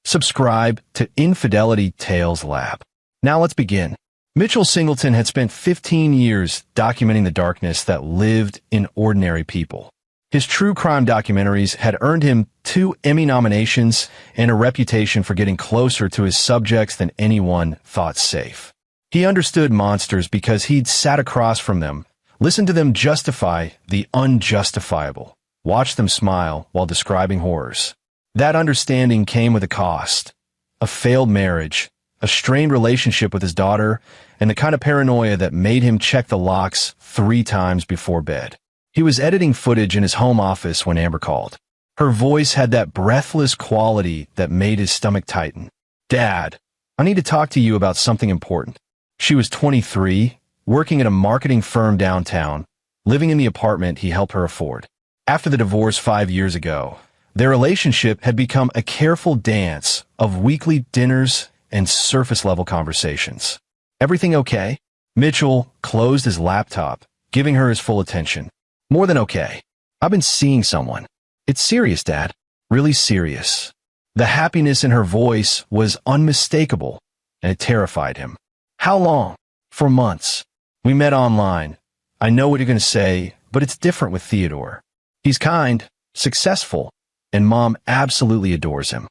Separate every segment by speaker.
Speaker 1: Subscribe to Infidelity Tales Lab. Now let's begin. Mitchell Singleton had spent 15 years documenting the darkness that lived in ordinary people. His true crime documentaries had earned him 2 Emmy nominations and a reputation for getting closer to his subjects than anyone thought safe. He understood monsters because he'd sat across from them, listened to them justify the unjustifiable, watched them smile while describing horrors. That understanding came with a cost: a failed marriage, a strained relationship with his daughter, and the kind of paranoia that made him check the locks 3 times before bed. He was editing footage in his home office when Amber called. Her voice had that breathless quality that made his stomach tighten. "Dad, I need to talk to you about something important." She was 23, working at a marketing firm downtown, living in the apartment he helped her afford. After the divorce 5 years ago, their relationship had become a careful dance of weekly dinners and surface-level conversations. "Everything okay?" Mitchell closed his laptop, giving her his full attention. "More than okay. I've been seeing someone." "It's serious, Dad. Really serious." The happiness in her voice was unmistakable, and it terrified him. "How long?" "For months. We met online. I know what you're going to say, but it's different with Theodore. He's kind, successful, and Mom absolutely adores him."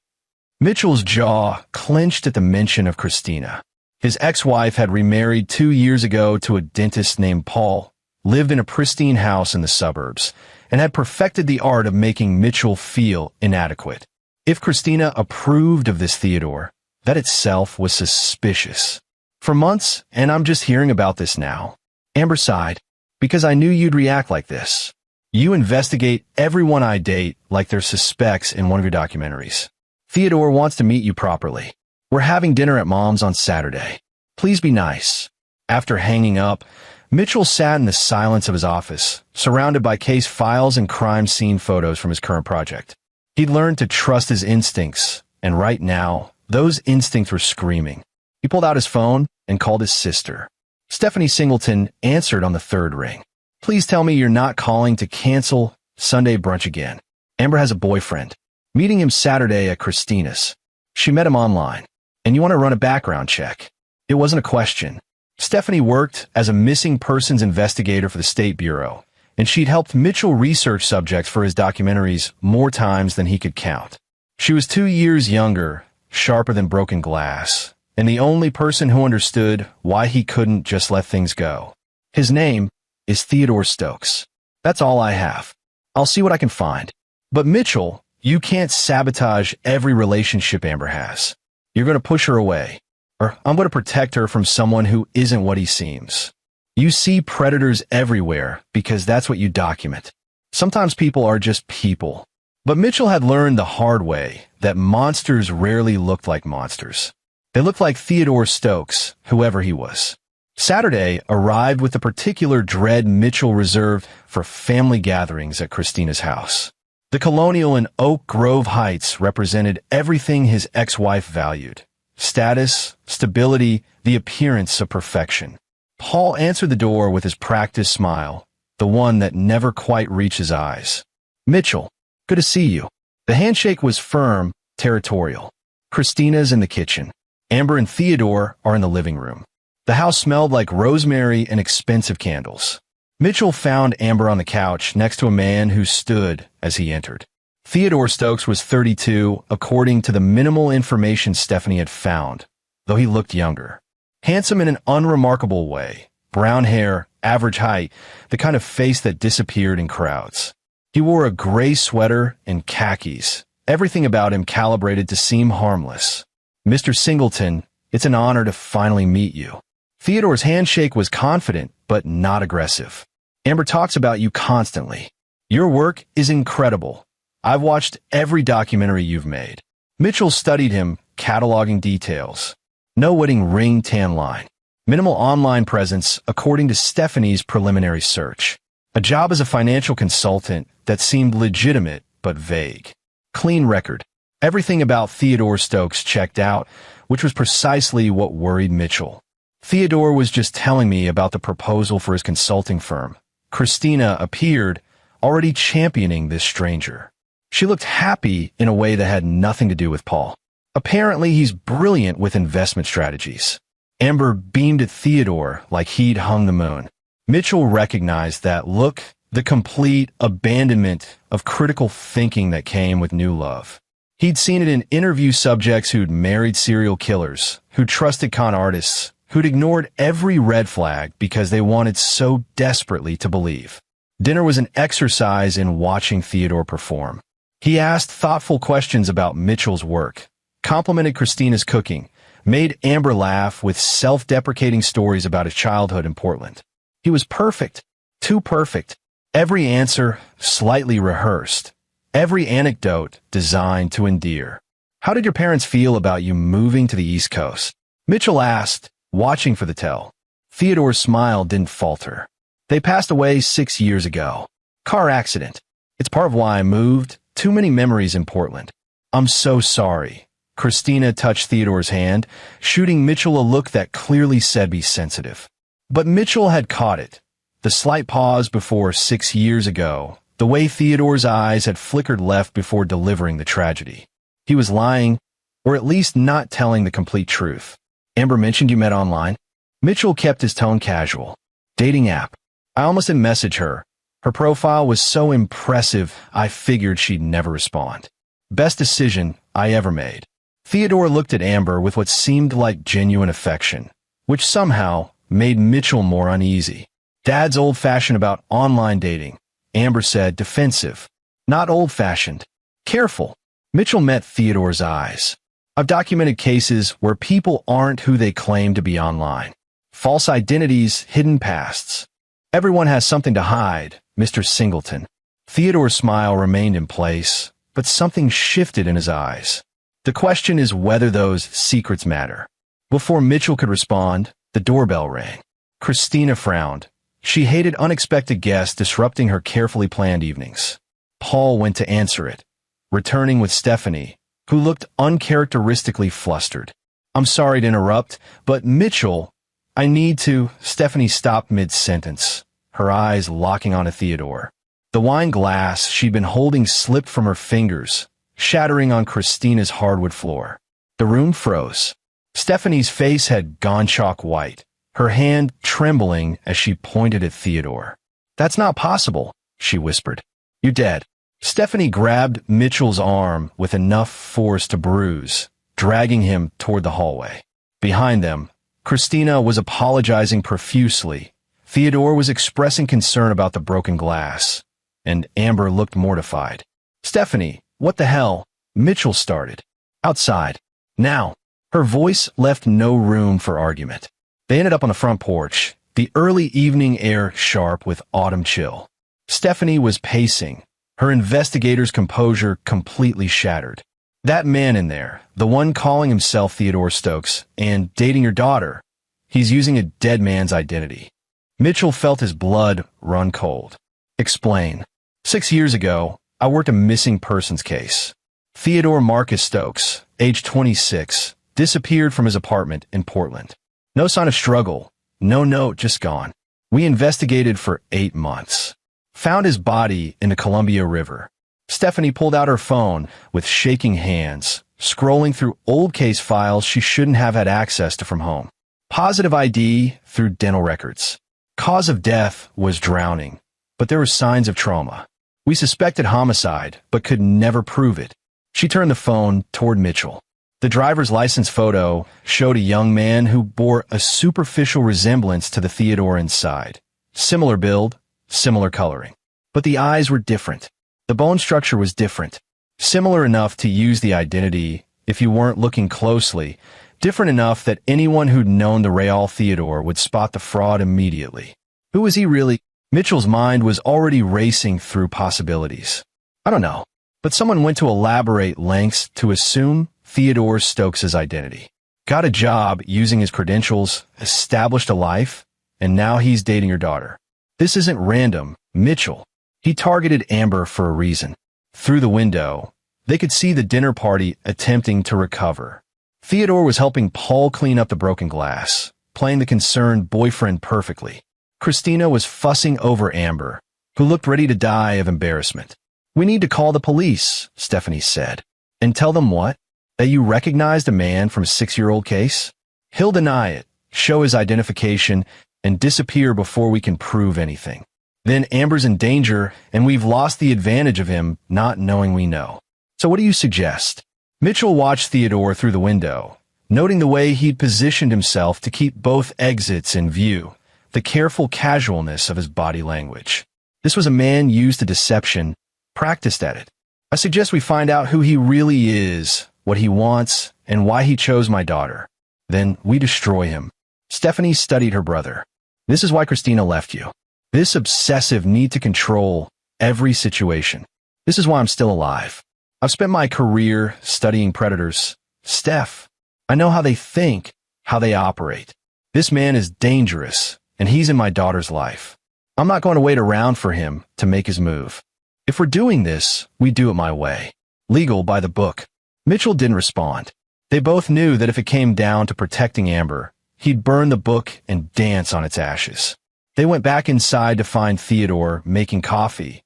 Speaker 1: Mitchell's jaw clenched at the mention of Christina. His ex-wife had remarried 2 years ago to a dentist named Paul, lived in a pristine house in the suburbs, and had perfected the art of making Mitchell feel inadequate. If Christina approved of this Theodore, that itself was suspicious. "For months, and I'm just hearing about this now." Amber sighed. "Because I knew you'd react like this. You investigate everyone I date like they're suspects in one of your documentaries. Theodore wants to meet you properly. We're having dinner at Mom's on Saturday. Please be nice." After hanging up, Mitchell sat in the silence of his office, surrounded by case files and crime scene photos from his current project. He'd learned to trust his instincts, and right now, those instincts were screaming. He pulled out his phone and called his sister. Stephanie Singleton answered on the 3rd ring. "Please tell me you're not calling to cancel Sunday brunch again. Amber has a boyfriend. Meeting him Saturday at Christina's. She met him online. And you want to run a background check." It wasn't a question. Stephanie worked as a missing persons investigator for the State Bureau, and she'd helped Mitchell research subjects for his documentaries more times than he could count. She was 2 years younger, sharper than broken glass, and the only person who understood why he couldn't just let things go. "His name is Theodore Stokes. That's all I have. I'll see what I can find. But Mitchell, you can't sabotage every relationship Amber has. You're going to push her away, or I'm going to protect her from someone who isn't what he seems. You see predators everywhere because that's what you document. Sometimes people are just people." But Mitchell had learned the hard way that monsters rarely looked like monsters. They looked like Theodore Stokes, whoever he was. Saturday arrived with the particular dread Mitchell reserved for family gatherings at Christina's house. The colonial in Oak Grove Heights represented everything his ex-wife valued: status, stability, the appearance of perfection. Paul answered the door with his practiced smile, the one that never quite reached his eyes. "Mitchell, good to see you." The handshake was firm, territorial. Christina's in the kitchen. Amber and Theodore are in the living room. The house smelled like rosemary and expensive candles. Mitchell found Amber on the couch next to a man who stood as he entered. Theodore Stokes was 32, according to the minimal information Stephanie had found, though he looked younger. Handsome in an unremarkable way, brown hair, average height, the kind of face that disappeared in crowds. He wore a gray sweater and khakis, everything about him calibrated to seem harmless. "Mr. Singleton, it's an honor to finally meet you." Theodore's handshake was confident, but not aggressive. "Amber talks about you constantly. Your work is incredible. I've watched every documentary you've made." Mitchell studied him, cataloging details. No wedding ring tan line. Minimal online presence according to Stephanie's preliminary search. A job as a financial consultant that seemed legitimate but vague. Clean record. Everything about Theodore Stokes checked out, which was precisely what worried Mitchell. "Theodore was just telling me about the proposal for his consulting firm." Christina appeared, already championing this stranger. She looked happy in a way that had nothing to do with Paul. Apparently, he's brilliant with investment strategies. Amber beamed at Theodore like he'd hung the moon. Mitchell recognized that look, the complete abandonment of critical thinking that came with new love. He'd seen it in interview subjects who'd married serial killers, who trusted con artists, who'd ignored every red flag because they wanted so desperately to believe. Dinner was an exercise in watching Theodore perform. He asked thoughtful questions about Mitchell's work, complimented Christina's cooking, made Amber laugh with self-deprecating stories about his childhood in Portland. He was perfect, too perfect. Every answer slightly rehearsed, every anecdote designed to endear. How did your parents feel about you moving to the East Coast? Mitchell asked, watching for the tell. Theodore's smile didn't falter. They passed away 6 years ago. Car accident. It's part of why I moved. Too many memories in Portland. I'm so sorry. Christina touched Theodore's hand, shooting Mitchell a look that clearly said be sensitive. But Mitchell had caught it. The slight pause before 6 years ago, the way Theodore's eyes had flickered left before delivering the tragedy. He was lying, or at least not telling the complete truth. Amber mentioned you met online. Mitchell kept his tone casual. Dating app. I almost didn't message her. Her profile was so impressive, I figured she'd never respond. Best decision I ever made. Theodore looked at Amber with what seemed like genuine affection, which somehow made Mitchell more uneasy. Dad's old-fashioned about online dating. Amber said, defensive. Not old-fashioned. Careful. Mitchell met Theodore's eyes. I've documented cases where people aren't who they claim to be online. False identities, hidden pasts. Everyone has something to hide, Mr. Singleton. Theodore's smile remained in place, but something shifted in his eyes. The question is whether those secrets matter. Before Mitchell could respond, the doorbell rang. Christina frowned. She hated unexpected guests disrupting her carefully planned evenings. Paul went to answer it, returning with Stephanie, who looked uncharacteristically flustered. I'm sorry to interrupt, but Mitchell, I need to. Stephanie stopped mid-sentence, her eyes locking onto Theodore. The wine glass she'd been holding slipped from her fingers, shattering on Christina's hardwood floor. The room froze. Stephanie's face had gone chalk white, her hand trembling as she pointed at Theodore. That's not possible, she whispered. You're dead. Stephanie grabbed Mitchell's arm with enough force to bruise, dragging him toward the hallway. Behind them, Christina was apologizing profusely. Theodore was expressing concern about the broken glass, and Amber looked mortified. Stephanie, what the hell? Mitchell started. Outside. Now. Her voice left no room for argument. They ended up on the front porch, the early evening air sharp with autumn chill. Stephanie was pacing, her investigator's composure completely shattered. That man in there, the one calling himself Theodore Stokes and dating your daughter, he's using a dead man's identity. Mitchell felt his blood run cold. Explain. 6 years ago, I worked a missing persons case. Theodore Marcus Stokes, age 26, disappeared from his apartment in Portland. No sign of struggle, no note, just gone. We investigated for 8 months. Found his body in the Columbia River. Stephanie pulled out her phone with shaking hands, scrolling through old case files she shouldn't have had access to from home. Positive ID through dental records. Cause of death was drowning, but there were signs of trauma. We suspected homicide, but could never prove it. She turned the phone toward Mitchell. The driver's license photo showed a young man who bore a superficial resemblance to the Theodore inside. Similar build, similar coloring. But the eyes were different. The bone structure was different. Similar enough to use the identity if you weren't looking closely. Different enough that anyone who'd known the real Theodore would spot the fraud immediately. Who was he really? Mitchell's mind was already racing through possibilities. I don't know, but someone went to elaborate lengths to assume Theodore Stokes' identity. Got a job using his credentials, established a life, and now he's dating your daughter. This isn't random, Mitchell. He targeted Amber for a reason. Through the window, they could see the dinner party attempting to recover. Theodore was helping Paul clean up the broken glass, playing the concerned boyfriend perfectly. Christina was fussing over Amber, who looked ready to die of embarrassment. We need to call the police, Stephanie said. And tell them what? That you recognized a man from a 6-year-old case? He'll deny it, show his identification, and disappear before we can prove anything. Then Amber's in danger, and we've lost the advantage of him not knowing we know. So what do you suggest? Mitchell watched Theodore through the window, noting the way he'd positioned himself to keep both exits in view, the careful casualness of his body language. This was a man used to deception, practiced at it. I suggest we find out who he really is, what he wants, and why he chose my daughter. Then we destroy him. Stephanie studied her brother. This is why Christina left you. This obsessive need to control every situation. This is why I'm still alive. I've spent my career studying predators. Steph, I know how they think, how they operate. This man is dangerous, and he's in my daughter's life. I'm not going to wait around for him to make his move. If we're doing this, we do it my way. Legal by the book. Mitchell didn't respond. They both knew that if it came down to protecting Amber, he'd burn the book and dance on its ashes. They went back inside to find Theodore making coffee,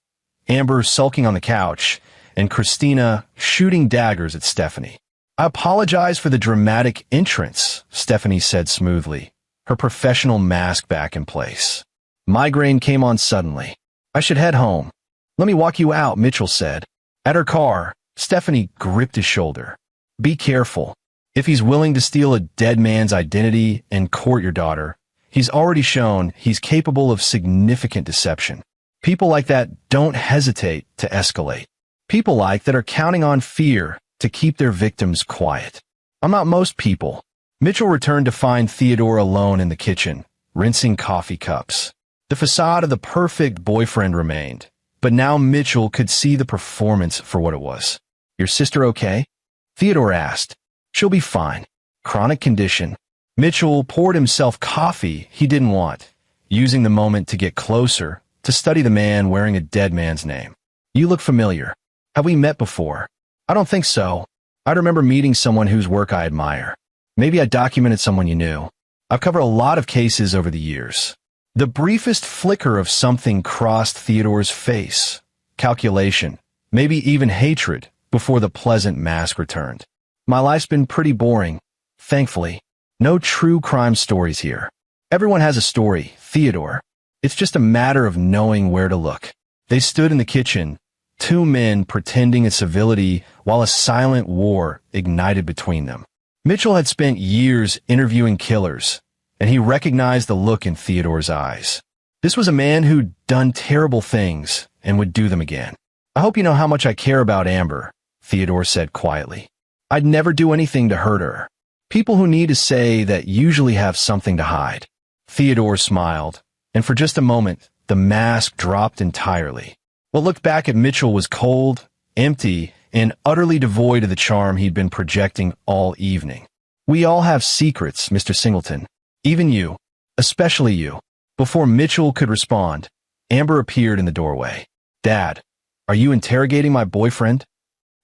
Speaker 1: Amber sulking on the couch, and Christina shooting daggers at Stephanie. I apologize for the dramatic entrance, Stephanie said smoothly, her professional mask back in place. Migraine came on suddenly. I should head home. Let me walk you out, Mitchell said. At her car, Stephanie gripped his shoulder. Be careful. If he's willing to steal a dead man's identity and court your daughter, he's already shown he's capable of significant deception. People like that don't hesitate to escalate. People like that are counting on fear to keep their victims quiet. I'm not most people. Mitchell returned to find Theodore alone in the kitchen, rinsing coffee cups. The facade of the perfect boyfriend remained, but now Mitchell could see the performance for what it was. Your sister okay? Theodore asked. She'll be fine. Chronic condition. Mitchell poured himself coffee he didn't want, using the moment to get closer, to study the man wearing a dead man's name. You look familiar. Have we met before? I don't think so. I'd remember meeting someone whose work I admire. Maybe I documented someone you knew. I've covered a lot of cases over the years. The briefest flicker of something crossed Theodore's face. Calculation, maybe even hatred, before the pleasant mask returned. My life's been pretty boring, thankfully. No true crime stories here. Everyone has a story, Theodore. It's just a matter of knowing where to look. They stood in the kitchen, two men pretending a civility while a silent war ignited between them. Mitchell had spent years interviewing killers, and he recognized the look in Theodore's eyes. This was a man who'd done terrible things and would do them again. I hope you know how much I care about Amber, Theodore said quietly. I'd never do anything to hurt her. People who need to say that usually have something to hide. Theodore smiled, and for just a moment, the mask dropped entirely. What looked back at Mitchell was cold, empty, and utterly devoid of the charm he'd been projecting all evening. We all have secrets, Mr. Singleton. Even you. Especially you. Before Mitchell could respond, Amber appeared in the doorway. Dad, are you interrogating my boyfriend?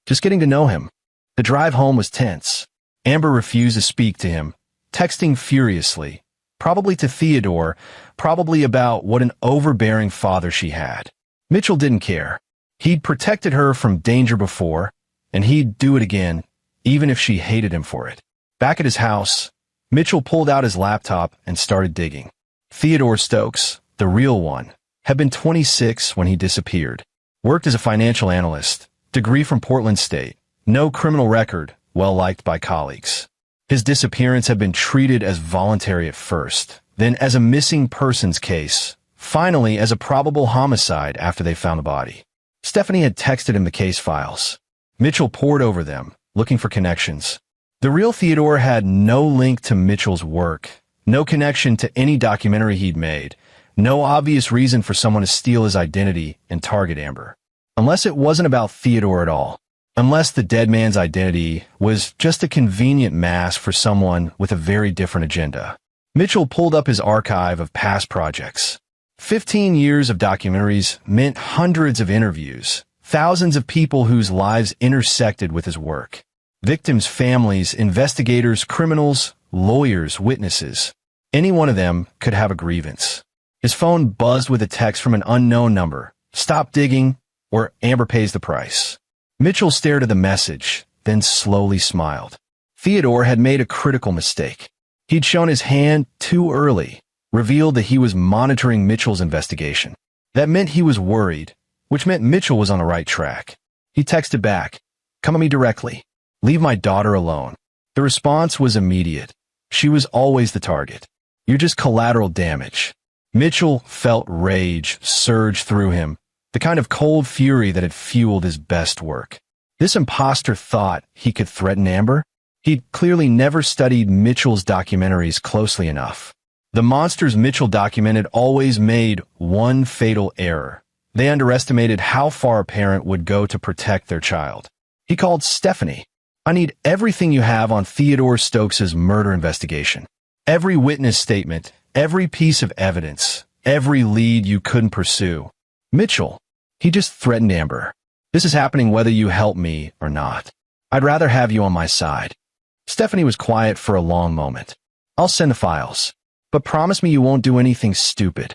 Speaker 1: Just getting to know him. The drive home was tense. Amber refused to speak to him, texting furiously, probably to Theodore, probably about what an overbearing father she had. Mitchell didn't care. He'd protected her from danger before, and he'd do it again, even if she hated him for it. Back at his house, Mitchell pulled out his laptop and started digging. Theodore Stokes, the real one, had been 26 when he disappeared. Worked as a financial analyst, degree from Portland State, no criminal record, well-liked by colleagues. His disappearance had been treated as voluntary at first, then as a missing persons case, finally as a probable homicide after they found the body. Stephanie had texted him the case files. Mitchell pored over them, looking for connections. The real Theodore had no link to Mitchell's work, no connection to any documentary he'd made, no obvious reason for someone to steal his identity and target Amber. Unless it wasn't about Theodore at all. Unless the dead man's identity was just a convenient mask for someone with a very different agenda. Mitchell pulled up his archive of past projects. 15 years of documentaries meant hundreds of interviews, thousands of people whose lives intersected with his work. Victims' families, investigators, criminals, lawyers, witnesses. Any one of them could have a grievance. His phone buzzed with a text from an unknown number. Stop digging, or Amber pays the price. Mitchell stared at the message, then slowly smiled. Theodore had made a critical mistake. He'd shown his hand too early, revealed that he was monitoring Mitchell's investigation. That meant he was worried, which meant Mitchell was on the right track. He texted back, "Come at me directly. Leave my daughter alone." The response was immediate. She was always the target. "You're just collateral damage." Mitchell felt rage surge through him, the kind of cold fury that had fueled his best work. This imposter thought he could threaten Amber? He'd clearly never studied Mitchell's documentaries closely enough. The monsters Mitchell documented always made one fatal error. They underestimated how far a parent would go to protect their child. He called Stephanie. "I need everything you have on Theodore Stokes' murder investigation. Every witness statement, every piece of evidence, every lead you couldn't pursue." Mitchell, he just threatened Amber. "This is happening whether you help me or not. I'd rather have you on my side." Stephanie was quiet for a long moment. "I'll send the files, but promise me you won't do anything stupid."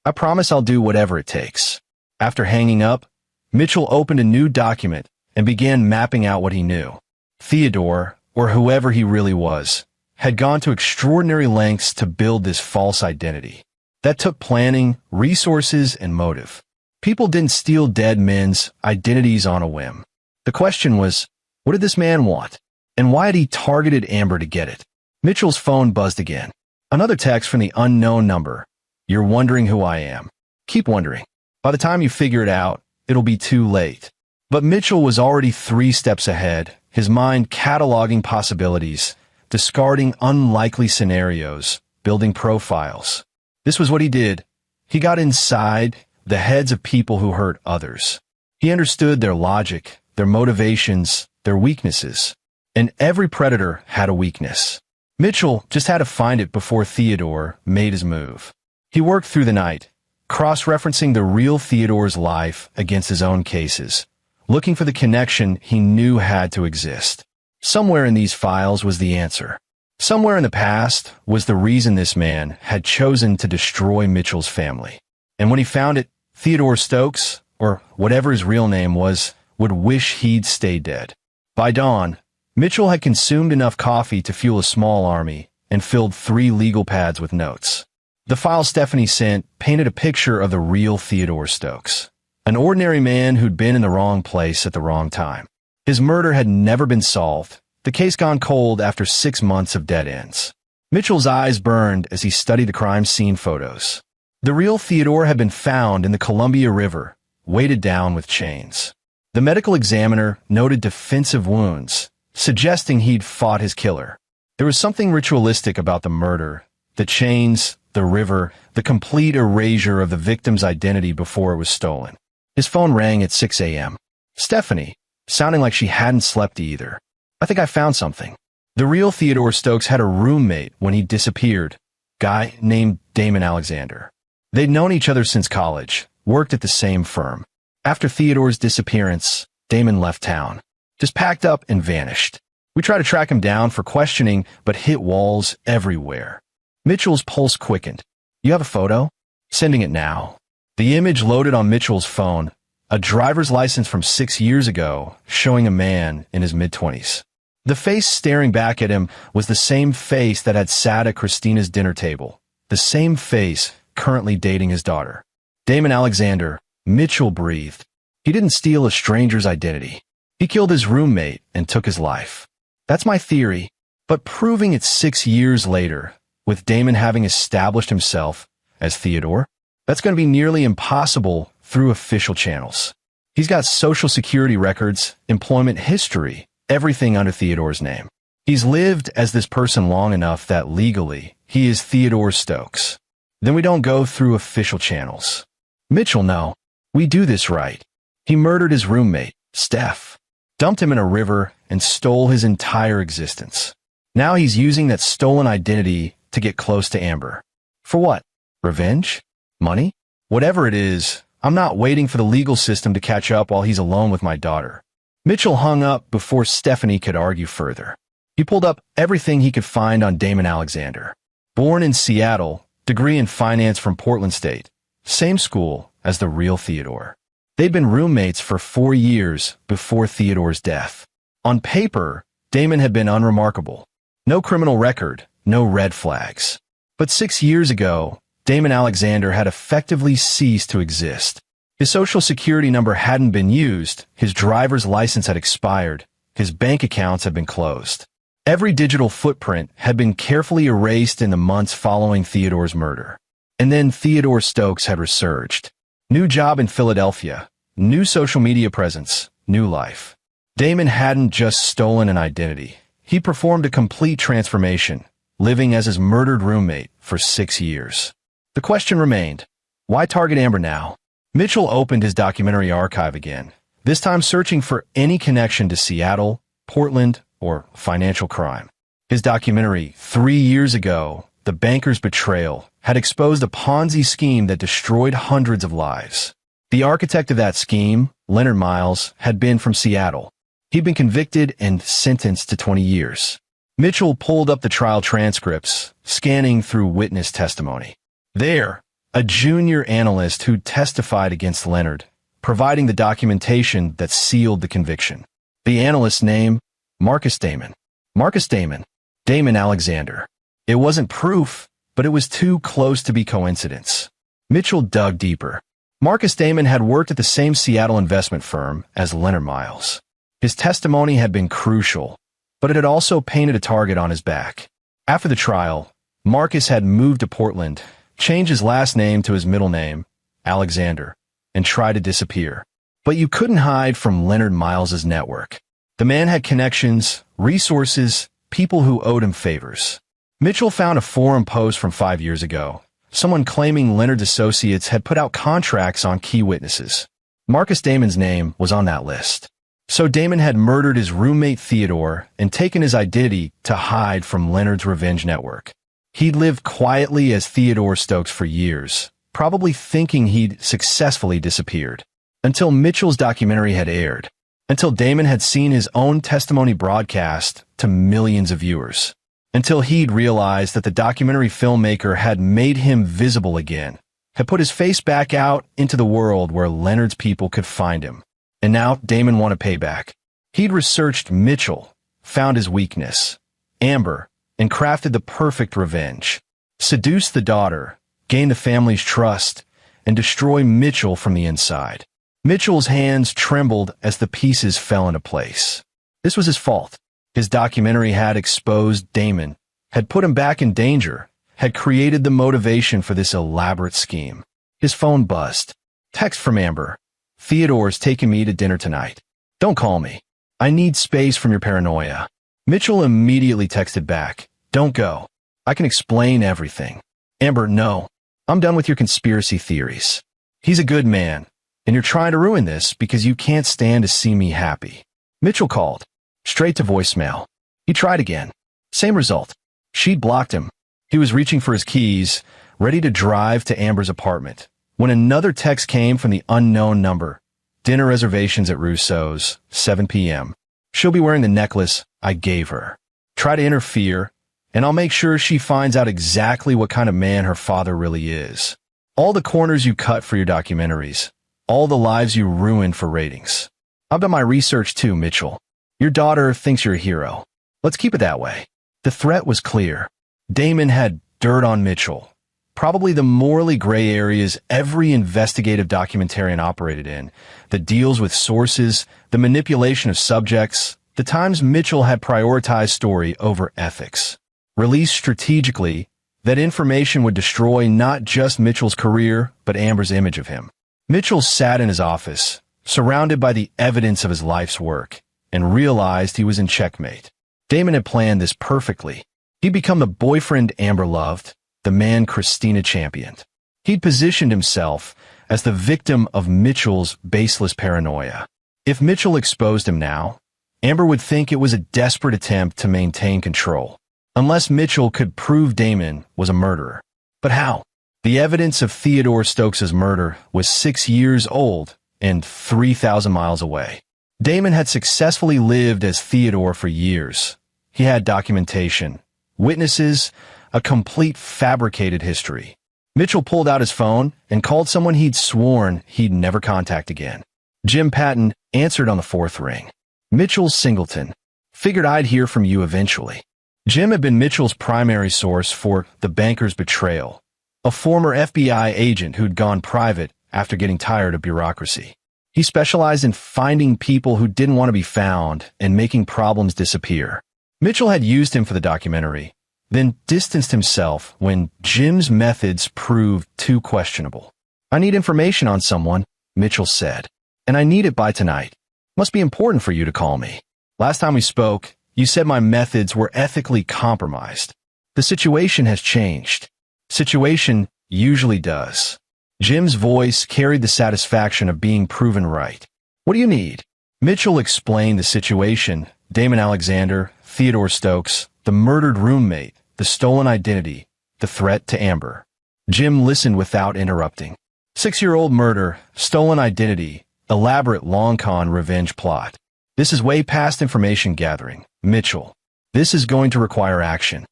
Speaker 1: "I promise I'll do whatever it takes." After hanging up, Mitchell opened a new document and began mapping out what he knew. Theodore, or whoever he really was, had gone to extraordinary lengths to build this false identity. That took planning, resources, and motive. People didn't steal dead men's identities on a whim. The question was, what did this man want? And why had he targeted Amber to get it? Mitchell's phone buzzed again. Another text from the unknown number. "You're wondering who I am. Keep wondering. By the time you figure it out, it'll be too late." But Mitchell was already 3 steps ahead, his mind cataloging possibilities, discarding unlikely scenarios, building profiles. This was what he did. He got inside the heads of people who hurt others. He understood their logic, their motivations, their weaknesses. And every predator had a weakness. Mitchell just had to find it before Theodore made his move. He worked through the night, cross-referencing the real Theodore's life against his own cases, looking for the connection he knew had to exist. Somewhere in these files was the answer. Somewhere in the past was the reason this man had chosen to destroy Mitchell's family. And when he found it, Theodore Stokes, or whatever his real name was, would wish he'd stayed dead. By dawn, Mitchell had consumed enough coffee to fuel a small army and filled 3 legal pads with notes. The file Stephanie sent painted a picture of the real Theodore Stokes, an ordinary man who'd been in the wrong place at the wrong time. His murder had never been solved, the case gone cold after 6 months of dead ends. Mitchell's eyes burned as he studied the crime scene photos. The real Theodore had been found in the Columbia River, weighted down with chains. The medical examiner noted defensive wounds, suggesting he'd fought his killer. There was something ritualistic about the murder, the chains, the river, the complete erasure of the victim's identity before it was stolen. His phone rang at 6 a.m. Stephanie, sounding like she hadn't slept either. "I think I found something." The real Theodore Stokes had a roommate when he disappeared, guy named Damon Alexander. They'd known each other since college, worked at the same firm. After Theodore's disappearance, Damon left town. Just packed up and vanished. We tried to track him down for questioning, but hit walls everywhere. Mitchell's pulse quickened. "You have a photo?" "Sending it now." The image loaded on Mitchell's phone, a driver's license from 6 years ago, showing a man in his mid-20s. The face staring back at him was the same face that had sat at Christina's dinner table, the same face currently dating his daughter. Damon Alexander, Mitchell breathed. He didn't steal a stranger's identity. He killed his roommate and took his life. That's my theory, but proving it 6 years later, with Damon having established himself as Theodore, that's going to be nearly impossible through official channels. He's got social security records, employment history, everything under Theodore's name. He's lived as this person long enough that legally he is Theodore Stokes. Then we don't go through official channels. Mitchell, no. We do this right. He murdered his roommate, Steph, dumped him in a river, and stole his entire existence. Now he's using that stolen identity to get close to Amber. For what? Revenge? Money? Whatever it is, I'm not waiting for the legal system to catch up while he's alone with my daughter. Mitchell hung up before Stephanie could argue further. He pulled up everything he could find on Damon Alexander. Born in Seattle, degree in finance from Portland State, same school as the real Theodore. They'd been roommates for 4 years before Theodore's death. On paper, Damon had been unremarkable. No criminal record, no red flags. But 6 years ago, Damon Alexander had effectively ceased to exist. His social security number hadn't been used, his driver's license had expired, his bank accounts had been closed. Every digital footprint had been carefully erased in the months following Theodore's murder. And then Theodore Stokes had resurged. New job in Philadelphia, new social media presence, new life. Damon hadn't just stolen an identity. He performed a complete transformation, living as his murdered roommate for 6 years. The question remained, why target Amber now? Mitchell opened his documentary archive again, this time searching for any connection to Seattle, Portland, or financial crime. His documentary, 3 years ago, The Banker's Betrayal, had exposed a Ponzi scheme that destroyed hundreds of lives. The architect of that scheme, Leonard Miles, had been from Seattle. He'd been convicted and sentenced to 20 years. Mitchell pulled up the trial transcripts, scanning through witness testimony. There, a junior analyst who testified against Leonard, providing the documentation that sealed the conviction. The analyst's name, Marcus Damon. Marcus Damon. Damon Alexander. It wasn't proof, but it was too close to be coincidence. Mitchell dug deeper. Marcus Damon had worked at the same Seattle investment firm as Leonard Miles. His testimony had been crucial, but it had also painted a target on his back. After the trial, Marcus had moved to Portland, changed his last name to his middle name, Alexander, and tried to disappear. But you couldn't hide from Leonard Miles's network. The man had connections, resources, people who owed him favors. Mitchell found a forum post from 5 years ago. Someone claiming Leonard's associates had put out contracts on key witnesses. Marcus Damon's name was on that list. So Damon had murdered his roommate Theodore and taken his identity to hide from Leonard's revenge network. He'd lived quietly as Theodore Stokes for years, probably thinking he'd successfully disappeared. Until Mitchell's documentary had aired. Until Damon had seen his own testimony broadcast to millions of viewers. Until he'd realized that the documentary filmmaker had made him visible again, had put his face back out into the world where Leonard's people could find him. And now Damon wanted payback. He'd researched Mitchell, found his weakness, Amber, and crafted the perfect revenge. Seduce the daughter, gain the family's trust, and destroy Mitchell from the inside. Mitchell's hands trembled as the pieces fell into place. This was his fault. His documentary had exposed Damon, had put him back in danger, had created the motivation for this elaborate scheme. His phone buzzed. Text from Amber. Theodore's taking me to dinner tonight. Don't call me. I need space from your paranoia. Mitchell immediately texted back. Don't go. I can explain everything. Amber, no. I'm done with your conspiracy theories. He's a good man, and you're trying to ruin this because you can't stand to see me happy. Mitchell called. Straight to voicemail. He tried again. Same result. She'd blocked him. He was reaching for his keys, ready to drive to Amber's apartment, when another text came from the unknown number. Dinner reservations at Rousseau's, 7 p.m. She'll be wearing the necklace I gave her. Try to interfere, and I'll make sure she finds out exactly what kind of man her father really is. All the corners you cut for your documentaries. All the lives you ruined for ratings. I've done my research too, Mitchell. Your daughter thinks you're a hero. Let's keep it that way. The threat was clear. Damon had dirt on Mitchell. Probably the morally gray areas every investigative documentarian operated in, that deals with sources, the manipulation of subjects, the times Mitchell had prioritized story over ethics. Released strategically, that information would destroy not just Mitchell's career, but Amber's image of him. Mitchell sat in his office, surrounded by the evidence of his life's work, and realized he was in checkmate. Damon had planned this perfectly. He'd become the boyfriend Amber loved, the man Christina championed. He'd positioned himself as the victim of Mitchell's baseless paranoia. If Mitchell exposed him now, Amber would think it was a desperate attempt to maintain control, unless Mitchell could prove Damon was a murderer. But how? The evidence of Theodore Stokes' murder was 6 years old and 3,000 miles away. Damon had successfully lived as Theodore for years. He had documentation, witnesses, a complete fabricated history. Mitchell pulled out his phone and called someone he'd sworn he'd never contact again. Jim Patton answered on the fourth ring. Mitchell Singleton. Figured I'd hear from you eventually. Jim had been Mitchell's primary source for the banker's betrayal, a former FBI agent who'd gone private after getting tired of bureaucracy. He specialized in finding people who didn't want to be found and making problems disappear. Mitchell had used him for the documentary, then distanced himself when Jim's methods proved too questionable. I need information on someone, Mitchell said, and I need it by tonight. Must be important for you to call me. Last time we spoke, you said my methods were ethically compromised. The situation has changed. Situation usually does. Jim's voice carried the satisfaction of being proven right. What do you need? Mitchell explained the situation: Damon Alexander, Theodore Stokes, the murdered roommate, the stolen identity, the threat to Amber. Jim listened without interrupting. 6-year-old murder, stolen identity, elaborate long-con revenge plot. This is way past information gathering, Mitchell. This is going to require action.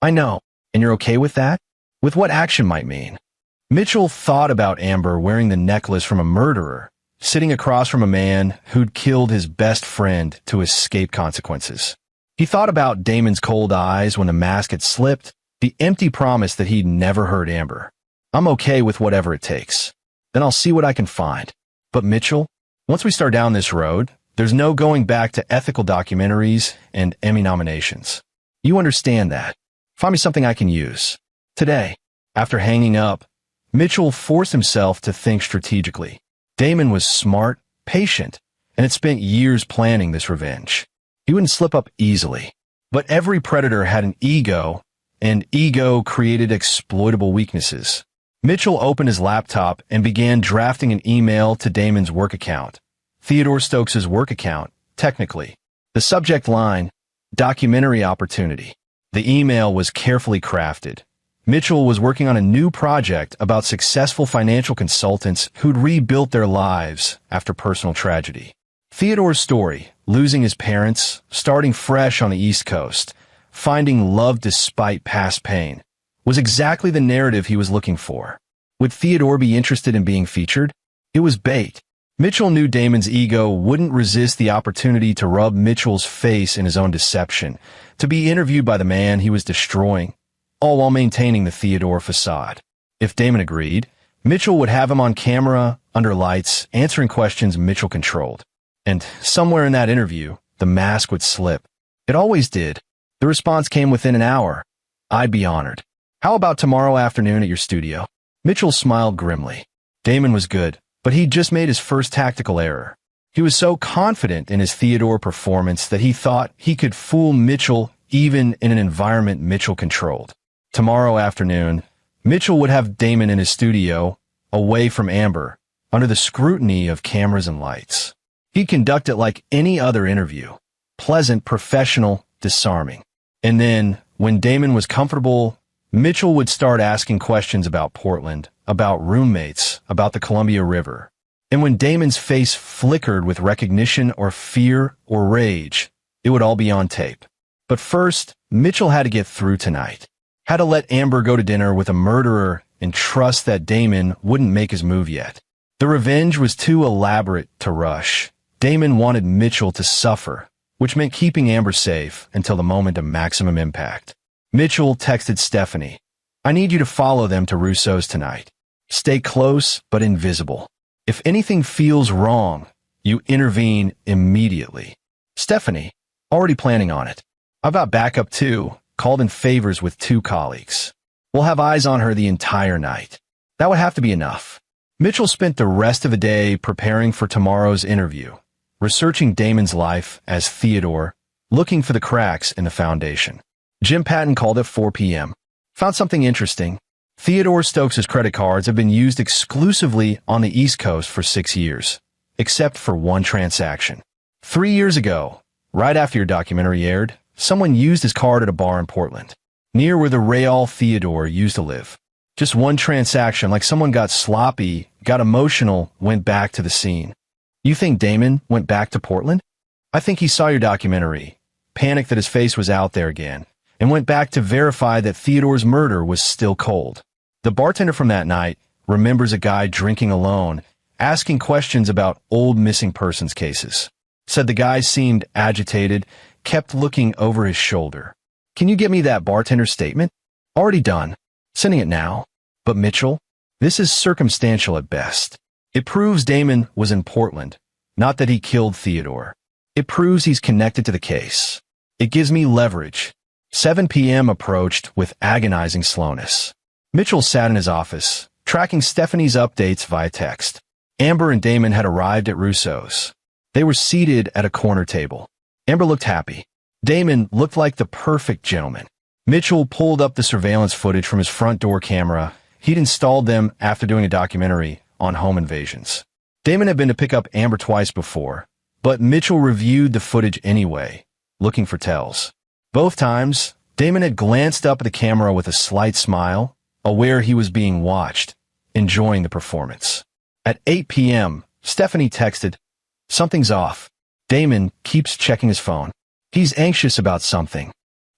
Speaker 1: I know, and you're okay with that? With what action might mean? Mitchell thought about Amber wearing the necklace from a murderer, sitting across from a man who'd killed his best friend to escape consequences. He thought about Damon's cold eyes when the mask had slipped, the empty promise that he'd never hurt Amber. I'm okay with whatever it takes. Then I'll see what I can find. But Mitchell, once we start down this road, there's no going back to ethical documentaries and Emmy nominations. You understand that. Find me something I can use. Today, after hanging up, Mitchell forced himself to think strategically. Damon was smart, patient, and had spent years planning this revenge. He wouldn't slip up easily. But every predator had an ego, and ego created exploitable weaknesses. Mitchell opened his laptop and began drafting an email to Damon's work account. Theodore Stokes' work account, technically. The subject line, documentary opportunity. The email was carefully crafted. Mitchell was working on a new project about successful financial consultants who'd rebuilt their lives after personal tragedy. Theodore's story, losing his parents, starting fresh on the East Coast, finding love despite past pain, was exactly the narrative he was looking for. Would Theodore be interested in being featured? It was bait. Mitchell knew Damon's ego wouldn't resist the opportunity to rub Mitchell's face in his own deception, to be interviewed by the man he was destroying, all while maintaining the Theodore facade. If Damon agreed, Mitchell would have him on camera, under lights, answering questions Mitchell controlled. And somewhere in that interview, the mask would slip. It always did. The response came within an hour. I'd be honored. How about tomorrow afternoon at your studio? Mitchell smiled grimly. Damon was good, but he'd just made his first tactical error. He was so confident in his Theodore performance that he thought he could fool Mitchell even in an environment Mitchell controlled. Tomorrow afternoon, Mitchell would have Damon in his studio, away from Amber, under the scrutiny of cameras and lights. He'd conduct it like any other interview. Pleasant, professional, disarming. And then, when Damon was comfortable, Mitchell would start asking questions about Portland, about roommates, about the Columbia River. And when Damon's face flickered with recognition or fear or rage, it would all be on tape. But first, Mitchell had to get through tonight. Had to let Amber go to dinner with a murderer and trust that Damon wouldn't make his move yet. The revenge was too elaborate to rush. Damon wanted Mitchell to suffer, which meant keeping Amber safe until the moment of maximum impact. Mitchell texted Stephanie, I need you to follow them to Russo's tonight. Stay close but invisible. If anything feels wrong, you intervene immediately. Stephanie, already planning on it. I've got backup too, called in favors with 2 colleagues. We'll have eyes on her the entire night. That would have to be enough. Mitchell spent the rest of the day preparing for tomorrow's interview, researching Damon's life as Theodore, looking for the cracks in the foundation. Jim Patton called at 4 p.m. Found something interesting. Theodore Stokes' credit cards have been used exclusively on the East Coast for 6 years, except for one transaction. 3 years ago, right after your documentary aired, someone used his card at a bar in Portland, near where the Real Theodore used to live. Just one transaction, like someone got sloppy, got emotional, went back to the scene. You think Damon went back to Portland? I think he saw your documentary, panicked that his face was out there again, and went back to verify that Theodore's murder was still cold. The bartender from that night remembers a guy drinking alone, asking questions about old missing persons cases. said the guy seemed agitated, kept looking over his shoulder. Can you get me that bartender's statement? Already done. Sending it now. But Mitchell, this is circumstantial at best. It proves Damon was in Portland, not that he killed Theodore. It proves he's connected to the case. It gives me leverage. 7 p.m. approached with agonizing slowness. Mitchell sat in his office, tracking Stephanie's updates via text. Amber and Damon had arrived at Russo's. They were seated at a corner table. Amber looked happy. Damon looked like the perfect gentleman. Mitchell pulled up the surveillance footage from his front door camera. He'd installed them after doing a documentary on home invasions. Damon had been to pick up Amber twice before, but Mitchell reviewed the footage anyway, looking for tells. Both times, Damon had glanced up at the camera with a slight smile, aware he was being watched, enjoying the performance. At 8 p.m., Stephanie texted, "Something's off." Damon keeps checking his phone. He's anxious about something.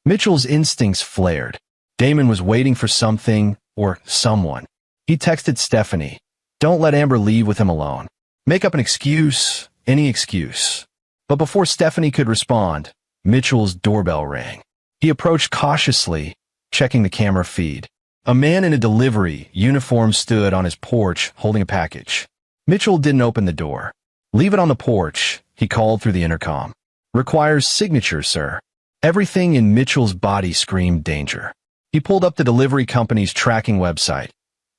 Speaker 1: Mitchell's instincts flared. Damon was waiting for something or someone. He texted Stephanie, "Don't let Amber leave with him alone. Make up an excuse, any excuse." But before Stephanie could respond, Mitchell's doorbell rang. He approached cautiously, checking the camera feed. A man in a delivery uniform stood on his porch holding a package. Mitchell didn't open the door. "Leave it on the porch," he called through the intercom. "Requires signature, sir." Everything in Mitchell's body screamed danger. He pulled up the delivery company's tracking website.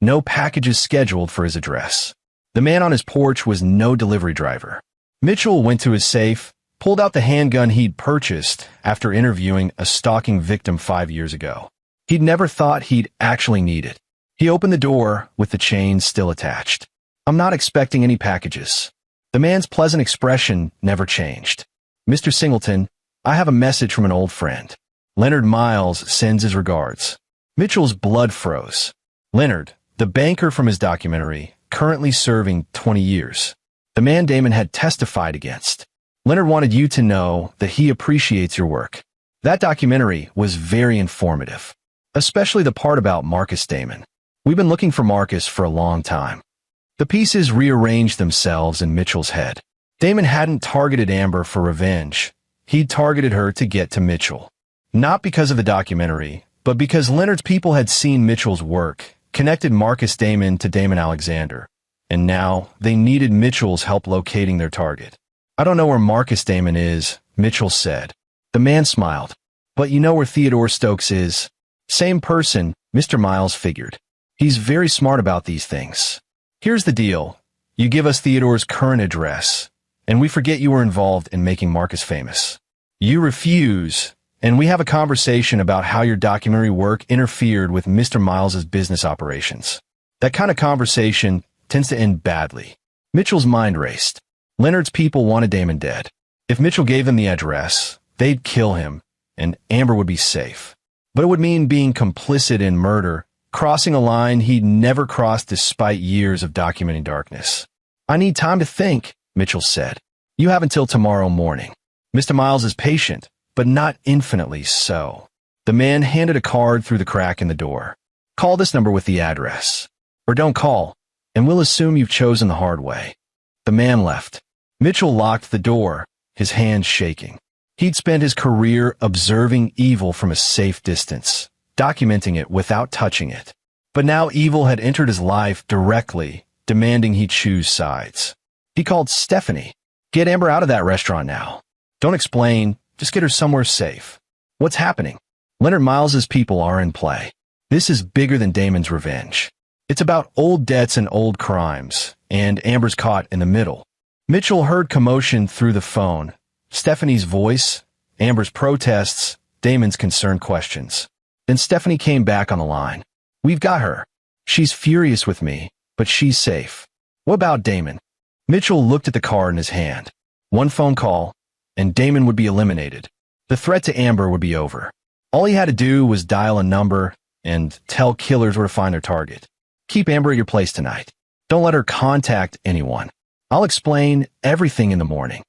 Speaker 1: No packages scheduled for his address. The man on his porch was no delivery driver. Mitchell went to his safe, pulled out the handgun he'd purchased after interviewing a stalking victim 5 years ago. He'd never thought he'd actually need it. He opened the door with the chain still attached. "I'm not expecting any packages." The man's pleasant expression never changed. "Mr. Singleton, I have a message from an old friend. Leonard Miles sends his regards." Mitchell's blood froze. Leonard, the banker from his documentary, currently serving 20 years. The man Damon had testified against. "Leonard wanted you to know that he appreciates your work." That documentary was very informative, especially the part about Marcus Damon. "We've been looking for Marcus for a long time." The pieces rearranged themselves in Mitchell's head. Damon hadn't targeted Amber for revenge. He'd targeted her to get to Mitchell. Not because of the documentary, but because Leonard's people had seen Mitchell's work, connected Marcus Damon to Damon Alexander, and now they needed Mitchell's help locating their target. "I don't know where Marcus Damon is," Mitchell said. The man smiled. "But you know where Theodore Stokes is." "Same person," Mr. Miles figured. "He's very smart about these things. Here's the deal. You give us Theodore's current address, and we forget you were involved in making Marcus famous. You refuse, and we have a conversation about how your documentary work interfered with Mr. Miles's business operations. That kind of conversation tends to end badly." Mitchell's mind raced. Leonard's people wanted Damon dead. If Mitchell gave them the address, they'd kill him, and Amber would be safe. But it would mean being complicit in murder, crossing a line he'd never crossed despite years of documenting darkness. "I need time to think," Mitchell said. "You have until tomorrow morning." Mr. Miles is patient, but not infinitely so. The man handed a card through the crack in the door. "Call this number with the address. Or don't call, and we'll assume you've chosen the hard way." The man left. Mitchell locked the door, his hands shaking. He'd spent his career observing evil from a safe distance, documenting it without touching it. But now evil had entered his life directly, demanding he choose sides. He called Stephanie. "Get Amber out of that restaurant now. Don't explain, just get her somewhere safe." "What's happening?" "Leonard Miles's people are in play. This is bigger than Damon's revenge. It's about old debts and old crimes, and Amber's caught in the middle." Mitchell heard commotion through the phone. Stephanie's voice, Amber's protests, Damon's concerned questions. Then Stephanie came back on the line. "We've got her. She's furious with me, but she's safe." "What about Damon?" Mitchell looked at the card in his hand. One phone call, and Damon would be eliminated. The threat to Amber would be over. All he had to do was dial a number and tell killers where to find their target. "Keep Amber at your place tonight. Don't let her contact anyone. I'll explain everything in the morning."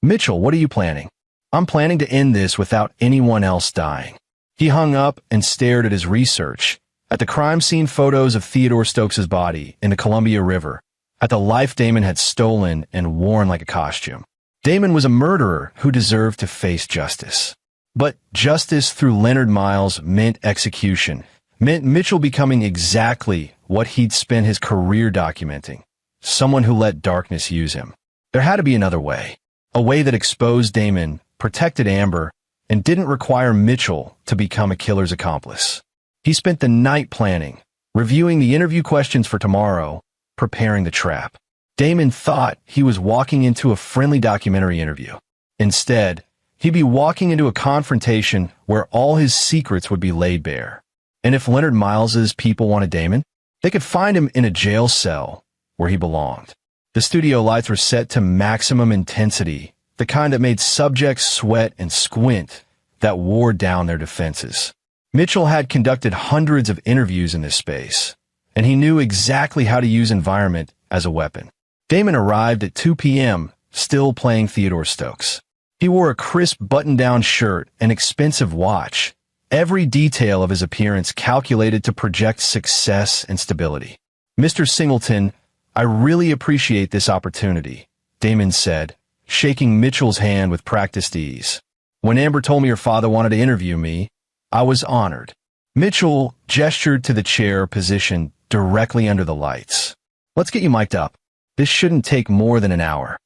Speaker 1: "Mitchell, what are you planning?" "I'm planning to end this without anyone else dying." He hung up and stared at his research, at the crime scene photos of Theodore Stokes' body in the Columbia River, at the life Damon had stolen and worn like a costume. Damon was a murderer who deserved to face justice. But justice through Leonard Miles meant execution, meant Mitchell becoming exactly what he'd spent his career documenting, someone who let darkness use him. There had to be another way, a way that exposed Damon, protected Amber, and didn't require Mitchell to become a killer's accomplice. He spent the night planning, reviewing the interview questions for tomorrow, preparing the trap. Damon thought he was walking into a friendly documentary interview. Instead, he'd be walking into a confrontation where all his secrets would be laid bare. And if Leonard Miles's people wanted Damon, they could find him in a jail cell where he belonged. The studio lights were set to maximum intensity, the kind that made subjects sweat and squint, that wore down their defenses. Mitchell had conducted hundreds of interviews in this space, and he knew exactly how to use environment as a weapon. Damon arrived at 2 p.m., still playing Theodore Stokes. He wore a crisp button-down shirt and expensive watch, every detail of his appearance calculated to project success and stability. "Mr. Singleton, I really appreciate this opportunity," Damon said, shaking Mitchell's hand with practiced ease. "When Amber told me her father wanted to interview me, I was honored." Mitchell gestured to the chair positioned directly under the lights. "Let's get you mic'd up. This shouldn't take more than an hour."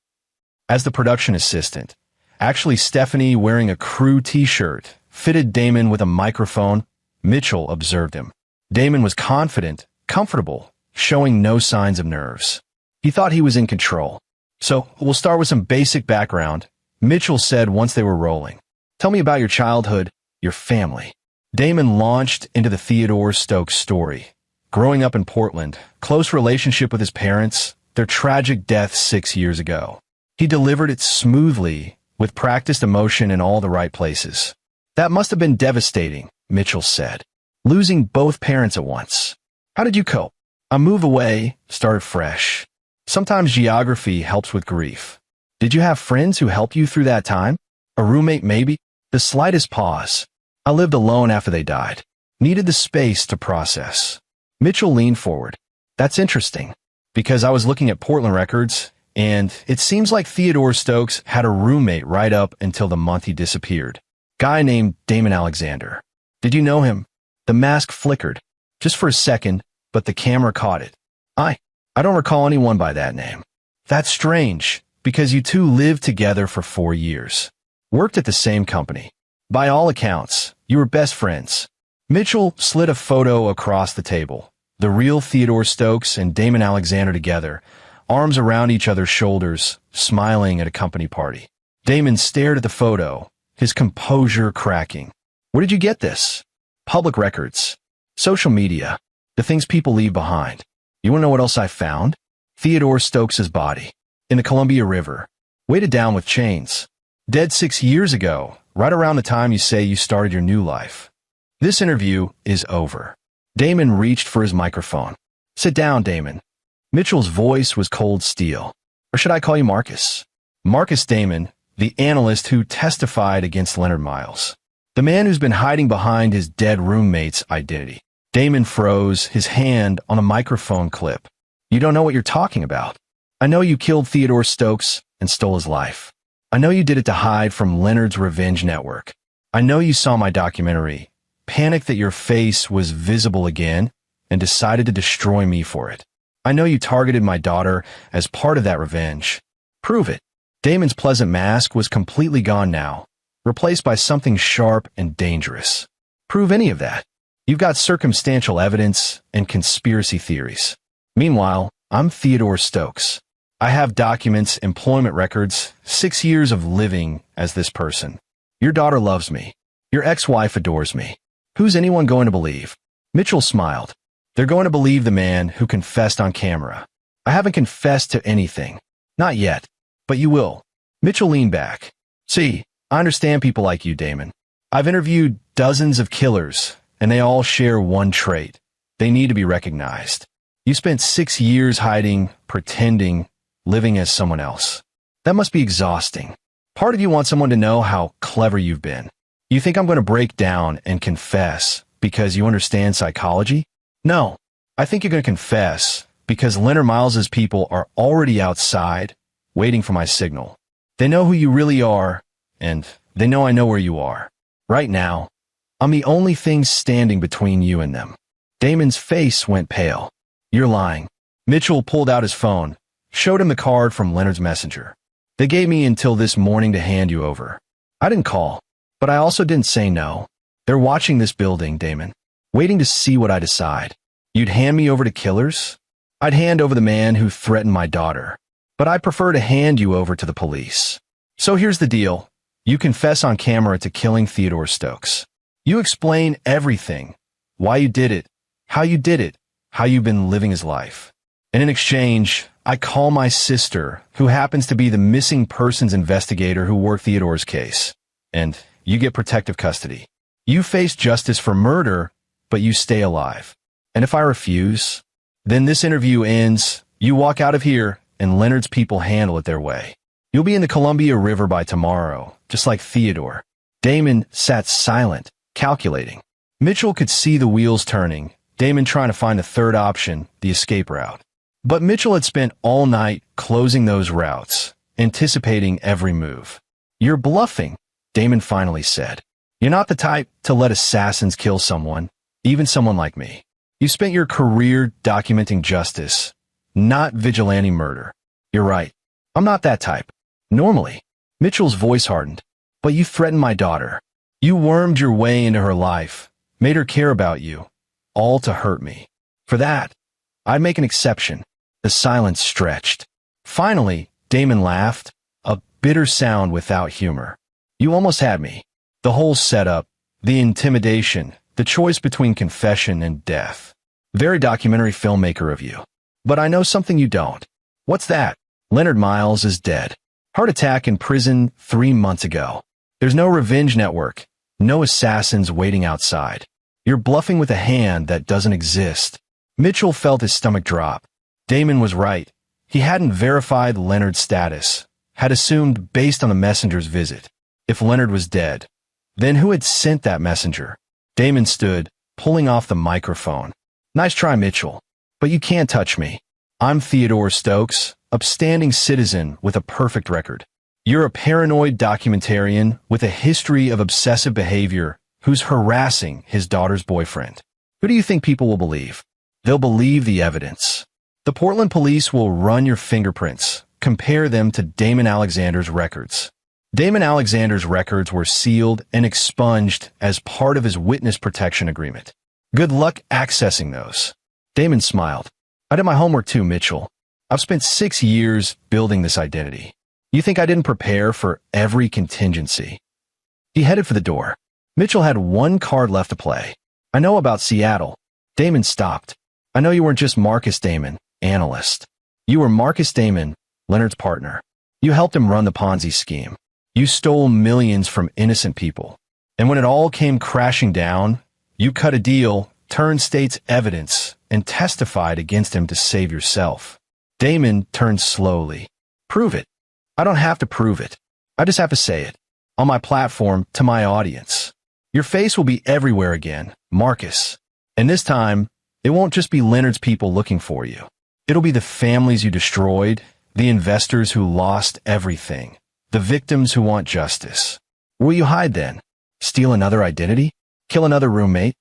Speaker 1: As the production assistant, actually Stephanie wearing a crew t-shirt, fitted Damon with a microphone, Mitchell observed him. Damon was confident, comfortable, showing no signs of nerves. He thought he was in control. "So, we'll start with some basic background," Mitchell said once they were rolling. "Tell me about your childhood, your family." Damon launched into the Theodore Stokes story. Growing up in Portland, close relationship with his parents, their tragic death 6 years ago. He delivered it smoothly, with practiced emotion in all the right places. "That must have been devastating," Mitchell said. "Losing both parents at once. How did you cope?" "I moved away, started fresh. Sometimes geography helps with grief." "Did you have friends who helped you through that time? A roommate maybe?" The slightest pause. "I lived alone after they died. Needed the space to process." Mitchell leaned forward. "That's interesting, because I was looking at Portland records, and it seems like Theodore Stokes had a roommate right up until the month he disappeared. Guy named Damon Alexander. Did you know him?" The mask flickered, just for a second, but the camera caught it. I don't recall anyone by that name." "That's strange, because you two lived together for 4 years. Worked at the same company. By all accounts, you were best friends." Mitchell slid a photo across the table. The real Theodore Stokes and Damon Alexander together, arms around each other's shoulders, smiling at a company party. Damon stared at the photo, his composure cracking. "Where did you get this?" "Public records. Social media. The things people leave behind. You want to know what else I found? Theodore Stokes' body. In the Columbia River. Weighted down with chains. Dead 6 years ago, right around the time you say you started your new life. This interview is over." Damon reached for his microphone. "Sit down, Damon." Mitchell's voice was cold steel. "Or should I call you Marcus?" Marcus Damon, the analyst who testified against Leonard Miles. The man who's been hiding behind his dead roommate's identity. Damon froze, his hand on a microphone clip. "You don't know what you're talking about. I know you killed Theodore Stokes and stole his life. I know you did it to hide from Leonard's revenge network. I know you saw my documentary, panicked that your face was visible again, and decided to destroy me for it. I know you targeted my daughter as part of that revenge. Prove it." Damon's pleasant mask was completely gone now, replaced by something sharp and dangerous. "Prove any of that. You've got circumstantial evidence and conspiracy theories. Meanwhile, I'm Theodore Stokes. I have documents, employment records, 6 years of living as this person. Your daughter loves me. Your ex-wife adores me. Who's anyone going to believe?" Mitchell smiled. "They're going to believe the man who confessed on camera. I haven't confessed to anything. Not yet. But you will." Mitchell leaned back. "See, I understand people like you, Damon. I've interviewed dozens of killers, and they all share one trait. They need to be recognized. You spent 6 years hiding, pretending, living as someone else. That must be exhausting. Part of you wants someone to know how clever you've been. You think I'm going to break down and confess because you understand psychology? No, I think you're going to confess because Leonard Miles's people are already outside, waiting for my signal. They know who you really are, and they know I know where you are. Right now, I'm the only thing standing between you and them. Damon's face went pale. You're lying. Mitchell pulled out his phone, showed him the card from Leonard's messenger. They gave me until this morning to hand you over. I didn't call, but I also didn't say no. They're watching this building, Damon, waiting to see what I decide. You'd hand me over to killers? I'd hand over the man who threatened my daughter, but I prefer to hand you over to the police. So here's the deal. You confess on camera to killing Theodore Stokes. You explain everything, why you did it, how you've been living his life. And in exchange, I call my sister, who happens to be the missing persons investigator who worked Theodore's case, and you get protective custody. You face justice for murder, but you stay alive. And if I refuse, then this interview ends, you walk out of here, and Leonard's people handle it their way. You'll be in the Columbia River by tomorrow, just like Theodore. Damon sat silent, calculating. Mitchell could see the wheels turning, Damon trying to find a third option, the escape route. But Mitchell had spent all night closing those routes, anticipating every move. You're bluffing, Damon finally said. You're not the type to let assassins kill someone, even someone like me. You spent your career documenting justice, not vigilante murder. You're right. I'm not that type. Normally. Mitchell's voice hardened. But you threatened my daughter. You wormed your way into her life, made her care about you, all to hurt me. For that, I'd make an exception. The silence stretched. Finally, Damon laughed, a bitter sound without humor. You almost had me. The whole setup, the intimidation, the choice between confession and death. Very documentary filmmaker of you. But I know something you don't. What's that? Leonard Miles is dead. Heart attack in prison 3 months ago. There's no revenge network, no assassins waiting outside. You're bluffing with a hand that doesn't exist. Mitchell felt his stomach drop. Damon was right. He hadn't verified Leonard's status, had assumed based on the messenger's visit. If Leonard was dead, then who had sent that messenger? Damon stood, pulling off the microphone. Nice try, Mitchell. But you can't touch me. I'm Theodore Stokes, upstanding citizen with a perfect record. You're a paranoid documentarian with a history of obsessive behavior who's harassing his daughter's boyfriend. Who do you think people will believe? They'll believe the evidence. The Portland police will run your fingerprints, compare them to Damon Alexander's records. Damon Alexander's records were sealed and expunged as part of his witness protection agreement. Good luck accessing those. Damon smiled. I did my homework too, Mitchell. I've spent 6 years building this identity. You think I didn't prepare for every contingency? He headed for the door. Mitchell had one card left to play. I know about Seattle. Damon stopped. I know you weren't just Marcus Damon, analyst. You were Marcus Damon, Leonard's partner. You helped him run the Ponzi scheme. You stole millions from innocent people. And when it all came crashing down, you cut a deal, turned state's evidence, and testified against him to save yourself. Damon turned slowly. Prove it. I don't have to prove it. I just have to say it. On my platform, to my audience. Your face will be everywhere again, Marcus. And this time, it won't just be Leonard's people looking for you. It'll be the families you destroyed, the investors who lost everything, the victims who want justice. Where will you hide then? Steal another identity? Kill another roommate?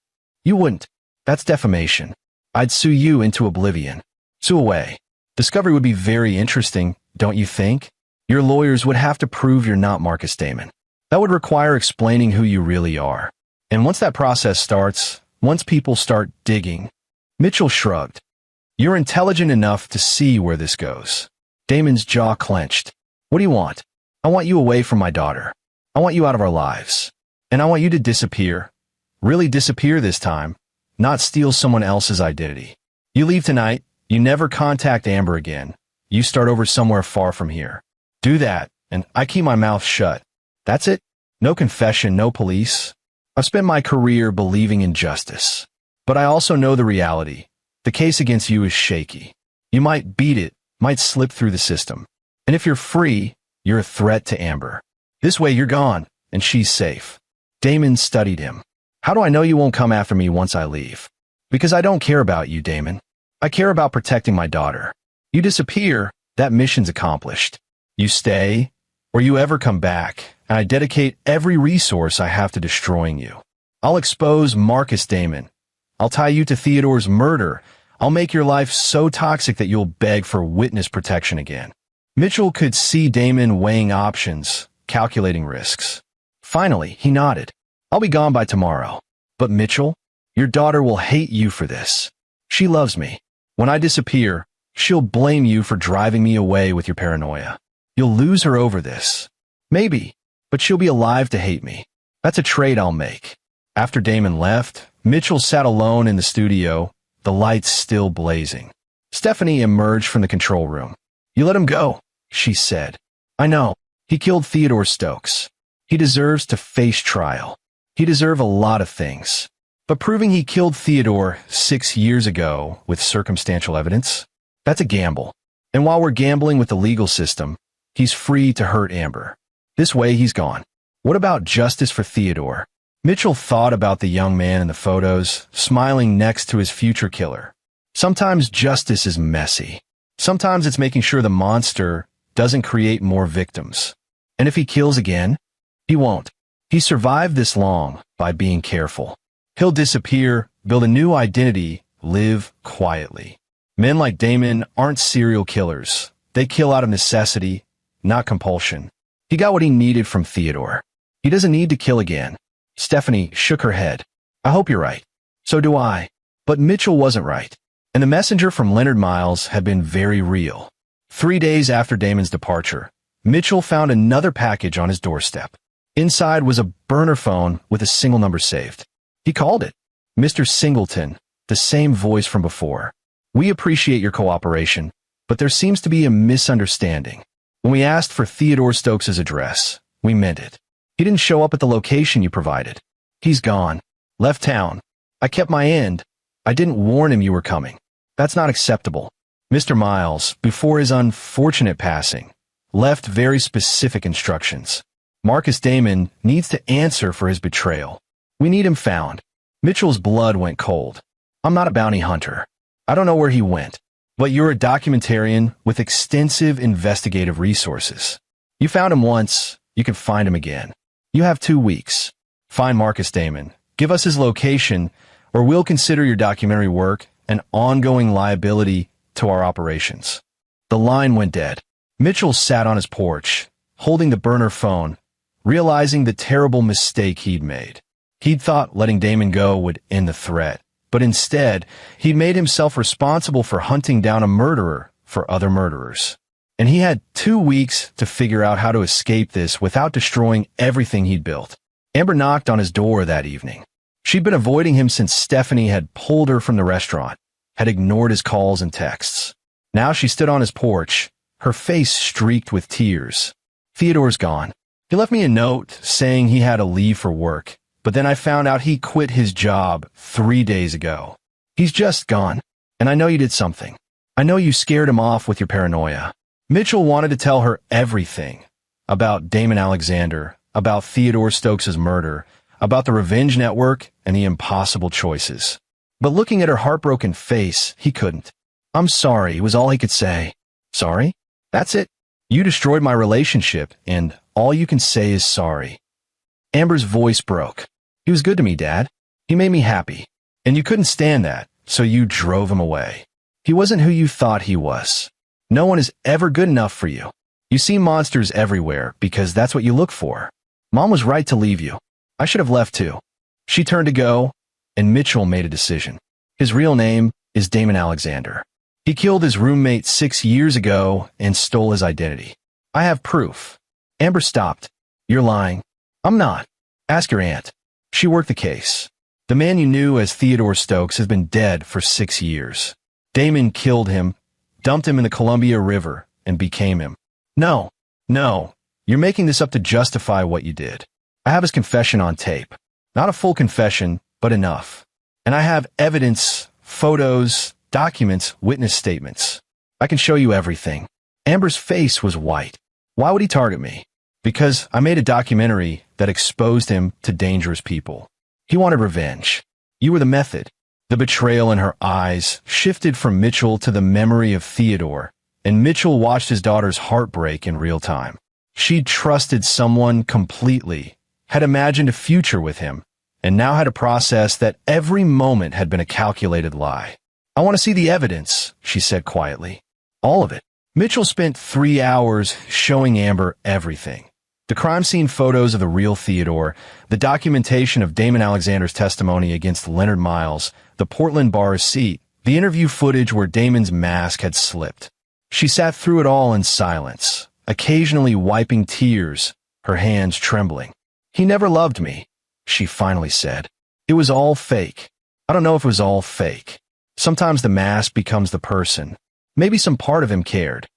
Speaker 1: You wouldn't. That's defamation. I'd sue you into oblivion. Sue away. Discovery would be very interesting, don't you think? Your lawyers would have to prove you're not Marcus Damon. That would require explaining who you really are. And once that process starts, once people start digging, Mitchell shrugged. You're intelligent enough to see where this goes. Damon's jaw clenched. What do you want? I want you away from my daughter. I want you out of our lives. And I want you to disappear. Really disappear this time, not steal someone else's identity. You leave tonight, you never contact Amber again. You start over somewhere far from here. Do that, and I keep my mouth shut. That's it? No confession, no police. I've spent my career believing in justice. But I also know the reality. The case against you is shaky. You might beat it, might slip through the system. And if you're free, you're a threat to Amber. This way you're gone, and she's safe. Damon studied him. How do I know you won't come after me once I leave? Because I don't care about you, Damon. I care about protecting my daughter. You disappear, that mission's accomplished. You stay, or you ever come back, and I dedicate every resource I have to destroying you. I'll expose Marcus Damon. I'll tie you to Theodore's murder. I'll make your life so toxic that you'll beg for witness protection again. Mitchell could see Damon weighing options, calculating risks. Finally, he nodded. I'll be gone by tomorrow. But Mitchell, your daughter will hate you for this. She loves me. When I disappear, she'll blame you for driving me away with your paranoia. You'll lose her over this. Maybe, but she'll be alive to hate me. That's a trade I'll make. After Damon left, Mitchell sat alone in the studio, the lights still blazing. Stephanie emerged from the control room. You let him go, she said. I know. He killed Theodore Stokes. He deserves to face trial. He deserves a lot of things. But proving he killed Theodore 6 years ago with circumstantial evidence, that's a gamble. And while we're gambling with the legal system, he's free to hurt Amber. This way he's gone. What about justice for Theodore? Mitchell thought about the young man in the photos, smiling next to his future killer. Sometimes justice is messy. Sometimes it's making sure the monster doesn't create more victims. And if he kills again, he won't. He survived this long by being careful. He'll disappear, build a new identity, live quietly. Men like Damon aren't serial killers. They kill out of necessity, not compulsion. He got what he needed from Theodore. He doesn't need to kill again. Stephanie shook her head. I hope you're right. So do I. But Mitchell wasn't right. And the messenger from Leonard Miles had been very real. 3 days after Damon's departure, Mitchell found another package on his doorstep. Inside was a burner phone with a single number saved. He called it. Mr. Singleton, the same voice from before. We appreciate your cooperation, but there seems to be a misunderstanding. When we asked for Theodore Stokes' address, we meant it. He didn't show up at the location you provided. He's gone. Left town. I kept my end. I didn't warn him you were coming. That's not acceptable. Mr. Miles, before his unfortunate passing, left very specific instructions. Marcus Damon needs to answer for his betrayal. We need him found. Mitchell's blood went cold. I'm not a bounty hunter. I don't know where he went. But you're a documentarian with extensive investigative resources. You found him once, you can find him again. You have 2 weeks. Find Marcus Damon. Give us his location, or we'll consider your documentary work an ongoing liability to our operations. The line went dead. Mitchell sat on his porch, holding the burner phone, realizing the terrible mistake he'd made. He'd thought letting Damon go would end the threat, but instead, he'd made himself responsible for hunting down a murderer for other murderers. And he had 2 weeks to figure out how to escape this without destroying everything he'd built. Amber knocked on his door that evening. She'd been avoiding him since Stephanie had pulled her from the restaurant, had ignored his calls and texts. Now she stood on his porch, her face streaked with tears. Theodore's gone. He left me a note saying he had to leave for work, but then I found out he quit his job 3 days ago. He's just gone, and I know you did something. I know you scared him off with your paranoia. Mitchell wanted to tell her everything about Damon Alexander, about Theodore Stokes' murder, about the revenge network and the impossible choices. But looking at her heartbroken face, he couldn't. I'm sorry, was all he could say. Sorry? That's it? You destroyed my relationship, and all you can say is sorry. Amber's voice broke. He was good to me, Dad. He made me happy. And you couldn't stand that, so you drove him away. He wasn't who you thought he was. No one is ever good enough for you. You see monsters everywhere because that's what you look for. Mom was right to leave you. I should have left too. She turned to go, and Mitchell made a decision. His real name is Damon Alexander. He killed his roommate 6 years ago and stole his identity. I have proof. Amber stopped. You're lying. I'm not. Ask your aunt. She worked the case. The man you knew as Theodore Stokes has been dead for 6 years. Damon killed him, dumped him in the Columbia River, and became him. No, you're making this up to justify what you did. I have his confession on tape. Not a full confession, but enough. And I have evidence, photos, documents, witness statements. I can show you everything. Amber's face was white. Why would he target me? Because I made a documentary that exposed him to dangerous people. He wanted revenge. You were the method. The betrayal in her eyes shifted from Mitchell to the memory of Theodore, and Mitchell watched his daughter's heartbreak in real time. She'd trusted someone completely, had imagined a future with him, and now had to process that every moment had been a calculated lie. "I want to see the evidence," she said quietly. "All of it." Mitchell spent 3 hours showing Amber everything. The crime scene photos of the real Theodore, the documentation of Damon Alexander's testimony against Leonard Miles, the Portland bar receipt, the interview footage where Damon's mask had slipped. She sat through it all in silence, occasionally wiping tears, her hands trembling. "He never loved me," she finally said. "It was all fake. I don't know if it was all fake. Sometimes the mask becomes the person. Maybe some part of him cared."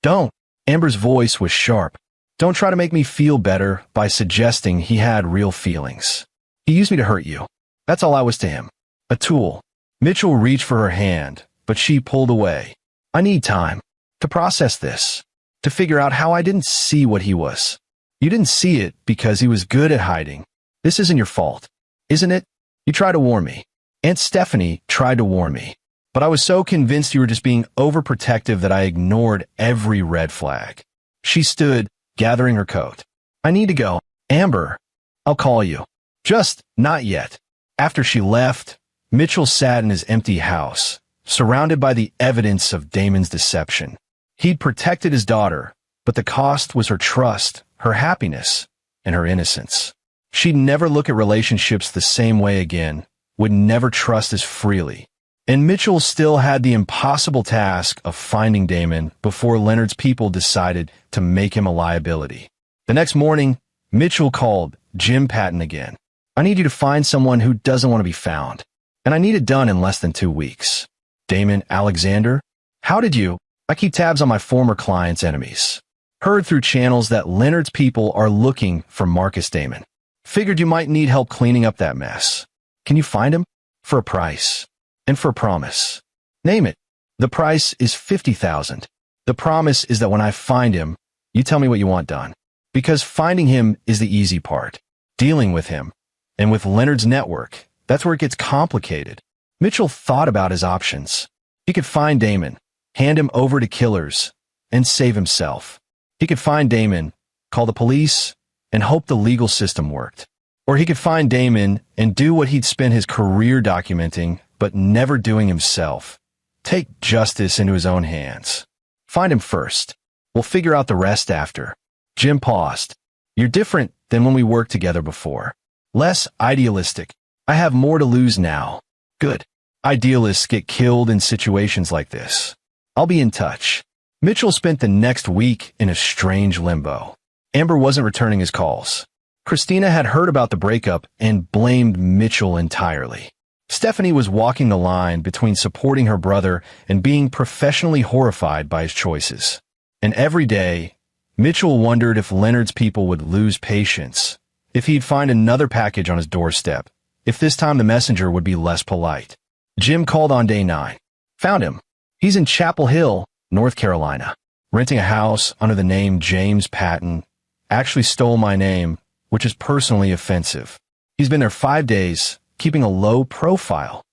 Speaker 1: "Don't." Amber's voice was sharp. "Don't try to make me feel better by suggesting he had real feelings. He used me to hurt you. That's all I was to him. A tool." Mitchell reached for her hand, but she pulled away. "I need time to process this, to figure out how I didn't see what he was." "You didn't see it because he was good at hiding. This isn't your fault, isn't it? You tried to warn me. Aunt Stephanie tried to warn me. But I was so convinced you were just being overprotective that I ignored every red flag." She stood, gathering her coat. "I need to go. Amber, I'll call you." "Just not yet." After she left, Mitchell sat in his empty house, surrounded by the evidence of Damon's deception. He'd protected his daughter, but the cost was her trust, her happiness, and her innocence. She'd never look at relationships the same way again, would never trust as freely. And Mitchell still had the impossible task of finding Damon before Leonard's people decided to make him a liability. The next morning, Mitchell called Jim Patton again. "I need you to find someone who doesn't want to be found. And I need it done in less than 2 weeks." "Damon Alexander? How did you—" "I keep tabs on my former clients' enemies. Heard through channels that Leonard's people are looking for Marcus Damon. Figured you might need help cleaning up that mess. Can you find him? For a price. And for a promise. Name it." "The price is $50,000. The promise is that when I find him, you tell me what you want done. Because finding him is the easy part. Dealing with him, and with Leonard's network, that's where it gets complicated." Mitchell thought about his options. He could find Damon, hand him over to killers, and save himself. He could find Damon, call the police, and hope the legal system worked. Or he could find Damon and do what he'd spent his career documenting, but never doing himself. Take justice into his own hands. "Find him first. We'll figure out the rest after." Jim paused. "You're different than when we worked together before. Less idealistic. I have more to lose now." "Good. Idealists get killed in situations like this. I'll be in touch." Mitchell spent the next week in a strange limbo. Amber wasn't returning his calls. Christina had heard about the breakup and blamed Mitchell entirely. Stephanie was walking the line between supporting her brother and being professionally horrified by his choices. And every day, Mitchell wondered if Leonard's people would lose patience, if he'd find another package on his doorstep, if this time the messenger would be less polite. Jim called on day 9. "Found him. He's in Chapel Hill, North Carolina, renting a house under the name James Patton. Actually stole my name, which is personally offensive. He's been there 5 days, keeping a low profile."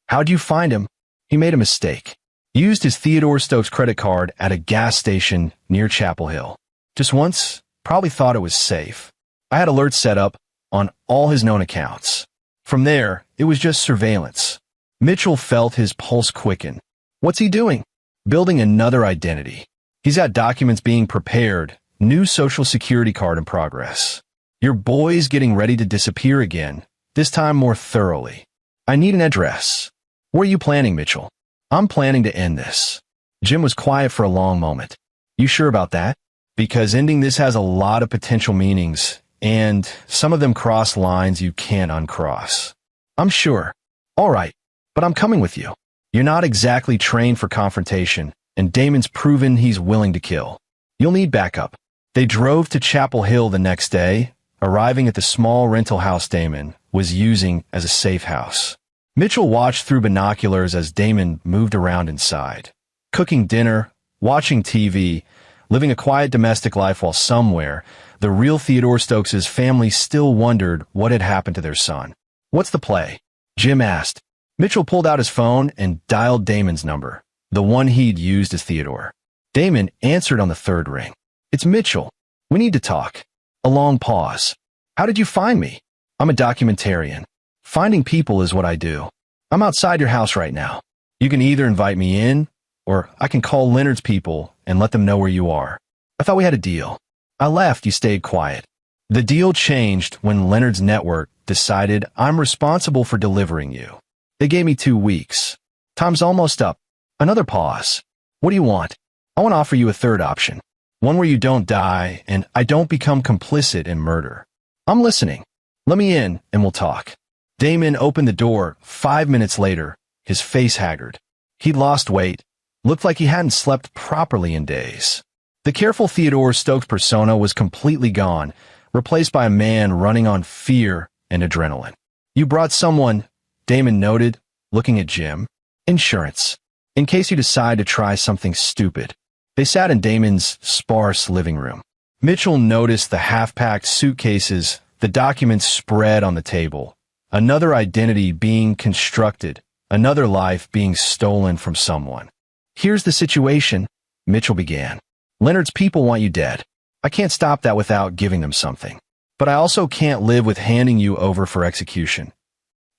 Speaker 1: "How'd you find him?" "He made a mistake. Used his Theodore Stokes credit card at a gas station near Chapel Hill. Just once, probably thought it was safe. I had alerts set up on all his known accounts. From there, it was just surveillance." Mitchell felt his pulse quicken. What's he doing? Building another identity. He's got documents being prepared, new social security card in progress. Your boy's getting ready to disappear again, this time more thoroughly. "I need an address." "Where are you planning, Mitchell?" "I'm planning to end this." Jim was quiet for a long moment. "You sure about that? Because ending this has a lot of potential meanings, and some of them cross lines you can't uncross." "I'm sure." "All right, but I'm coming with you. You're not exactly trained for confrontation, and Damon's proven he's willing to kill. You'll need backup." They drove to Chapel Hill the next day, arriving at the small rental house Damon was using as a safe house. Mitchell watched through binoculars as Damon moved around inside, cooking dinner, watching TV, living a quiet domestic life while somewhere, the real Theodore Stokes' family still wondered what had happened to their son. "What's the play?" Jim asked. Mitchell pulled out his phone and dialed Damon's number, the one he'd used as Theodore. Damon answered on the 3rd ring. "It's Mitchell. We need to talk. A long pause. How did you find me? I'm a documentarian. Finding people is what I do. I'm outside your house right now. You can either invite me in, or I can call Leonard's people and let them know where you are. I thought we had a deal. I left, you stayed quiet. The deal changed when Leonard's network decided I'm responsible for delivering you. They gave me 2 weeks. Time's almost up. Another pause. What do you want? I want to offer you a third option. One where you don't die and I don't become complicit in murder. I'm listening. Let me in and we'll talk. Damon opened the door 5 minutes later, his face haggard. He'd lost weight, looked like he hadn't slept properly in days. The careful Theodore Stokes persona was completely gone, replaced by a man running on fear and adrenaline. You brought someone, Damon noted, looking at Jim. Insurance. In case you decide to try something stupid. They sat in Damon's sparse living room. Mitchell noticed the half-packed suitcases, the documents spread on the table. Another identity being constructed, another life being stolen from someone. Here's the situation, Mitchell began. Leonard's people want you dead. I can't stop that without giving them something. But I also can't live with handing you over for execution.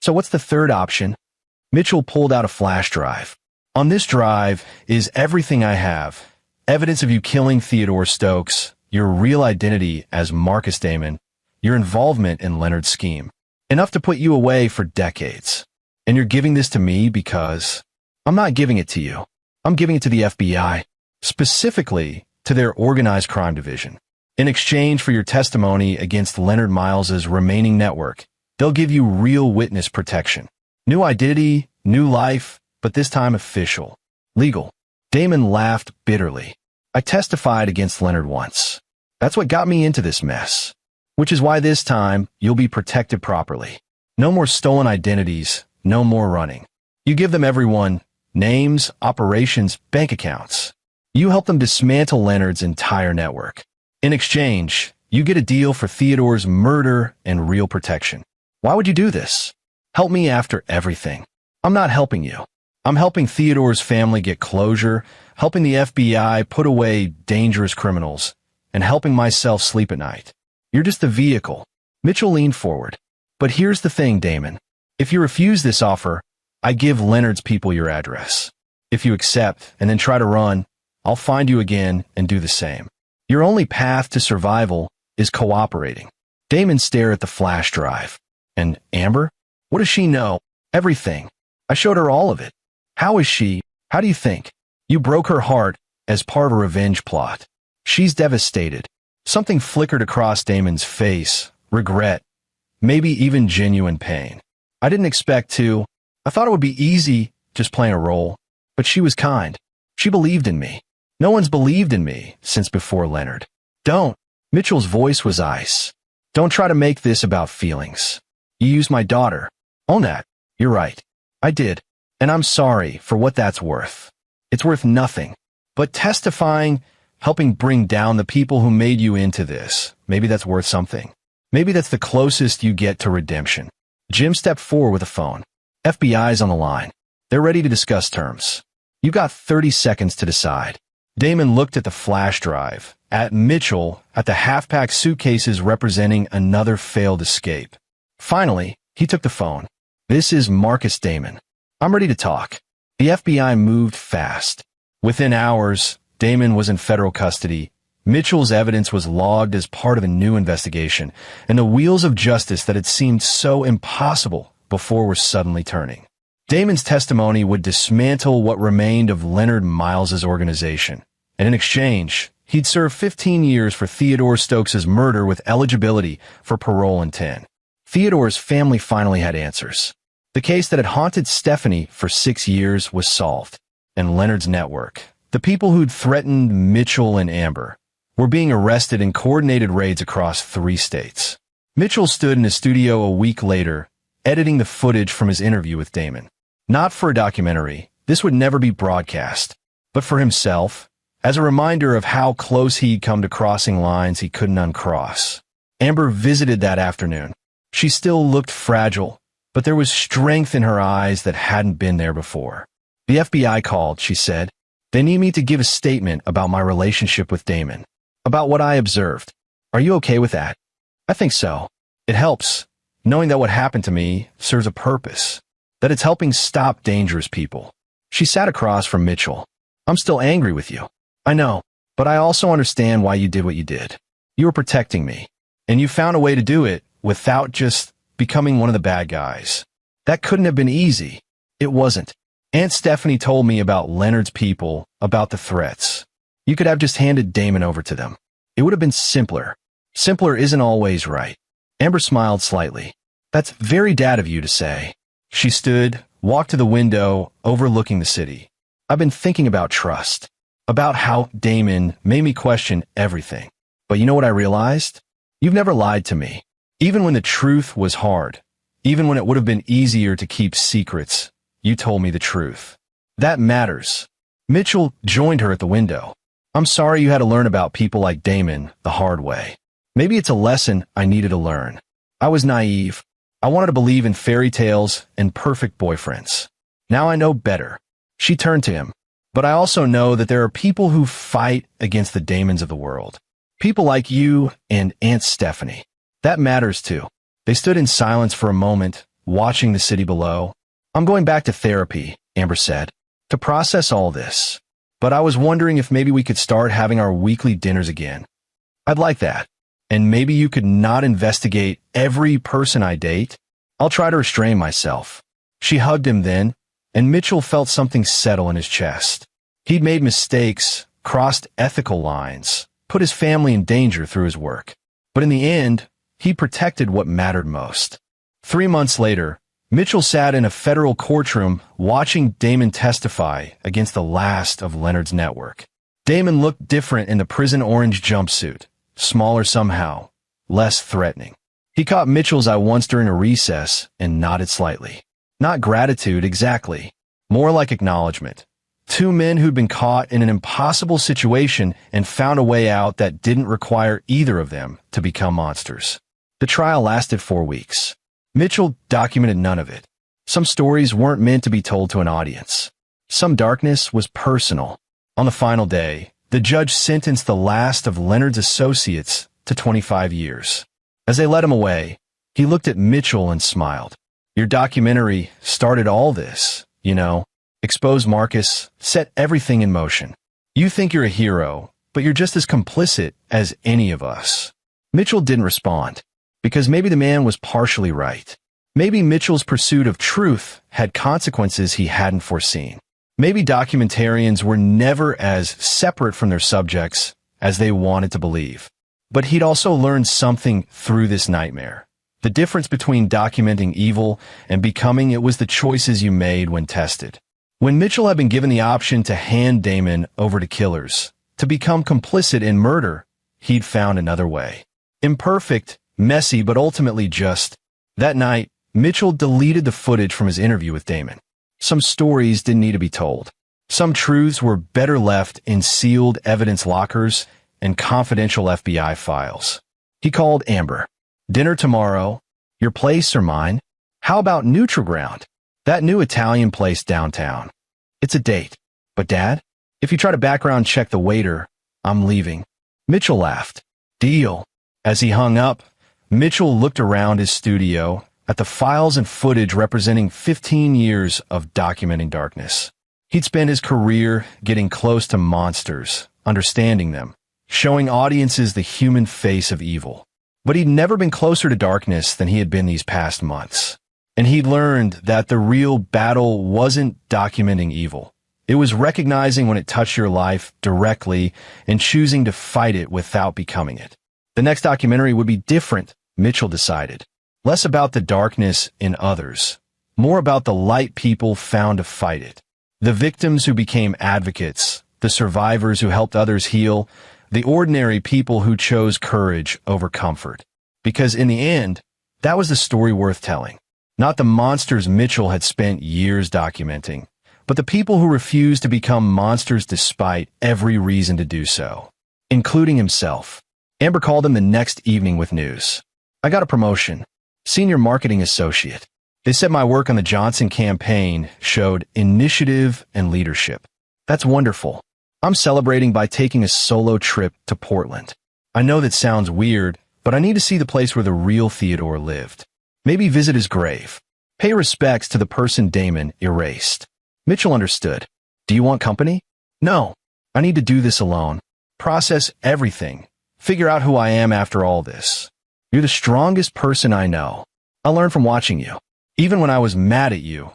Speaker 1: So what's the third option? Mitchell pulled out a flash drive. On this drive is everything I have. Evidence of you killing Theodore Stokes, your real identity as Marcus Damon, your involvement in Leonard's scheme. Enough to put you away for decades. And you're giving this to me because I'm not giving it to you. I'm giving it to the FBI, specifically to their organized crime division. In exchange for your testimony against Leonard Miles's remaining network, they'll give you real witness protection. New identity, new life, but this time official. Legal. Damon laughed bitterly. I testified against Leonard once. That's what got me into this mess. Which is why this time, you'll be protected properly. No more stolen identities, no more running. You give them everyone, names, operations, bank accounts. You help them dismantle Leonard's entire network. In exchange, you get a deal for Theodore's murder and real protection. Why would you do this? Help me after everything. I'm not helping you. I'm helping Theodore's family get closure, helping the FBI put away dangerous criminals, and helping myself sleep at night. You're just the vehicle. Mitchell leaned forward. But here's the thing, Damon. If you refuse this offer, I give Leonard's people your address. If you accept and then try to run, I'll find you again and do the same. Your only path to survival is cooperating. Damon stared at the flash drive. And Amber? What does she know? Everything. I showed her all of it. How is she? How do you think? You broke her heart as part of a revenge plot. She's devastated. Something flickered across Damon's face. Regret. Maybe even genuine pain. I didn't expect to. I thought it would be easy, just playing a role. But she was kind. She believed in me. No one's believed in me since before Leonard. Don't. Mitchell's voice was ice. Don't try to make this about feelings. You used my daughter. Own that. You're right. I did. And I'm sorry for what that's worth. It's worth nothing. But testifying, helping bring down the people who made you into this, maybe that's worth something. Maybe that's the closest you get to redemption. Jim stepped forward with a phone. FBI's on the line. They're ready to discuss terms. You got 30 seconds to decide. Damon looked at the flash drive, at Mitchell, at the half-packed suitcases representing another failed escape. Finally, he took the phone. This is Marcus Damon. I'm ready to talk. The FBI moved fast. Within hours, Damon was in federal custody. Mitchell's evidence was logged as part of a new investigation, and the wheels of justice that had seemed so impossible before were suddenly turning. Damon's testimony would dismantle what remained of Leonard Miles's organization, and in exchange, he'd serve 15 years for Theodore Stokes' murder with eligibility for parole in 10. Theodore's family finally had answers. The case that had haunted Stephanie for 6 years was solved, and Leonard's network, the people who'd threatened Mitchell and Amber, were being arrested in coordinated raids across 3 states. Mitchell stood in his studio a week later, editing the footage from his interview with Damon. Not for a documentary, this would never be broadcast, but for himself, as a reminder of how close he'd come to crossing lines he couldn't uncross. Amber visited that afternoon. She still looked fragile, but there was strength in her eyes that hadn't been there before. The FBI called, she said. They need me to give a statement about my relationship with Damon, about what I observed. Are you okay with that? I think so. It helps, knowing that what happened to me serves a purpose, that it's helping stop dangerous people. She sat across from Mitchell. I'm still angry with you. I know, but I also understand why you did what you did. You were protecting me, and you found a way to do it without just becoming one of the bad guys. That couldn't have been easy. It wasn't. Aunt Stephanie told me about Leonard's people, about the threats. You could have just handed Damon over to them. It would have been simpler. Simpler isn't always right. Amber smiled slightly. That's very dad of you to say. She stood, walked to the window, overlooking the city. I've been thinking about trust, about how Damon made me question everything. But you know what I realized? You've never lied to me. Even when the truth was hard, even when it would have been easier to keep secrets, you told me the truth. That matters. Mitchell joined her at the window. I'm sorry you had to learn about people like Damon the hard way. Maybe it's a lesson I needed to learn. I was naive. I wanted to believe in fairy tales and perfect boyfriends. Now I know better. She turned to him. But I also know that there are people who fight against the Damons of the world. People like you and Aunt Stephanie. That matters too. They stood in silence for a moment, watching the city below. I'm going back to therapy, Amber said, to process all this. But I was wondering if maybe we could start having our weekly dinners again. I'd like that. And maybe you could not investigate every person I date. I'll try to restrain myself. She hugged him then, and Mitchell felt something settle in his chest. He'd made mistakes, crossed ethical lines, put his family in danger through his work. But in the end, he protected what mattered most. 3 months later, Mitchell sat in a federal courtroom watching Damon testify against the last of Leonard's network. Damon looked different in the prison orange jumpsuit, smaller somehow, less threatening. He caught Mitchell's eye once during a recess and nodded slightly. Not gratitude exactly, more like acknowledgement. Two men who'd been caught in an impossible situation and found a way out that didn't require either of them to become monsters. The trial lasted 4 weeks. Mitchell documented none of it. Some stories weren't meant to be told to an audience. Some darkness was personal. On the final day, the judge sentenced the last of Leonard's associates to 25 years. As they led him away, he looked at Mitchell and smiled. Your documentary started all this, you know. Exposed Marcus, set everything in motion. You think you're a hero, but you're just as complicit as any of us. Mitchell didn't respond, because maybe the man was partially right. Maybe Mitchell's pursuit of truth had consequences he hadn't foreseen. Maybe documentarians were never as separate from their subjects as they wanted to believe. But he'd also learned something through this nightmare. The difference between documenting evil and becoming it was the choices you made when tested. When Mitchell had been given the option to hand Damon over to killers, to become complicit in murder, he'd found another way. Imperfect, messy, but ultimately just. That night, Mitchell deleted the footage from his interview with Damon. Some stories didn't need to be told. Some truths were better left in sealed evidence lockers and confidential FBI files. He called Amber. Dinner tomorrow. Your place or mine? How about Neutral Ground? That new Italian place downtown. It's a date. But Dad, if you try to background check the waiter, I'm leaving. Mitchell laughed. Deal. As he hung up, Mitchell looked around his studio at the files and footage representing 15 years of documenting darkness. He'd spent his career getting close to monsters, understanding them, showing audiences the human face of evil. But he'd never been closer to darkness than he had been these past months. And he'd learned that the real battle wasn't documenting evil. It was recognizing when it touched your life directly and choosing to fight it without becoming it. The next documentary would be different, Mitchell decided. Less about the darkness in others, more about the light people found to fight it. The victims who became advocates, the survivors who helped others heal, the ordinary people who chose courage over comfort. Because in the end, that was the story worth telling. Not the monsters Mitchell had spent years documenting, but the people who refused to become monsters despite every reason to do so, including himself. Amber called him the next evening with news. I got a promotion. Senior Marketing Associate. They said my work on the Johnson campaign showed initiative and leadership. That's wonderful. I'm celebrating by taking a solo trip to Portland. I know that sounds weird, but I need to see the place where the real Theodore lived. Maybe visit his grave. Pay respects to the person Damon erased. Mitchell understood. Do you want company? No. I need to do this alone. Process everything. Figure out who I am after all this. You're the strongest person I know. I learned from watching you. Even when I was mad at you,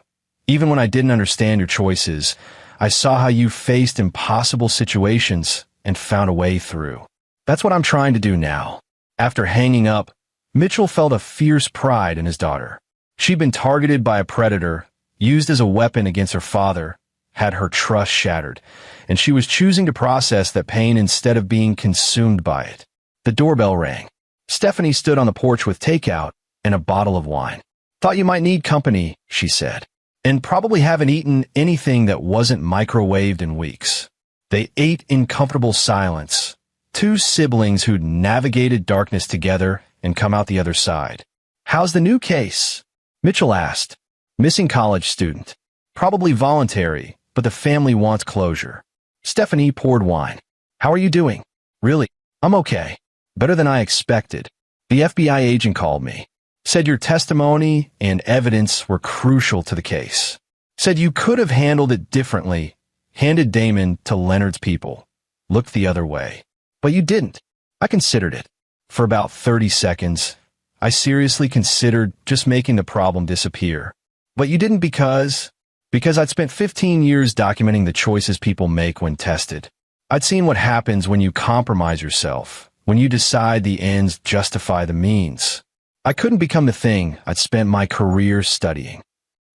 Speaker 1: even when I didn't understand your choices, I saw how you faced impossible situations and found a way through. That's what I'm trying to do now. After hanging up, Mitchell felt a fierce pride in his daughter. She'd been targeted by a predator, used as a weapon against her father, had her trust shattered, and she was choosing to process that pain instead of being consumed by it. The doorbell rang. Stephanie stood on the porch with takeout and a bottle of wine. Thought you might need company, she said, and probably haven't eaten anything that wasn't microwaved in weeks. They ate in comfortable silence, two siblings who'd navigated darkness together and come out the other side. How's the new case? Mitchell asked. Missing college student. Probably voluntary, but the family wants closure. Stephanie poured wine. How are you doing? Really? I'm okay. Better than I expected. The FBI agent called me. Said your testimony and evidence were crucial to the case. Said you could have handled it differently. Handed Damon to Leonard's people. Looked the other way. But you didn't. I considered it. For about 30 seconds, I seriously considered just making the problem disappear. But you didn't because I'd spent 15 years documenting the choices people make when tested. I'd seen what happens when you compromise yourself, when you decide the ends justify the means. I couldn't become the thing I'd spent my career studying.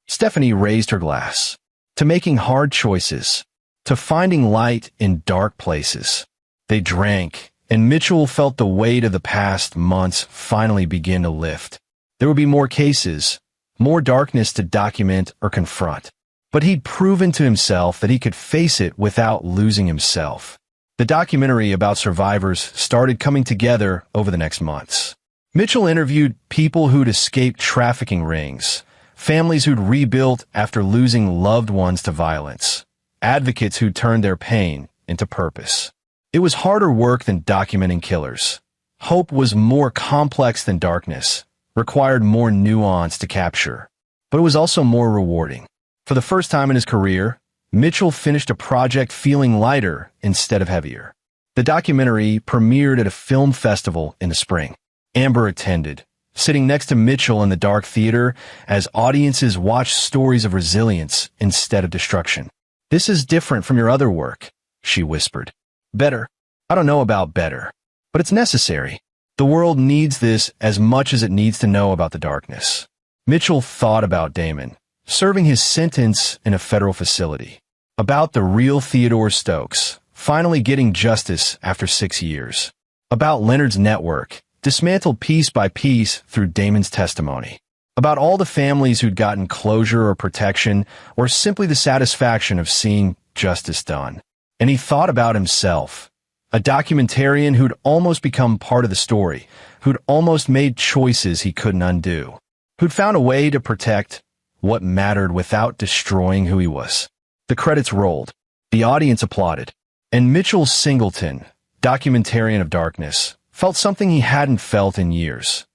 Speaker 1: Stephanie raised her glass. To making hard choices. To finding light in dark places. They drank, and Mitchell felt the weight of the past months finally begin to lift. There would be more cases, more darkness to document or confront. But he'd proven to himself that he could face it without losing himself. The documentary about survivors started coming together over the next months. Mitchell interviewed people who'd escaped trafficking rings, families who'd rebuilt after losing loved ones to violence, advocates who'd turned their pain into purpose. It was harder work than documenting killers. Hope was more complex than darkness, required more nuance to capture. But it was also more rewarding. For the first time in his career, Mitchell finished a project feeling lighter instead of heavier. The documentary premiered at a film festival in the spring. Amber attended, sitting next to Mitchell in the dark theater as audiences watched stories of resilience instead of destruction. This is different from your other work, she whispered. Better. I don't know about better, but it's necessary. The world needs this as much as it needs to know about the darkness. Mitchell thought about Damon, serving his sentence in a federal facility. About the real Theodore Stokes, finally getting justice after 6 years. About Leonard's network, dismantled piece by piece through Damon's testimony. About all the families who'd gotten closure or protection, or simply the satisfaction of seeing justice done. And he thought about himself, a documentarian who'd almost become part of the story, who'd almost made choices he couldn't undo, who'd found a way to protect what mattered without destroying who he was. The credits rolled. The audience applauded. And Mitchell Singleton, documentarian of darkness, felt something he hadn't felt in years.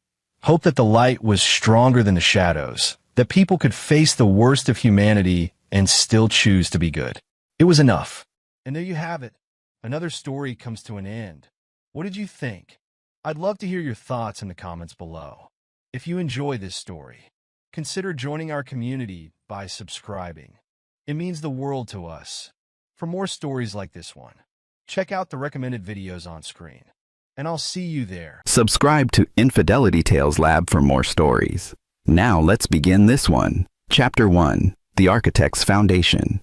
Speaker 1: Hope that the light was stronger than the shadows, that people could face the worst of humanity and still choose to be good. It was enough. And there you have it. Another story comes to an end. What did you think? I'd love to hear your thoughts in the comments below. If you enjoy this story, consider joining our community by subscribing. It means the world to us. For more stories like this one, check out the recommended videos on screen. And I'll see you there.
Speaker 2: Subscribe to Infidelity Tales Lab for more stories. Now let's begin this one. Chapter 1. The Architect's Foundation.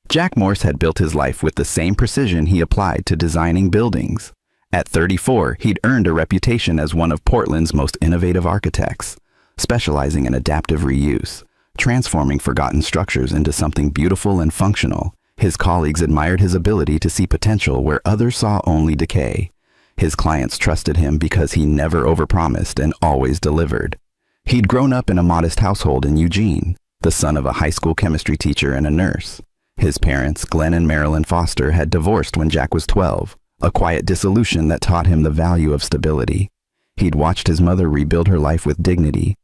Speaker 2: Jack Morse had built his life with the same precision he applied to designing buildings. At 34, he'd earned a reputation as one of Portland's most innovative architects, specializing in adaptive reuse, transforming forgotten structures into something beautiful and functional. His colleagues admired his ability to see potential where others saw only decay. His clients trusted him because he never overpromised and always delivered. He'd grown up in a modest household in Eugene, the son of a high school chemistry teacher and a nurse. His parents, Glenn and Marilyn Foster, had divorced when Jack was 12, a quiet dissolution that taught him the value of stability. He'd watched his mother rebuild her life with dignity,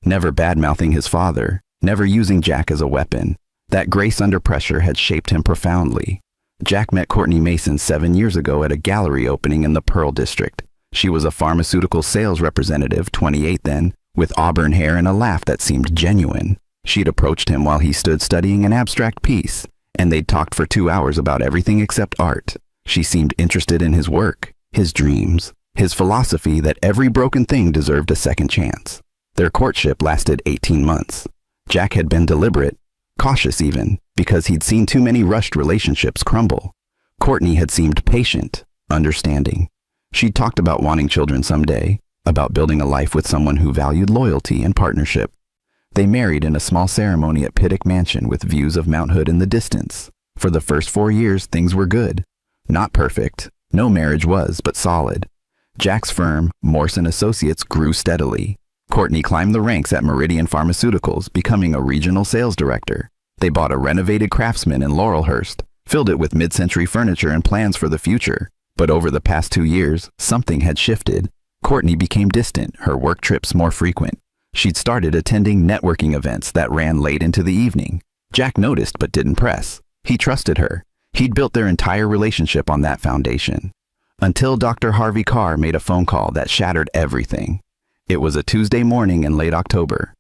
Speaker 2: never bad-mouthing his father, never using Jack as a weapon. That grace under pressure had shaped him profoundly. Jack met Courtney Mason 7 years ago at a gallery opening in the Pearl District. She was a pharmaceutical sales representative, 28 then, with auburn hair and a laugh that seemed genuine. She'd approached him while he stood studying an abstract piece, and they'd talked for 2 hours about everything except art. She seemed interested in his work, his dreams, his philosophy that every broken thing deserved a second chance. Their courtship lasted 18 months. Jack had been deliberate, cautious even, because he'd seen too many rushed relationships crumble. Courtney had seemed patient, understanding. She'd talked about wanting children someday, about building a life with someone who valued loyalty and partnership. They married in a small ceremony at Pittock Mansion with views of Mount Hood in the distance. For the first 4 years, things were good. Not perfect. No marriage was, but solid. Jack's firm, Morse & Associates, grew steadily. Courtney climbed the ranks at Meridian Pharmaceuticals, becoming a regional sales director. They bought a renovated Craftsman in Laurelhurst, filled it with mid-century furniture and plans for the future. But over the past 2 years, something had shifted. Courtney became distant, her work trips more frequent. She'd started attending networking events that ran late into the evening. Jack noticed but didn't press. He trusted her. He'd built their entire relationship on that foundation. Until Dr. Harvey Carr made a phone call that shattered everything. It was a Tuesday morning in late October.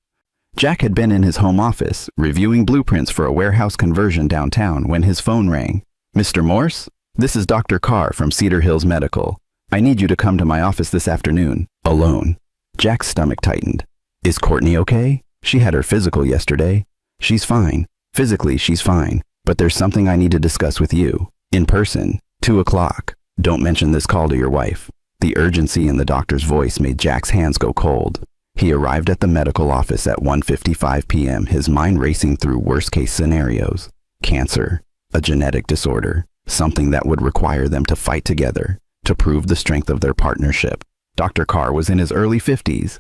Speaker 2: Jack had been in his home office, reviewing blueprints for a warehouse conversion downtown when his phone rang. "Mr. Morse? This is Dr. Carr from Cedar Hills Medical. I need you to come to my office this afternoon, alone." Jack's stomach tightened. "Is Courtney okay? She had her physical yesterday." "She's fine. Physically, she's fine. But there's something I need to discuss with you. In person. 2 o'clock. Don't mention this call to your wife." The urgency in the doctor's voice made Jack's hands go cold. He arrived at the medical office at 1:55 p.m., his mind racing through worst-case scenarios. Cancer. A genetic disorder. Something that would require them to fight together, to prove the strength of their partnership. Dr. Carr was in his early 50s,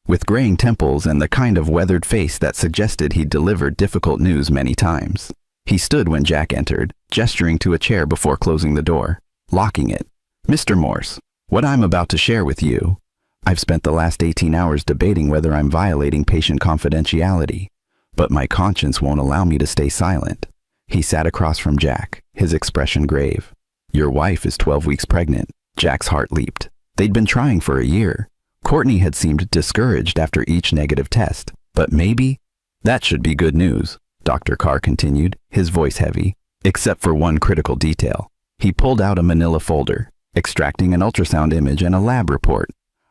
Speaker 2: with graying temples and the kind of weathered face that suggested he'd delivered difficult news many times. He stood when Jack entered, gesturing to a chair before closing the door, locking it. "Mr. Morse, what I'm about to share with you, I've spent the last 18 hours debating whether I'm violating patient confidentiality, but my conscience won't allow me to stay silent." He sat across from Jack, his expression grave. "Your wife is 12 weeks pregnant." Jack's heart leaped. They'd been trying for a year. Courtney had seemed discouraged after each negative test, but maybe that should be good news. Dr. Carr continued, his voice heavy, except for one critical detail. He pulled out a manila folder, extracting an ultrasound image and a lab report.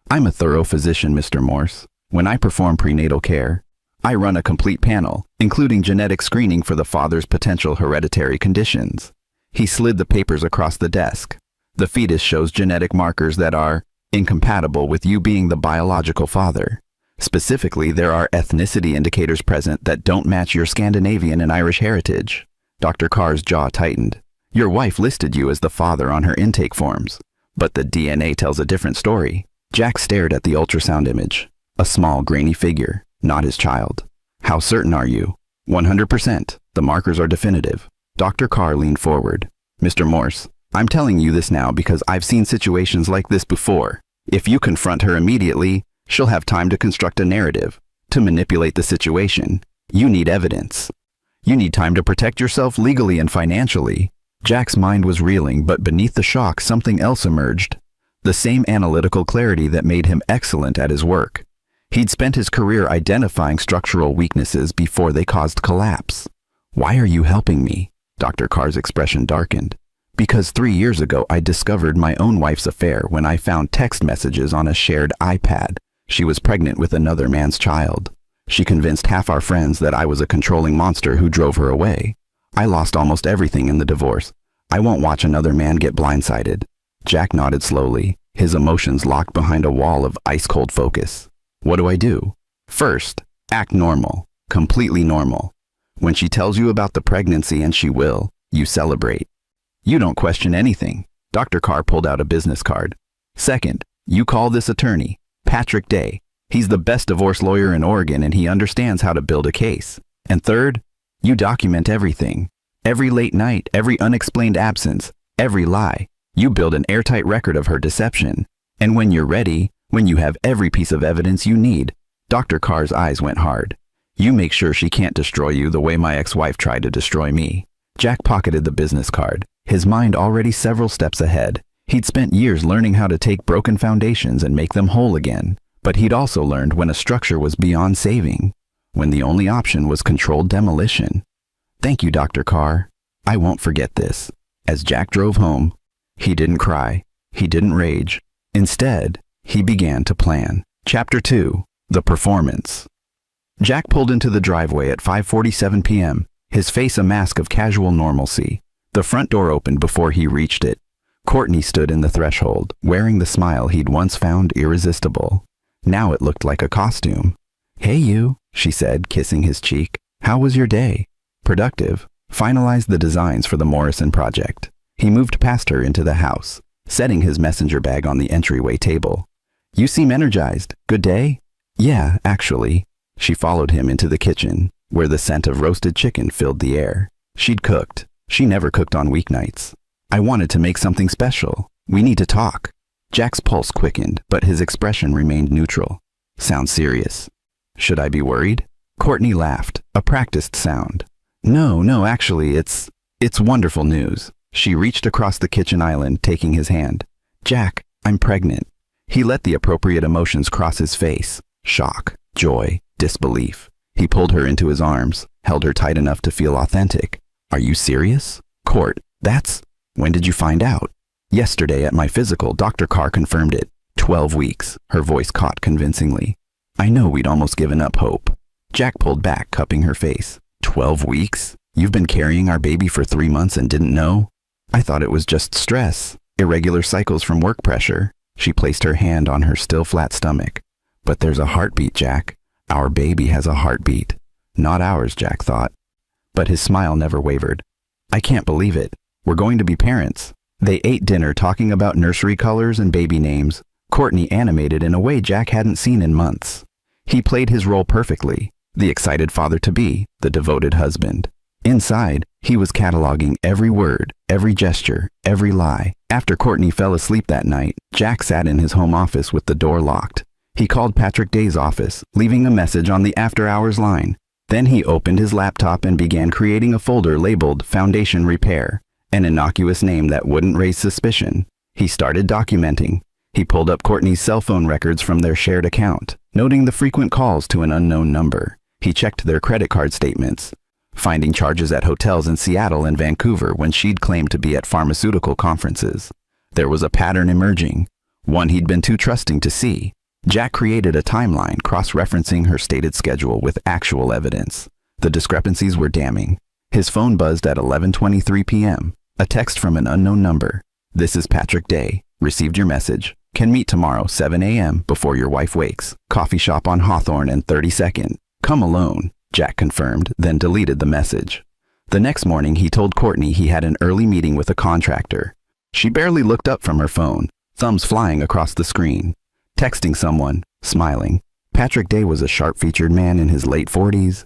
Speaker 2: "I'm a thorough physician, Mr. Morse. When I perform prenatal care, I run a complete panel, including genetic screening for the father's potential hereditary conditions." He slid the papers across the desk. "The fetus shows genetic markers that are incompatible with you being the biological father. Specifically, there are ethnicity indicators present that don't match your Scandinavian and Irish heritage." Dr. Carr's jaw tightened. "Your wife listed you as the father on her intake forms, but the DNA tells a different story." Jack stared at the ultrasound image. A small, grainy figure, not his child. "How certain are you?" 100%. The markers are definitive." Dr. Carr leaned forward. "Mr. Morse, I'm telling you this now because I've seen situations like this before. If you confront her immediately, she'll have time to construct a narrative, to manipulate the situation. You need evidence. You need time to protect yourself legally and financially." Jack's mind was reeling, but beneath the shock, something else emerged. The same analytical clarity that made him excellent at his work. He'd spent his career identifying structural weaknesses before they caused collapse. "Why are you helping me?" Dr. Carr's expression darkened. "Because 3 years ago I discovered my own wife's affair when I found text messages on a shared iPad. She was pregnant with another man's child. She convinced half our friends that I was a controlling monster who drove her away. I lost almost everything in the divorce. I won't watch another man get blindsided." Jack nodded slowly, his emotions locked behind a wall of ice-cold focus. "What do I do?" "First, act normal, completely normal. When she tells you about the pregnancy, and she will, you celebrate. You don't question anything." Dr. Carr pulled out a business card. "Second, you call this attorney, Patrick Day. He's the best divorce lawyer in Oregon and he understands how to build a case. And third, you document everything. Every late night, every unexplained absence, every lie. You build an airtight record of her deception. And when you're ready, when you have every piece of evidence you need, Dr. Carr's eyes went hard. You make sure she can't destroy you the way my ex-wife tried to destroy me. Jack pocketed the business card, his mind already several steps ahead. He'd spent years learning how to take broken foundations and make them whole again, but he'd also learned when a structure was beyond saving, when the only option was controlled demolition. Thank you, Dr. Carr. I won't forget this. As Jack drove home, he didn't cry, he didn't rage. Instead, he began to plan. Chapter 2. The Performance. Jack pulled into the driveway at 5:47 p.m., his face a mask of casual normalcy. The front door opened before he reached it. Courtney stood in the threshold, wearing the smile he'd once found irresistible. Now it looked like a costume. "Hey you," she said, kissing his cheek. "How was your day?" "Productive. Finalized the designs for the Morrison project." He moved past her into the house, setting his messenger bag on the entryway table. "You seem energized. Good day?" "Yeah, actually." She followed him into the kitchen, where the scent of roasted chicken filled the air. She'd cooked. She never cooked on weeknights. "I wanted to make something special. We need to talk." Jack's pulse quickened, but his expression remained neutral. "Sounds serious." "Should I be worried?" Courtney laughed, a practiced sound. No, actually, it's wonderful news." She reached across the kitchen island, taking his hand. "Jack, I'm pregnant." He let the appropriate emotions cross his face. Shock, joy, disbelief. He pulled her into his arms, held her tight enough to feel authentic. "Are you serious?" "Court, when did you find out?" "Yesterday at my physical, Dr. Carr confirmed it. 12 weeks, her voice caught convincingly. "I know we'd almost given up hope." Jack pulled back, cupping her face. 12 weeks? You've been carrying our baby for 3 months and didn't know? I thought it was just stress, irregular cycles from work pressure." She placed her hand on her still flat stomach. "But there's a heartbeat, Jack. Our baby has a heartbeat." Not ours, Jack thought. But his smile never wavered. "I can't believe it. We're going to be parents." They ate dinner talking about nursery colors and baby names, Courtney animated in a way Jack hadn't seen in months. He played his role perfectly, the excited father-to-be, the devoted husband. Inside, he was cataloging every word, every gesture, every lie. After Courtney fell asleep that night, Jack sat in his home office with the door locked. He called Patrick Day's office, leaving a message on the after-hours line. Then he opened his laptop and began creating a folder labeled Foundation Repair, an innocuous name that wouldn't raise suspicion. He started documenting. He pulled up Courtney's cell phone records from their shared account, noting the frequent calls to an unknown number. He checked their credit card statements, finding charges at hotels in Seattle and Vancouver when she'd claimed to be at pharmaceutical conferences. There was a pattern emerging, one he'd been too trusting to see. Jack created a timeline cross-referencing her stated schedule with actual evidence. The discrepancies were damning. His phone buzzed at 11:23 p.m. A text from an unknown number. "This is Patrick Day. Received your message. Can meet tomorrow 7 a.m. before your wife wakes. Coffee shop on Hawthorne and 32nd. Come alone," Jack confirmed, then deleted the message. The next morning he told Courtney he had an early meeting with a contractor. She barely looked up from her phone, thumbs flying across the screen. Texting someone, smiling. Patrick Day was a sharp-featured man in his late 40s,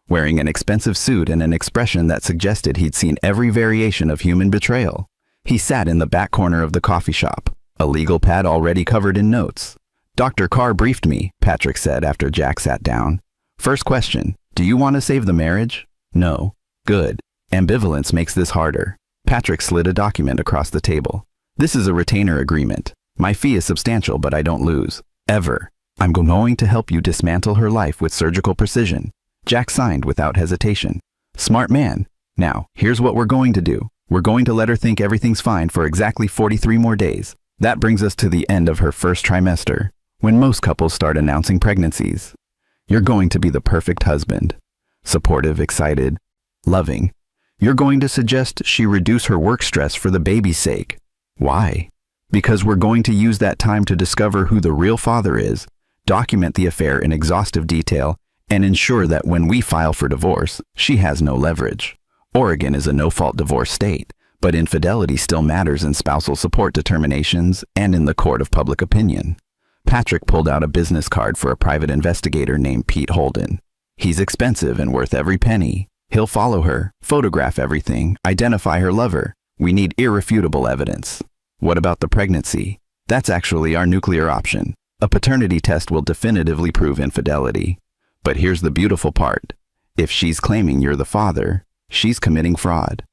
Speaker 2: wearing an expensive suit and an expression that suggested he'd seen every variation of human betrayal. He sat in the back corner of the coffee shop, a legal pad already covered in notes. "Dr. Carr briefed me," Patrick said after Jack sat down. "First question, do you want to save the marriage?" "No." "Good. Ambivalence makes this harder." Patrick slid a document across the table. "This is a retainer agreement. My fee is substantial, but I don't lose. Ever. I'm going to help you dismantle her life with surgical precision." Jack signed without hesitation. "Smart man. Now, here's what we're going to do. We're going to let her think everything's fine for exactly 43 more days. That brings us to the end of her first trimester, when most couples start announcing pregnancies. You're going to be the perfect husband. Supportive, excited, loving. You're going to suggest she reduce her work stress for the baby's sake. Why? Because we're going to use that time to discover who the real father is, document the affair in exhaustive detail, and ensure that when we file for divorce, she has no leverage. Oregon is a no-fault divorce state, but infidelity still matters in spousal support determinations and in the court of public opinion. Patrick pulled out a business card for a private investigator named Pete Holden. He's expensive and worth every penny. He'll follow her, photograph everything, identify her lover. We need irrefutable evidence. What about the pregnancy? That's actually our nuclear option. A paternity test will definitively prove infidelity. But here's the beautiful part. If she's claiming you're the father, she's committing fraud.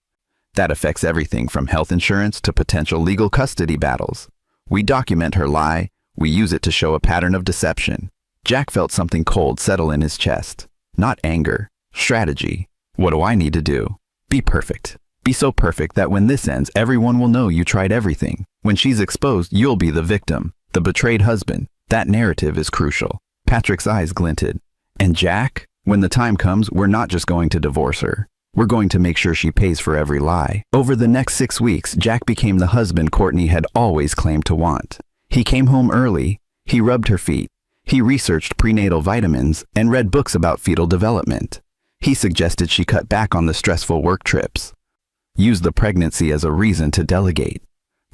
Speaker 2: That affects everything from health insurance to potential legal custody battles. We document her lie, we use it to show a pattern of deception. Jack felt something cold settle in his chest. Not anger, strategy. What do I need to do? Be perfect. Be so perfect that when this ends, everyone will know you tried everything. When she's exposed, you'll be the victim, the betrayed husband. That narrative is crucial. Patrick's eyes glinted. And Jack? When the time comes, we're not just going to divorce her. We're going to make sure she pays for every lie. Over the next 6 weeks, Jack became the husband Courtney had always claimed to want. He came home early. He rubbed her feet. He researched prenatal vitamins and read books about fetal development. He suggested she cut back on the stressful work trips. Use the pregnancy as a reason to delegate.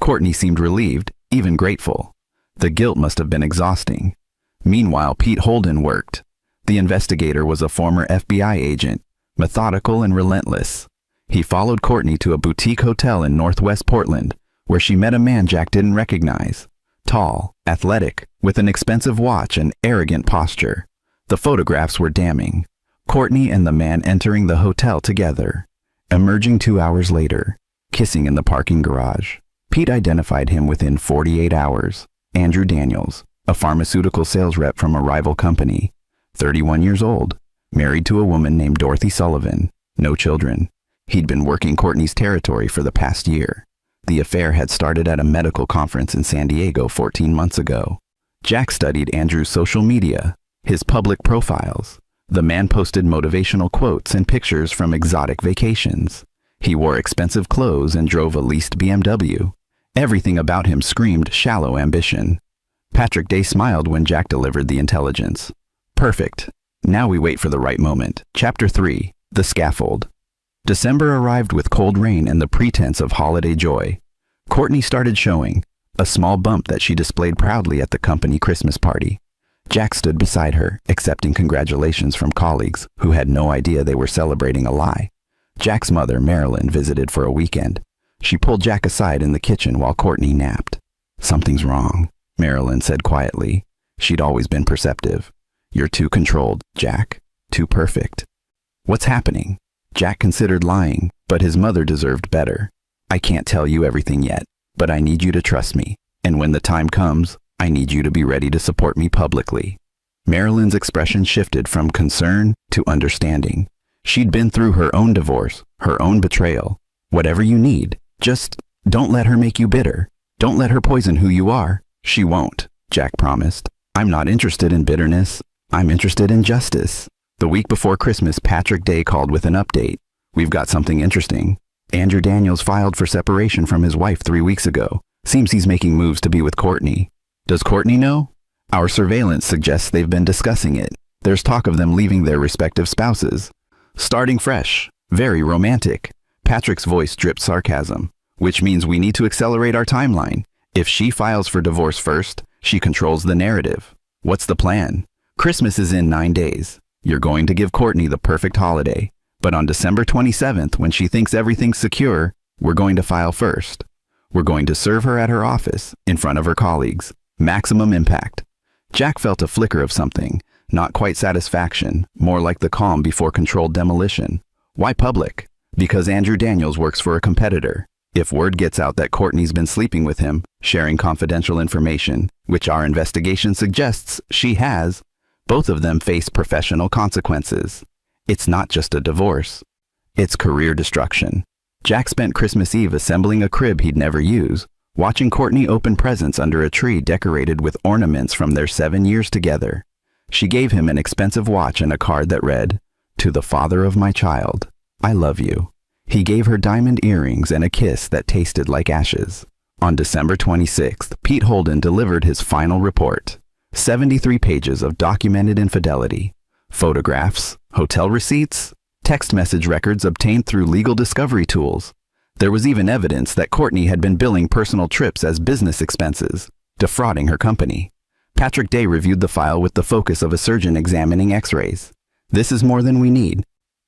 Speaker 2: Courtney seemed relieved, even grateful. The guilt must have been exhausting. Meanwhile, Pete Holden worked. The investigator was a former FBI agent, methodical and relentless. He followed Courtney to a boutique hotel in Northwest Portland, where she met a man Jack didn't recognize. Tall, athletic, with an expensive watch and arrogant posture. The photographs were damning. Courtney and the man entering the hotel together. Emerging 2 hours later, kissing in the parking garage. Pete identified him within 48 hours. Andrew Daniels, a pharmaceutical sales rep from a rival company. 31 years old, married to a woman named Dorothy Sullivan. No children. He'd been working Courtney's territory for the past year. The affair had started at a medical conference in San Diego 14 months ago. Jack studied Andrew's social media, his public profiles. The man posted motivational quotes and pictures from exotic vacations. He wore expensive clothes and drove a leased BMW. Everything about him screamed shallow ambition. Patrick Day smiled when Jack delivered the intelligence. Perfect. Now we wait for the right moment. Chapter 3. The Scaffold. December arrived with cold rain and the pretense of holiday joy. Courtney started showing, a small bump that she displayed proudly at the company Christmas party. Jack stood beside her, accepting congratulations from colleagues who had no idea they were celebrating a lie. Jack's mother, Marilyn, visited for a weekend. She pulled Jack aside in the kitchen while Courtney napped. "Something's wrong," Marilyn said quietly. She'd always been perceptive. "You're too controlled, Jack. Too perfect." "What's happening?" Jack considered lying, but his mother deserved better. "I can't tell you everything yet, but I need you to trust me. And when the time comes, I need you to be ready to support me publicly." Marilyn's expression shifted from concern to understanding. She'd been through her own divorce, her own betrayal. "Whatever you need, just don't let her make you bitter. Don't let her poison who you are." "She won't," Jack promised. "I'm not interested in bitterness. I'm interested in justice." The week before Christmas, Patrick Day called with an update. "We've got something interesting. Andrew Daniels filed for separation from his wife 3 weeks ago. Seems he's making moves to be with Courtney." "Does Courtney know?" "Our surveillance suggests they've been discussing it. There's talk of them leaving their respective spouses. Starting fresh. Very romantic." Patrick's voice dripped sarcasm. "Which means we need to accelerate our timeline. If she files for divorce first, she controls the narrative. What's the plan?" "Christmas is in 9 days. You're going to give Courtney the perfect holiday. But on December 27th, when she thinks everything's secure, we're going to file first. We're going to serve her at her office, in front of her colleagues. Maximum impact." Jack felt a flicker of something, not quite satisfaction, more like the calm before controlled demolition. "Why public?" "Because Andrew Daniels works for a competitor. If word gets out that Courtney's been sleeping with him, sharing confidential information, which our investigation suggests she has, both of them face professional consequences. It's not just a divorce. It's career destruction." Jack spent Christmas Eve assembling a crib he'd never use, watching Courtney open presents under a tree decorated with ornaments from their 7 years together. She gave him an expensive watch and a card that read, "To the father of my child, I love you." He gave her diamond earrings and a kiss that tasted like ashes. On December 26th, Pete Holden delivered his final report. 73 pages of documented infidelity. Photographs, hotel receipts, text message records obtained through legal discovery tools. There was even evidence that Courtney had been billing personal trips as business expenses, defrauding her company. Patrick Day reviewed the file with the focus of a surgeon examining x-rays. "This is more than we need.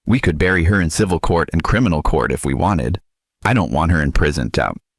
Speaker 2: We could bury her in civil court and criminal court if we wanted." "I don't want her in prison,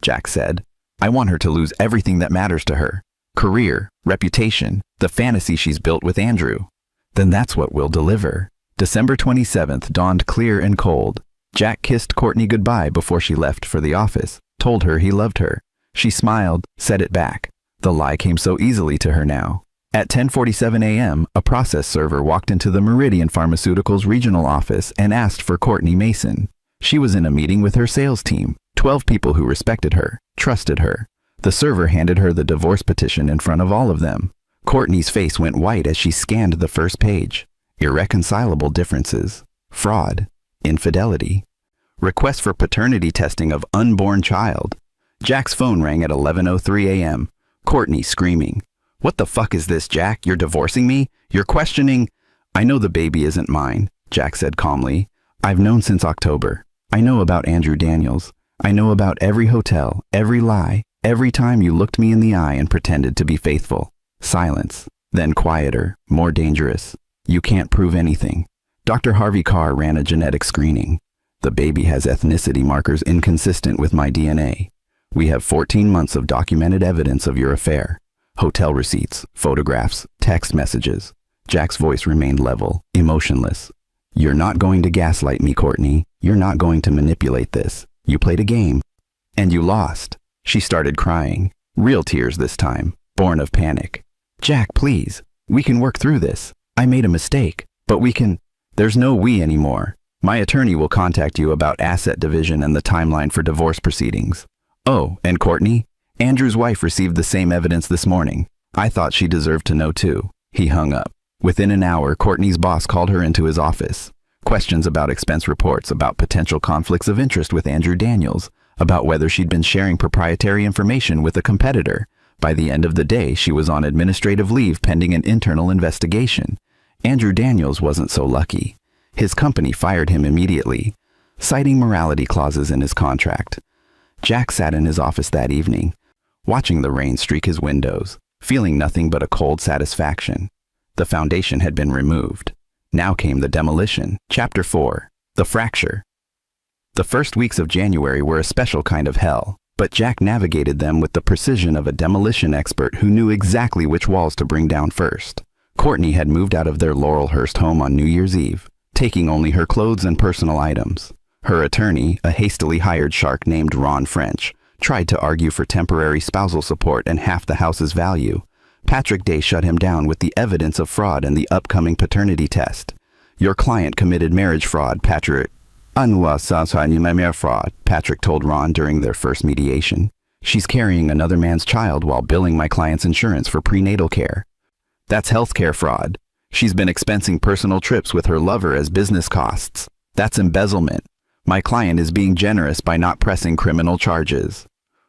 Speaker 2: Jack said. I want her to lose everything that matters to her. Career, reputation, the fantasy she's built with Andrew. Then that's what we'll deliver. December 27th dawned clear and cold. Jack kissed Courtney goodbye before she left for the office, told her he loved her. She smiled, said it back. The lie came so easily to her now. At 10:47 a.m., a process server walked into the Meridian Pharmaceuticals regional office and asked for Courtney Mason. She was in a meeting with her sales team, 12 people who respected her, trusted her. The server handed her the divorce petition in front of all of them. Courtney's face went white as she scanned the first page. Irreconcilable differences. Fraud. Infidelity. Request for paternity testing of unborn child. Jack's phone rang at 11:03 a.m. Courtney screaming. "What the fuck is this, Jack? You're divorcing me? You're questioning—" "I know the baby isn't mine," Jack said calmly. "I've known since October. I know about Andrew Daniels. I know about every hotel, every lie, every time you looked me in the eye and pretended to be faithful." Silence. Then quieter, more dangerous. "You can't prove anything. Dr. Harvey Carr ran a genetic screening. The baby has ethnicity markers inconsistent with my DNA. We have 14 months of documented evidence of your affair. Hotel receipts, photographs, text messages." Jack's voice remained level, emotionless. "You're not going to gaslight me, Courtney. You're not going to manipulate this. You played a game. And you lost." She started crying. Real tears this time, born of panic. "Jack, please. We can work through this. I made a mistake, but we can—" "There's no we anymore. My attorney will contact you about asset division and the timeline for divorce proceedings. Oh, and Courtney, Andrew's wife received the same evidence this morning. I thought she deserved to know too." He hung up. Within an hour, Courtney's boss called her into his office. Questions about expense reports, about potential conflicts of interest with Andrew Daniels, about whether she'd been sharing proprietary information with a competitor. By the end of the day, she was on administrative leave pending an internal investigation. Andrew Daniels wasn't so lucky. His company fired him immediately, citing morality clauses in his contract. Jack sat in his office that evening, watching the rain streak his windows, feeling nothing but a cold satisfaction. The foundation had been removed. Now came the demolition. Chapter 4. The Fracture. The first weeks of January were a special kind of hell, but Jack navigated them with the precision of a demolition expert who knew exactly which walls to bring down first. Courtney had moved out of their Laurelhurst home on New Year's Eve, taking only her clothes and personal items. Her attorney, a hastily hired shark named Ron French, tried to argue for temporary spousal support and half the house's value. Patrick Day shut him down with the evidence of fraud and the upcoming paternity test. "Your client committed marriage fraud, Patrick." Fraud, Patrick told Ron during their first mediation. "She's carrying another man's child while billing my client's insurance for prenatal care. That's healthcare fraud. She's been expensing personal trips with her lover as business costs. That's embezzlement. My client is being generous by not pressing criminal charges."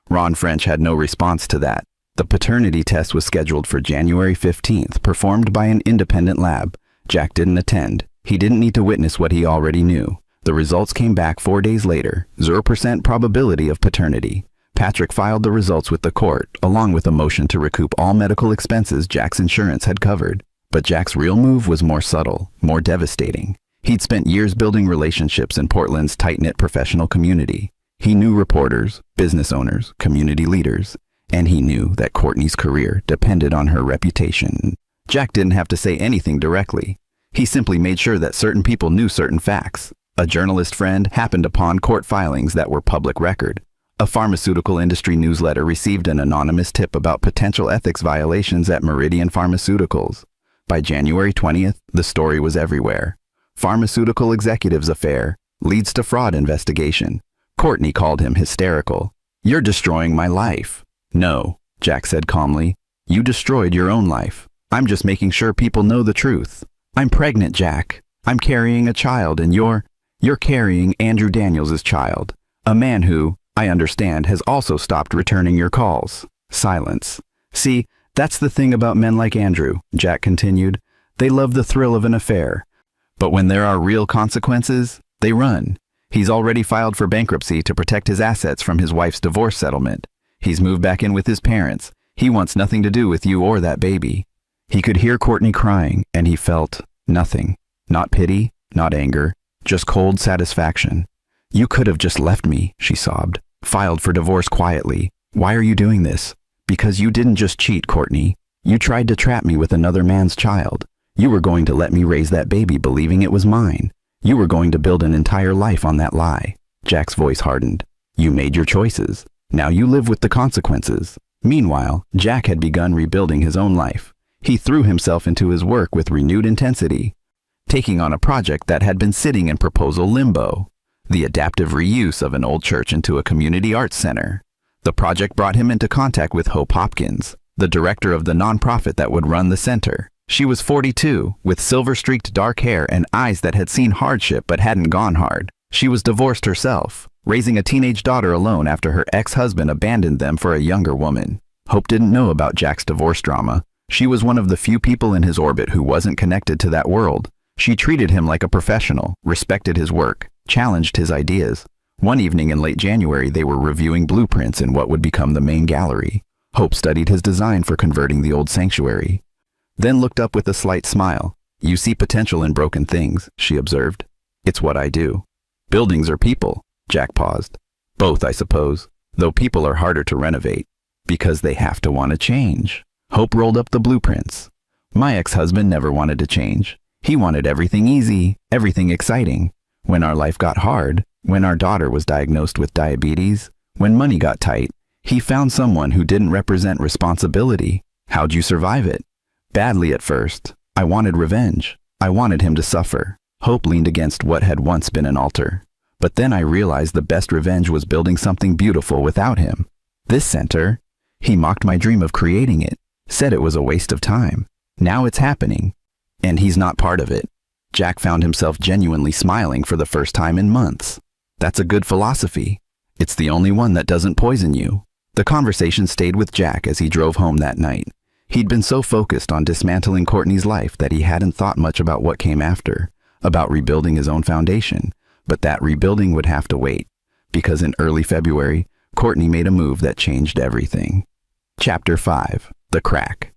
Speaker 2: Ron French had no response to that. The paternity test was scheduled for January 15th, performed by an independent lab. Jack didn't attend. He didn't need to witness what he already knew. The results came back 4 days later, 0% probability of paternity. Patrick filed the results with the court, along with a motion to recoup all medical expenses Jack's insurance had covered. But Jack's real move was more subtle, more devastating. He'd spent years building relationships in Portland's tight-knit professional community. He knew reporters, business owners, community leaders, and he knew that Courtney's career depended on her reputation. Jack didn't have to say anything directly. He simply made sure that certain people knew certain facts. A journalist friend happened upon court filings that were public record. A pharmaceutical industry newsletter received an anonymous tip about potential ethics violations at Meridian Pharmaceuticals. By January 20th, the story was everywhere. Pharmaceutical executive's affair leads to fraud investigation. Courtney called him hysterical. "You're destroying my life." "No," Jack said calmly. "You destroyed your own life. I'm just making sure people know the truth. I'm pregnant, Jack. I'm carrying a child, and you're carrying Andrew Daniels' child. A man who, I understand, has also stopped returning your calls." Silence. "See, that's the thing about men like Andrew," Jack continued. "They love the thrill of an affair. But when there are real consequences, they run. He's already filed for bankruptcy to protect his assets from his wife's divorce settlement. He's moved back in with his parents. He wants nothing to do with you or that baby." He could hear Courtney crying, and he felt nothing. Not pity, not anger, just cold satisfaction. "You could have just left me," she sobbed. "Filed for divorce quietly. Why are you doing this? Because you didn't just cheat, Courtney. You tried to trap me with another man's child. You were going to let me raise that baby believing it was mine. You were going to build an entire life on that lie. Jack's voice hardened. You made your choices. Now you live with the consequences. Meanwhile, Jack had begun rebuilding his own life. He threw himself into his work with renewed intensity, taking on a project that had been sitting in proposal limbo, the adaptive reuse of an old church into a community arts center. The project brought him into contact with Hope Hopkins, the director of the nonprofit that would run the center. She was 42, with silver-streaked dark hair and eyes that had seen hardship but hadn't gone hard. She was divorced herself, raising a teenage daughter alone after her ex-husband abandoned them for a younger woman. Hope didn't know about Jack's divorce drama. She was one of the few people in his orbit who wasn't connected to that world. She treated him like a professional, respected his work, challenged his ideas. One evening in late January, they were reviewing blueprints in what would become the main gallery. Hope studied his design for converting the old sanctuary, then looked up with a slight smile. You see potential in broken things, she observed. It's what I do. Buildings or people? Jack paused. Both, I suppose, though people are harder to renovate, because they have to want to change. Hope rolled up the blueprints. My ex-husband never wanted to change. He wanted everything easy, everything exciting. When our life got hard, when our daughter was diagnosed with diabetes, when money got tight, he found someone who didn't represent responsibility. How'd you survive it? Badly at first. I wanted revenge. I wanted him to suffer. Hope leaned against what had once been an altar. But then I realized the best revenge was building something beautiful without him. This center, he mocked my dream of creating it, said it was a waste of time. Now it's happening, and he's not part of it. Jack found himself genuinely smiling for the first time in months. That's a good philosophy. It's the only one that doesn't poison you. The conversation stayed with Jack as he drove home that night. He'd been so focused on dismantling Courtney's life that he hadn't thought much about what came after, about rebuilding his own foundation. But that rebuilding would have to wait, because in early February, Courtney made a move that changed everything. Chapter 5. The Crack.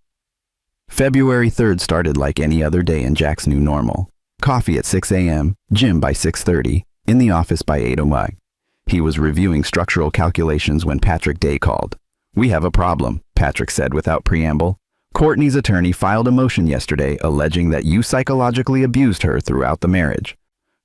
Speaker 2: February 3rd started like any other day in Jack's new normal. Coffee at 6 a.m., gym by 6:30, in the office by 8 a.m. He was reviewing structural calculations when Patrick Day called. We have a problem, Patrick said without preamble. Courtney's attorney filed a motion yesterday alleging that you psychologically abused her throughout the marriage.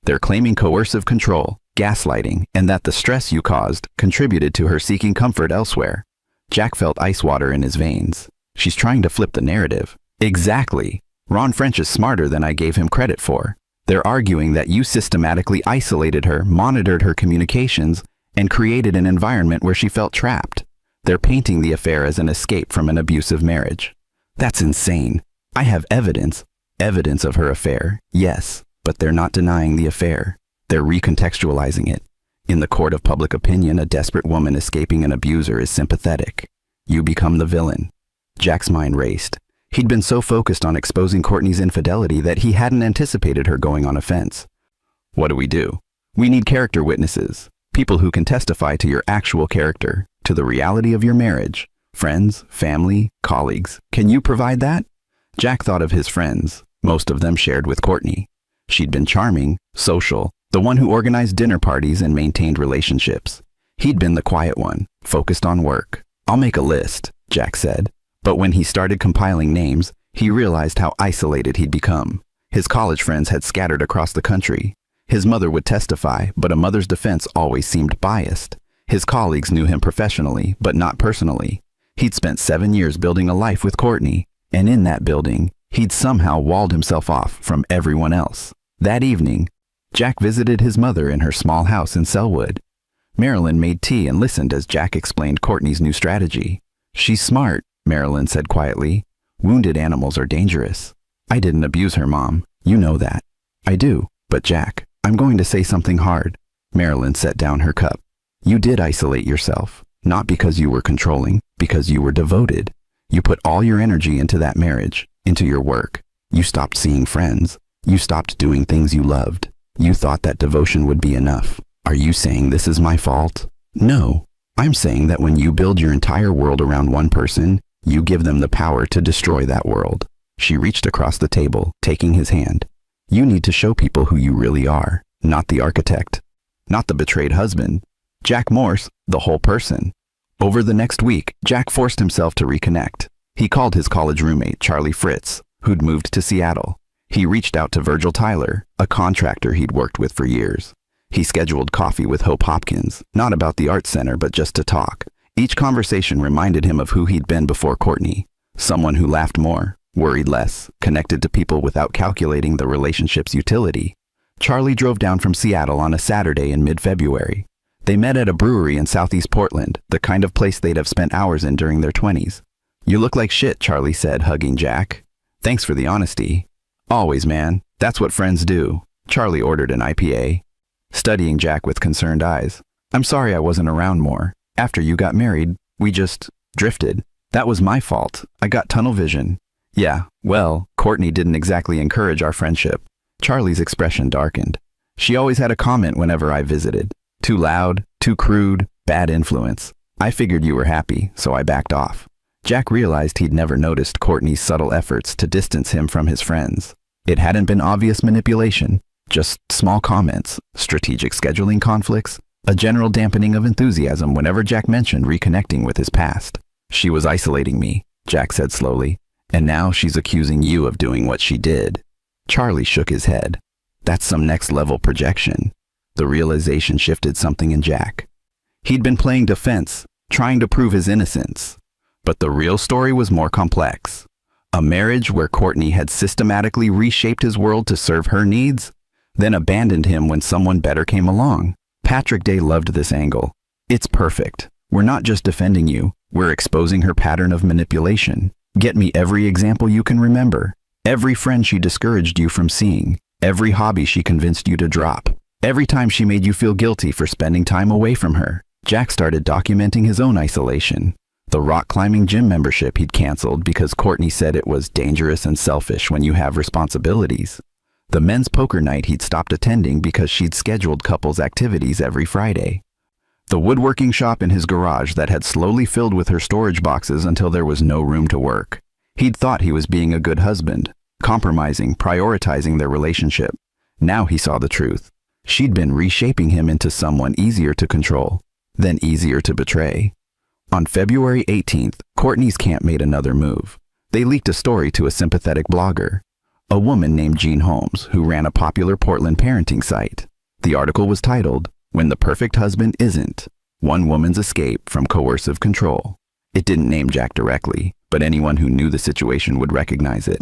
Speaker 2: They're claiming coercive control, gaslighting, and that the stress you caused contributed to her seeking comfort elsewhere. Jack felt ice water in his veins. She's trying to flip the narrative. Exactly. Ron French is smarter than I gave him credit for. They're arguing that you systematically isolated her, monitored her communications, and created an environment where she felt trapped. They're painting the affair as an escape from an abusive marriage. That's insane. I have evidence. Evidence of her affair, yes, but they're not denying the affair. They're recontextualizing it. In the court of public opinion, a desperate woman escaping an abuser is sympathetic. You become the villain. Jack's mind raced. He'd been so focused on exposing Courtney's infidelity that he hadn't anticipated her going on offense. What do? We need character witnesses. People who can testify to your actual character, to the reality of your marriage. Friends, family, colleagues. Can you provide that? Jack thought of his friends. Most of them shared with Courtney. She'd been charming, social, the one who organized dinner parties and maintained relationships. He'd been the quiet one, focused on work. I'll make a list, Jack said. But when he started compiling names, he realized how isolated he'd become. His college friends had scattered across the country. His mother would testify, but a mother's defense always seemed biased. His colleagues knew him professionally, but not personally. He'd spent 7 years building a life with Courtney, and in that building, he'd somehow walled himself off from everyone else. That evening, Jack visited his mother in her small house in Selwood. Marilyn made tea and listened as Jack explained Courtney's new strategy. She's smart, Marilyn said quietly. Wounded animals are dangerous. I didn't abuse her, Mom. You know that. I do, but Jack, I'm going to say something hard. Marilyn set down her cup. You did isolate yourself, not because you were controlling, because you were devoted. You put all your energy into that marriage, into your work. You stopped seeing friends. You stopped doing things you loved. You thought that devotion would be enough. Are you saying this is my fault? No. I'm saying that when you build your entire world around one person, you give them the power to destroy that world. She reached across the table, taking his hand. You need to show people who you really are, not the architect, not the betrayed husband. Jack Morse, the whole person. Over the next week, Jack forced himself to reconnect. He called his college roommate, Charlie Fritz, who'd moved to Seattle. He reached out to Virgil Tyler, a contractor he'd worked with for years. He scheduled coffee with Hope Hopkins, not about the Arts Center, but just to talk. Each conversation reminded him of who he'd been before Courtney. Someone who laughed more, worried less, connected to people without calculating the relationship's utility. Charlie drove down from Seattle on a Saturday in mid-February. They met at a brewery in Southeast Portland, the kind of place they'd have spent hours in during their 20s. "You look like shit," Charlie said, hugging Jack. "Thanks for the honesty." "Always, man. That's what friends do." Charlie ordered an IPA, studying Jack with concerned eyes. "I'm sorry I wasn't around more. After you got married, we just drifted. That was my fault. I got tunnel vision." "Yeah, well, Courtney didn't exactly encourage our friendship." Charlie's expression darkened. "She always had a comment whenever I visited. Too loud, too crude, bad influence. I figured you were happy, so I backed off." Jack realized he'd never noticed Courtney's subtle efforts to distance him from his friends. It hadn't been obvious manipulation, just small comments, strategic scheduling conflicts, a general dampening of enthusiasm whenever Jack mentioned reconnecting with his past. "She was isolating me," Jack said slowly, "and now she's accusing you of doing what she did." Charlie shook his head. "That's some next-level projection." The realization shifted something in Jack. He'd been playing defense, trying to prove his innocence. But the real story was more complex. A marriage where Courtney had systematically reshaped his world to serve her needs, then abandoned him when someone better came along. Patrick Day loved this angle. "It's perfect. We're not just defending you, we're exposing her pattern of manipulation. Get me every example you can remember. Every friend she discouraged you from seeing. Every hobby she convinced you to drop. Every time she made you feel guilty for spending time away from her." Jack started documenting his own isolation. The rock climbing gym membership he'd canceled because Courtney said it was dangerous and selfish when you have responsibilities. The men's poker night he'd stopped attending because she'd scheduled couples activities every Friday. The woodworking shop in his garage that had slowly filled with her storage boxes until there was no room to work. He'd thought he was being a good husband, compromising, prioritizing their relationship. Now he saw the truth. She'd been reshaping him into someone easier to control, then easier to betray. On February 18th, Courtney's camp made another move. They leaked a story to a sympathetic blogger, a woman named Jean Holmes, who ran a popular Portland parenting site. The article was titled, "When the Perfect Husband Isn't, One Woman's Escape from Coercive Control." It didn't name Jack directly, but anyone who knew the situation would recognize it.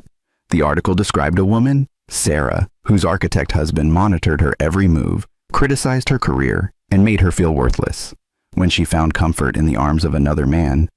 Speaker 2: The article described a woman, Sarah, whose architect husband monitored her every move, criticized her career, and made her feel worthless. When she found comfort in the arms of another man,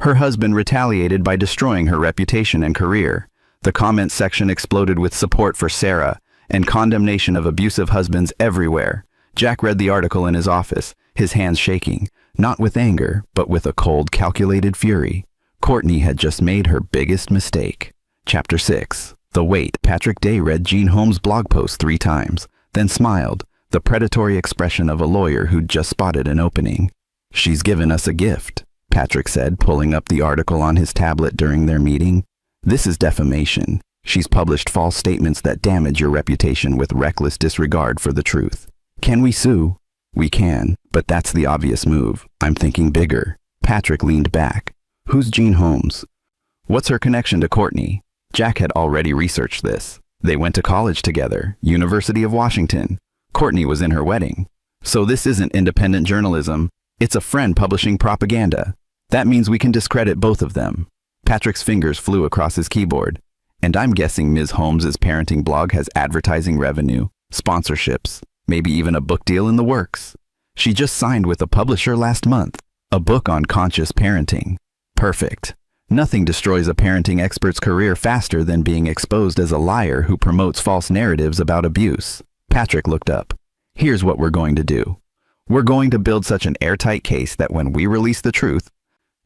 Speaker 2: her husband retaliated by destroying her reputation and career. The comments section exploded with support for Sarah and condemnation of abusive husbands everywhere. Jack read the article in his office, his hands shaking, not with anger, but with a cold, calculated fury. Courtney had just made her biggest mistake. Chapter 6. The Wait. Patrick Day read Jean Holmes' blog post 3 times, then smiled, the predatory expression of a lawyer who'd just spotted an opening. "She's given us a gift," Patrick said, pulling up the article on his tablet during their meeting. "This is defamation. She's published false statements that damage your reputation with reckless disregard for the truth. Can we sue?" "We can, but that's the obvious move. I'm thinking bigger." Patrick leaned back. "Who's Jean Holmes? What's her connection to Courtney?" Jack had already researched this. They went to college together, University of Washington. Courtney was in her wedding. So this isn't independent journalism. It's a friend publishing propaganda. That means we can discredit both of them. Patrick's fingers flew across his keyboard. "And I'm guessing Ms. Holmes's parenting blog has advertising revenue, sponsorships, maybe even a book deal in the works. She just signed with a publisher last month, a book on conscious parenting. Perfect. Nothing destroys a parenting expert's career faster than being exposed as a liar who promotes false narratives about abuse." Patrick looked up. "Here's what we're going to do. We're going to build such an airtight case that when we release the truth,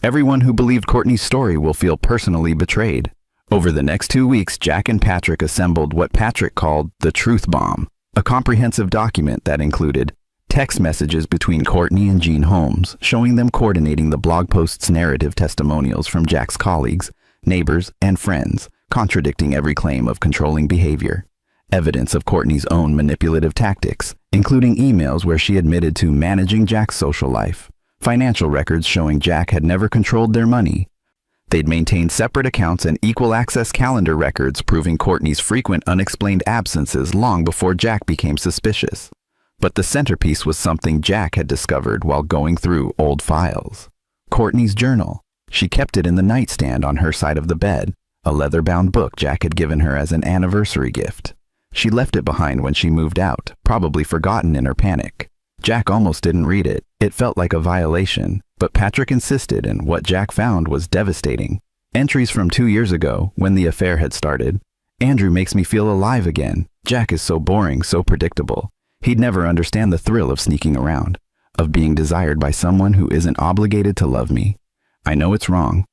Speaker 2: everyone who believed Courtney's story will feel personally betrayed." Over the next 2 weeks, Jack and Patrick assembled what Patrick called the Truth Bomb, a comprehensive document that included text messages between Courtney and Jean Holmes, showing them coordinating the blog post's narrative testimonials from Jack's colleagues, neighbors, and friends, contradicting every claim of controlling behavior. Evidence of Courtney's own manipulative tactics, including emails where she admitted to managing Jack's social life, financial records showing Jack had never controlled their money. They'd maintained separate accounts and equal access calendar records proving Courtney's frequent unexplained absences long before Jack became suspicious. But the centerpiece was something Jack had discovered while going through old files. Courtney's journal. She kept it in the nightstand on her side of the bed, a leather-bound book Jack had given her as an anniversary gift. She left it behind when she moved out, probably forgotten in her panic. Jack almost didn't read it. It felt like a violation, but Patrick insisted, and what Jack found was devastating. Entries from 2 years ago, when the affair had started. Andrew makes me feel alive again. Jack is so boring, so predictable. He'd never understand the thrill of sneaking around, of being desired by someone who isn't obligated to love me. I know it's wrong,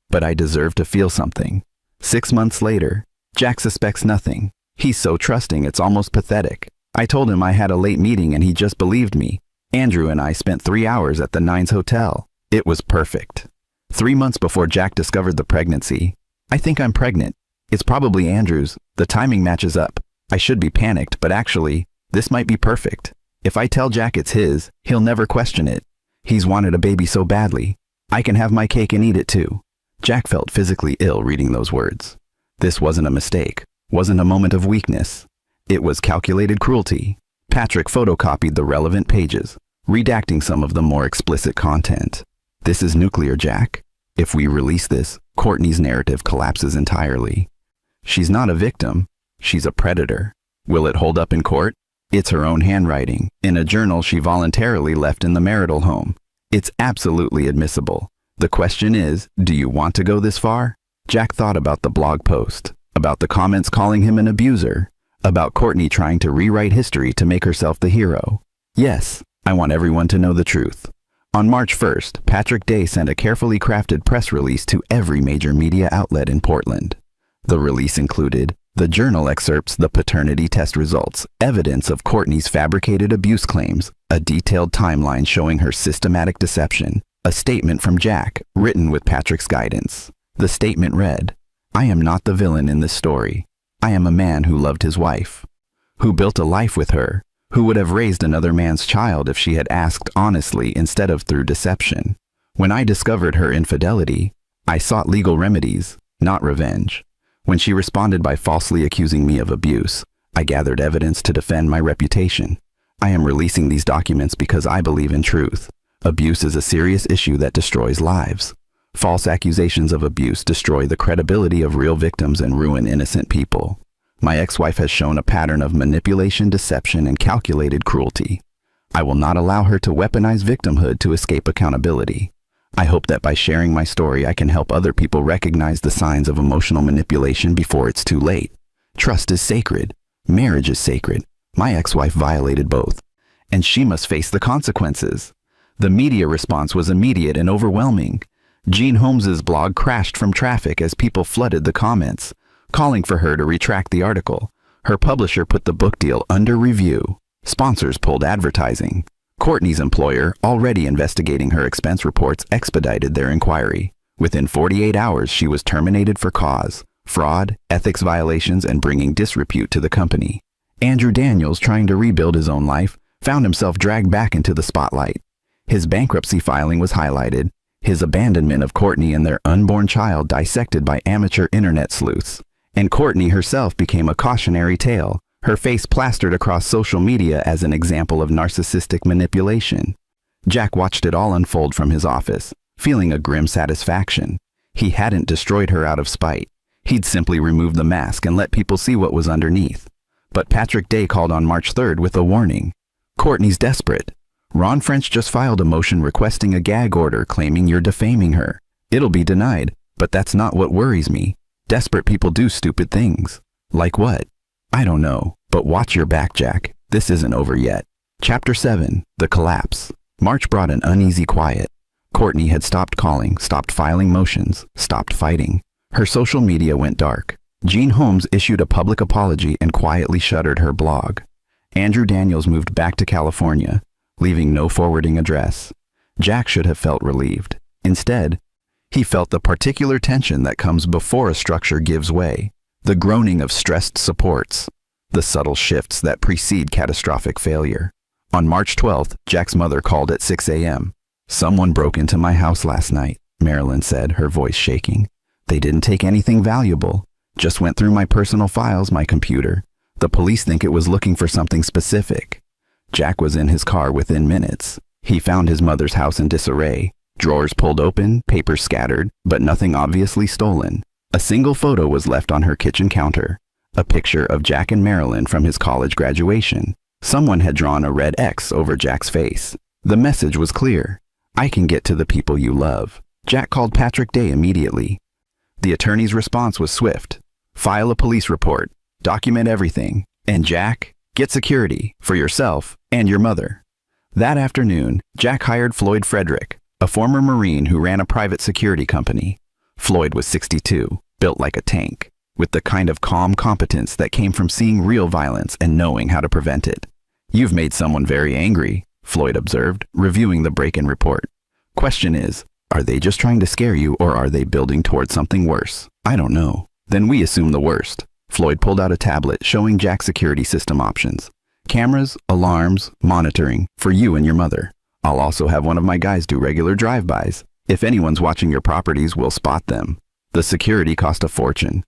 Speaker 2: but I deserve to feel something. 6 months later, Jack suspects nothing. He's so trusting it's almost pathetic. I told him I had a late meeting and he just believed me. Andrew and I spent 3 hours at the Nines Hotel. It was perfect. 3 months before Jack discovered the pregnancy. I think I'm pregnant. It's probably Andrew's. The timing matches up. I should be panicked, but actually, this might be perfect. If I tell Jack it's his, he'll never question it. He's wanted a baby so badly. I can have my cake and eat it too. Jack felt physically ill reading those words. This wasn't a mistake, wasn't a moment of weakness. It was calculated cruelty. Patrick photocopied the relevant pages, redacting some of the more explicit content. This is nuclear, Jack. If we release this, Courtney's narrative collapses entirely. She's not a victim, she's a predator. Will it hold up in court? It's her own handwriting, in a journal she voluntarily left in the marital home. It's absolutely admissible. The question is, do you want to go this far? Jack thought about the blog post, about the comments calling him an abuser, about Courtney trying to rewrite history to make herself the hero. Yes, I want everyone to know the truth. On March 1st, Patrick Day sent a carefully crafted press release to every major media outlet in Portland. The release included the journal excerpts, the paternity test results, evidence of Courtney's fabricated abuse claims, a detailed timeline showing her systematic deception, a statement from Jack, written with Patrick's guidance. The statement read, "I am not the villain in this story. I am a man who loved his wife, who built a life with her, who would have raised another man's child if she had asked honestly instead of through deception. When I discovered her infidelity, I sought legal remedies, not revenge. When she responded by falsely accusing me of abuse, I gathered evidence to defend my reputation. I am releasing these documents because I believe in truth. Abuse is a serious issue that destroys lives. False accusations of abuse destroy the credibility of real victims and ruin innocent people. My ex-wife has shown a pattern of manipulation, deception, and calculated cruelty. I will not allow her to weaponize victimhood to escape accountability. I hope that by sharing my story, I can help other people recognize the signs of emotional manipulation before it's too late. Trust is sacred. Marriage is sacred. My ex-wife violated both, and she must face the consequences." The media response was immediate and overwhelming. Jean Holmes's blog crashed from traffic as people flooded the comments, calling for her to retract the article. Her publisher put the book deal under review. Sponsors pulled advertising. Courtney's employer, already investigating her expense reports, expedited their inquiry. Within 48 hours, she was terminated for cause, fraud, ethics violations, and bringing disrepute to the company. Andrew Daniels, trying to rebuild his own life, found himself dragged back into the spotlight. His bankruptcy filing was highlighted, his abandonment of Courtney and their unborn child dissected by amateur internet sleuths. And Courtney herself became a cautionary tale, her face plastered across social media as an example of narcissistic manipulation. Jack watched it all unfold from his office, feeling a grim satisfaction. He hadn't destroyed her out of spite. He'd simply removed the mask and let people see what was underneath. But Patrick Day called on March 3rd with a warning. Courtney's desperate. Ron French just filed a motion requesting a gag order claiming you're defaming her. It'll be denied, but that's not what worries me. Desperate people do stupid things. Like what? I don't know, but watch your back, Jack. This isn't over yet. Chapter 7, The Collapse. March brought an uneasy quiet. Courtney had stopped calling, stopped filing motions, stopped fighting. Her social media went dark. Jean Holmes issued a public apology and quietly shuttered her blog. Andrew Daniels moved back to California, leaving no forwarding address. Jack should have felt relieved. Instead, he felt the particular tension that comes before a structure gives way, the groaning of stressed supports, the subtle shifts that precede catastrophic failure. On March 12th, Jack's mother called at 6 a.m. "Someone broke into my house last night," Marilyn said, her voice shaking. "They didn't take anything valuable. Just went through my personal files, my computer. The police think it was looking for something specific." Jack was in his car within minutes. He found his mother's house in disarray. Drawers pulled open, papers scattered, but nothing obviously stolen. A single photo was left on her kitchen counter. A picture of Jack and Marilyn from his college graduation. Someone had drawn a red X over Jack's face. The message was clear. "I can get to the people you love." Jack called Patrick Day immediately. The attorney's response was swift. "File a police report. Document everything. And Jack, get security for yourself and your mother." That afternoon, Jack hired Floyd Frederick, a former Marine who ran a private security company. Floyd was 62, built like a tank, with the kind of calm competence that came from seeing real violence and knowing how to prevent it. "You've made someone very angry," Floyd observed, reviewing the break-in report. "Question is, are they just trying to scare you, or are they building towards something worse? I don't know." "Then we assume the worst." Floyd pulled out a tablet showing Jack's security system options. "Cameras, alarms, monitoring, for you and your mother. I'll also have one of my guys do regular drive-bys. If anyone's watching your properties, we'll spot them." The security cost a fortune.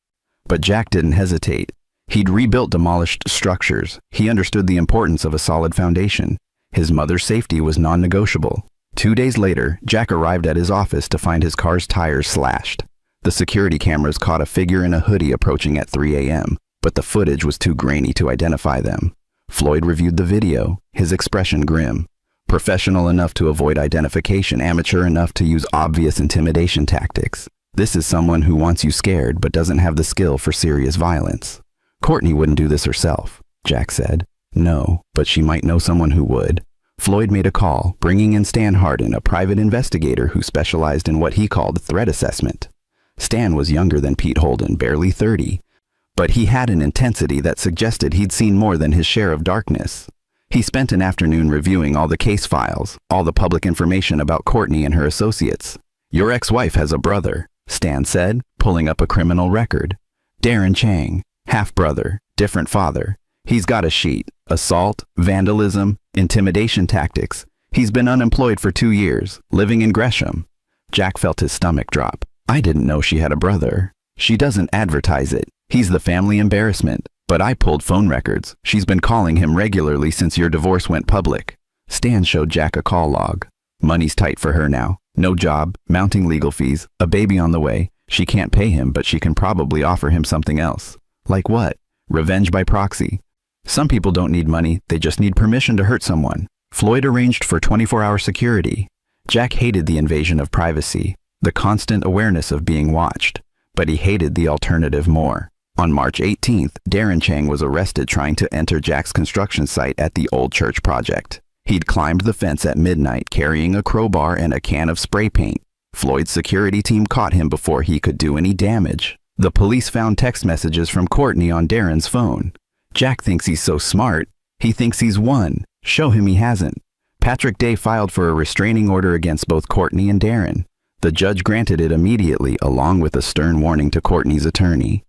Speaker 2: But Jack didn't hesitate. He'd rebuilt demolished structures. He understood the importance of a solid foundation. His mother's safety was non-negotiable. 2 days later, Jack arrived at his office to find his car's tires slashed. The security cameras caught a figure in a hoodie approaching at 3 a.m., but the footage was too grainy to identify them. Floyd reviewed the video, his expression grim. Professional enough to avoid identification, amateur enough to use obvious intimidation tactics. This is someone who wants you scared but doesn't have the skill for serious violence. "Courtney wouldn't do this herself," Jack said. "No, but she might know someone who would." Floyd made a call, bringing in Stan Hardin, a private investigator who specialized in what he called threat assessment. Stan was younger than Pete Holden, barely 30, but he had an intensity that suggested he'd seen more than his share of darkness. He spent an afternoon reviewing all the case files, all the public information about Courtney and her associates. "Your ex-wife has a brother," Stan said, pulling up a criminal record. "Darren Chang, half-brother, different father. He's got a sheet. Assault, vandalism, intimidation tactics. He's been unemployed for 2 years, living in Gresham." Jack felt his stomach drop. "I didn't know she had a brother." "She doesn't advertise it. He's the family embarrassment. But I pulled phone records. She's been calling him regularly since your divorce went public." Stan showed Jack a call log. "Money's tight for her now. No job, mounting legal fees, a baby on the way. She can't pay him, but she can probably offer him something else." "Like what?" "Revenge by proxy. Some people don't need money, they just need permission to hurt someone." Floyd arranged for 24-hour security. Jack hated the invasion of privacy, the constant awareness of being watched, but he hated the alternative more. On March 18th, Darren Chang was arrested trying to enter Jack's construction site at the Old Church Project. He'd climbed the fence at midnight carrying a crowbar and a can of spray paint. Floyd's security team caught him before he could do any damage. The police found text messages from Courtney on Darren's phone. Jack thinks he's so smart. He thinks he's won. Show him he hasn't. Patrick Day filed for a restraining order against both Courtney and Darren. The judge granted it immediately, along with a stern warning to Courtney's attorney.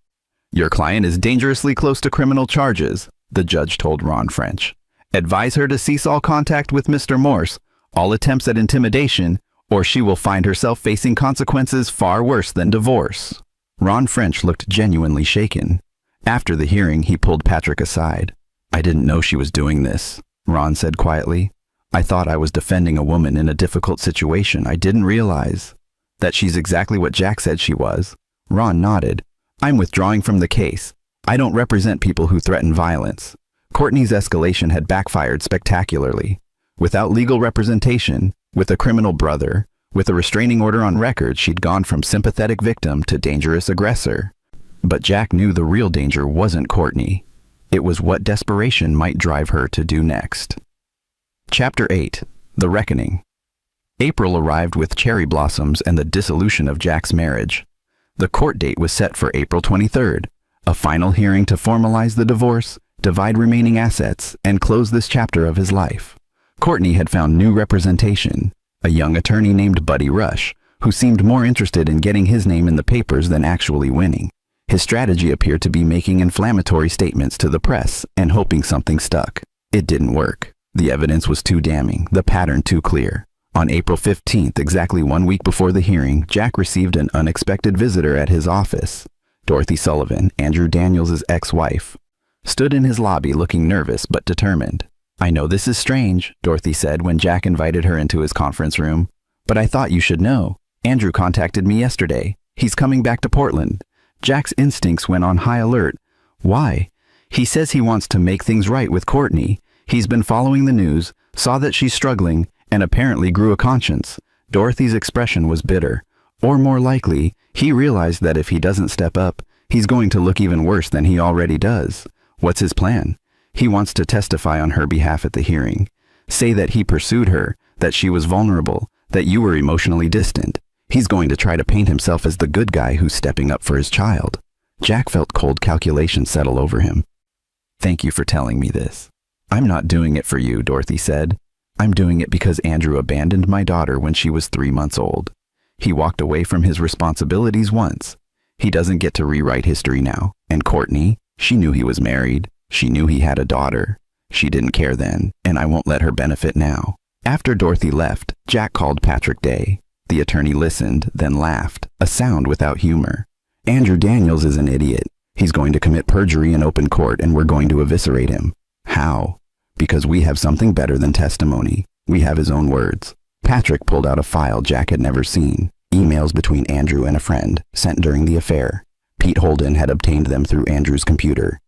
Speaker 2: "Your client is dangerously close to criminal charges," the judge told Ron French. "Advise her to cease all contact with Mr. Morse, all attempts at intimidation, or she will find herself facing consequences far worse than divorce." Ron French looked genuinely shaken. After the hearing, he pulled Patrick aside. "I didn't know she was doing this," Ron said quietly. "I thought I was defending a woman in a difficult situation. I didn't realize that she's exactly what Jack said she was." Ron nodded. "I'm withdrawing from the case. I don't represent people who threaten violence." Courtney's escalation had backfired spectacularly. Without legal representation, with a criminal brother, with a restraining order on record, she'd gone from sympathetic victim to dangerous aggressor. But Jack knew the real danger wasn't Courtney. It was what desperation might drive her to do next. Chapter 8. The Reckoning. April arrived with cherry blossoms and the dissolution of Jack's marriage. The court date was set for April 23rd, a final hearing to formalize the divorce, divide remaining assets, and close this chapter of his life. Courtney had found new representation, a young attorney named Buddy Rush, who seemed more interested in getting his name in the papers than actually winning. His strategy appeared to be making inflammatory statements to the press and hoping something stuck. It didn't work. The evidence was too damning, the pattern too clear. On April 15th, exactly 1 week before the hearing, Jack received an unexpected visitor at his office. Dorothy Sullivan, Andrew Daniels' ex-wife, stood in his lobby looking nervous but determined. "I know this is strange," Dorothy said when Jack invited her into his conference room, "but I thought you should know. Andrew contacted me yesterday. He's coming back to Portland." Jack's instincts went on high alert. "Why?" "He says he wants to make things right with Courtney. He's been following the news, saw that she's struggling, and apparently grew a conscience." Dorothy's expression was bitter. Or more likely, he realized that if he doesn't step up, he's going to look even worse than he already does. What's his plan? He wants to testify on her behalf at the hearing. Say that he pursued her, that she was vulnerable, that you were emotionally distant. He's going to try to paint himself as the good guy who's stepping up for his child. Jack felt cold calculation settle over him. "Thank you for telling me this. I'm not doing it for you," Dorothy said. "I'm doing it because Andrew abandoned my daughter when she was 3 months old. He walked away from his responsibilities once. He doesn't get to rewrite history now. And Courtney, she knew he was married. She knew he had a daughter. She didn't care then, and I won't let her benefit now." After Dorothy left, Jack called Patrick Day. The attorney listened, then laughed, a sound without humor. "Andrew Daniels is an idiot. He's going to commit perjury in open court, and we're going to eviscerate him." "How?" "Because we have something better than testimony. We have his own words." Patrick pulled out a file Jack had never seen. Emails between Andrew and a friend, sent during the affair. Pete Holden had obtained them through Andrew's computer,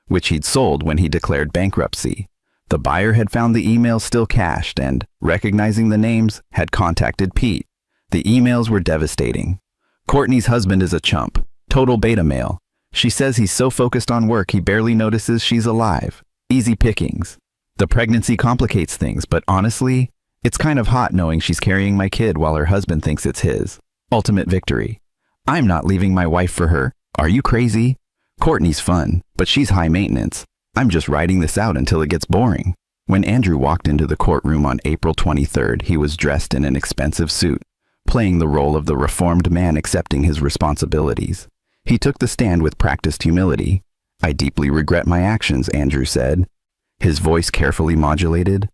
Speaker 2: which he'd sold when he declared bankruptcy. The buyer had found the emails still cached and, recognizing the names, had contacted Pete. The emails were devastating. "Courtney's husband is a chump. Total beta male. She says he's so focused on work he barely notices she's alive. Easy pickings. The pregnancy complicates things, but honestly, it's kind of hot knowing she's carrying my kid while her husband thinks it's his. Ultimate victory. I'm not leaving my wife for her. Are you crazy? Courtney's fun, but she's high maintenance. I'm just riding this out until it gets boring." When Andrew walked into the courtroom on April 23rd, he was dressed in an expensive suit, playing the role of the reformed man accepting his responsibilities. He took the stand with practiced humility. "I deeply regret my actions," Andrew said, his voice carefully modulated.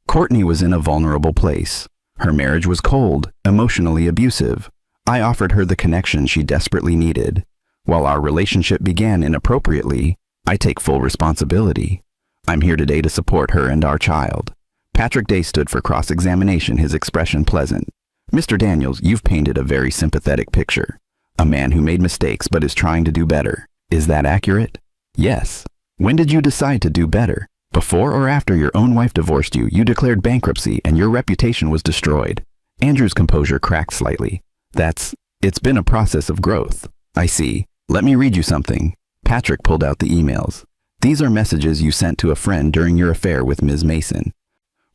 Speaker 2: "Courtney was in a vulnerable place. Her marriage was cold, emotionally abusive. I offered her the connection she desperately needed. While our relationship began inappropriately, I take full responsibility. I'm here today to support her and our child." Patrick Day stood for cross-examination, his expression pleasant. "Mr. Daniels, you've painted a very sympathetic picture. A man who made mistakes but is trying to do better. Is that accurate?" "Yes." "When did you decide to do better? Before or after your own wife divorced you, you declared bankruptcy and your reputation was destroyed." Andrew's composure cracked slightly. It's been a process of growth." "I see. Let me read you something." Patrick pulled out the emails. "These are messages you sent to a friend during your affair with Ms. Mason.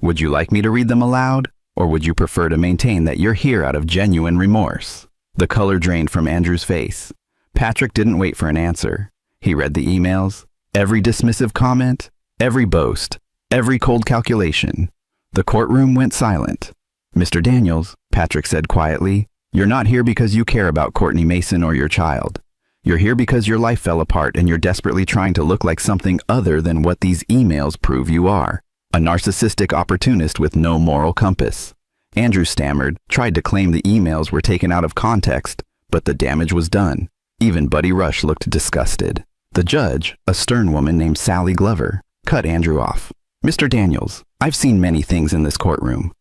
Speaker 2: Would you like me to read them aloud, or would you prefer to maintain that you're here out of genuine remorse?" The color drained from Andrew's face. Patrick didn't wait for an answer. He read the emails, every dismissive comment, every boast, every cold calculation. The courtroom went silent. "Mr. Daniels," Patrick said quietly, "you're not here because you care about Courtney Mason or your child. You're here because your life fell apart and you're desperately trying to look like something other than what these emails prove you are. A narcissistic opportunist with no moral compass." Andrew stammered, tried to claim the emails were taken out of context, but the damage was done. Even Buddy Rush looked disgusted. The judge, a stern woman named Sally Glover, cut Andrew off. "Mr. Daniels, I've seen many things in this courtroom,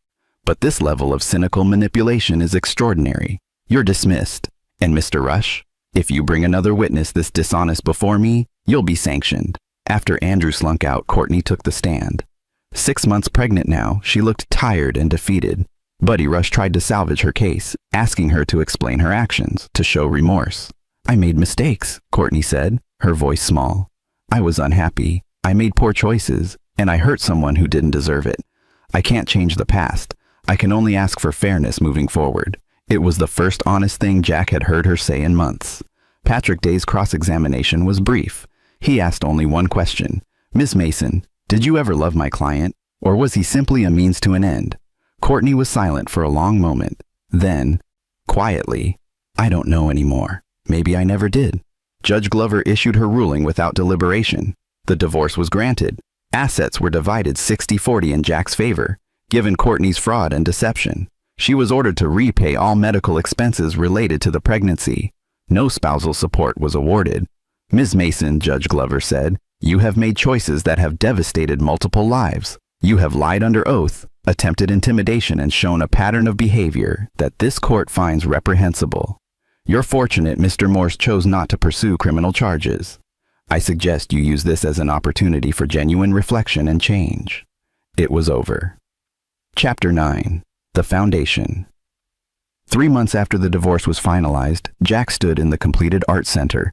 Speaker 2: but this level of cynical manipulation is extraordinary. You're dismissed. And Mr. Rush, if you bring another witness this dishonest before me, you'll be sanctioned." After Andrew slunk out, Courtney took the stand. 6 months pregnant now, she looked tired and defeated. Buddy Rush tried to salvage her case, asking her to explain her actions, to show remorse. "I made mistakes," Courtney said, her voice small. "I was unhappy. I made poor choices, and I hurt someone who didn't deserve it. I can't change the past. I can only ask for fairness moving forward." It was the first honest thing Jack had heard her say in months. Patrick Day's cross-examination was brief. He asked only one question. "Ms. Mason, did you ever love my client, or was he simply a means to an end?" Courtney was silent for a long moment. Then, quietly, "I don't know anymore. Maybe I never did." Judge Glover issued her ruling without deliberation. The divorce was granted. Assets were divided 60-40 in Jack's favor. given Courtney's fraud and deception. She was ordered to repay all medical expenses related to the pregnancy. No spousal support was awarded. "Ms. Mason," Judge Glover said, "you have made choices that have devastated multiple lives. You have lied under oath, attempted intimidation, and shown a pattern of behavior that this court finds reprehensible. You're fortunate Mr. Morse chose not to pursue criminal charges. I suggest you use this as an opportunity for genuine reflection and change." It was over. Chapter 9. The Foundation. 3 months after the divorce was finalized, Jack stood in the completed art center,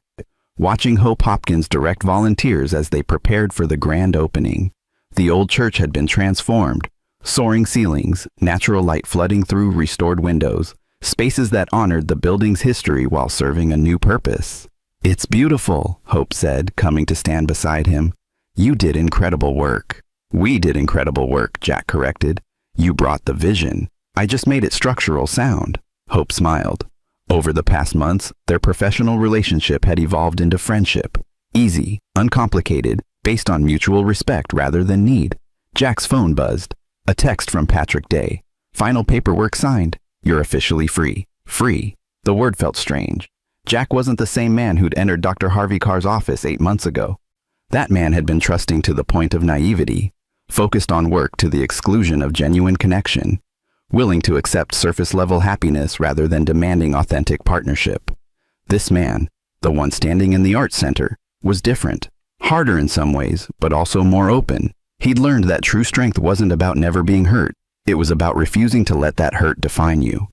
Speaker 2: watching Hope Hopkins direct volunteers as they prepared for the grand opening. The old church had been transformed. Soaring ceilings, natural light flooding through restored windows, spaces that honored the building's history while serving a new purpose. "It's beautiful," Hope said, coming to stand beside him. "You did incredible work." "We did incredible work," Jack corrected. "You brought the vision. I just made it structural sound." Hope smiled. Over the past months, their professional relationship had evolved into friendship. Easy, uncomplicated, based on mutual respect rather than need. Jack's phone buzzed. A text from Patrick Day. "Final paperwork signed. You're officially free." Free. The word felt strange. Jack wasn't the same man who'd entered Dr. Harvey Carr's office 8 months ago. That man had been trusting to the point of naivety, focused on work to the exclusion of genuine connection, willing to accept surface-level happiness rather than demanding authentic partnership. This man, the one standing in the art center, was different, harder in some ways, but also more open. He'd learned that true strength wasn't about never being hurt. It was about refusing to let that hurt define you.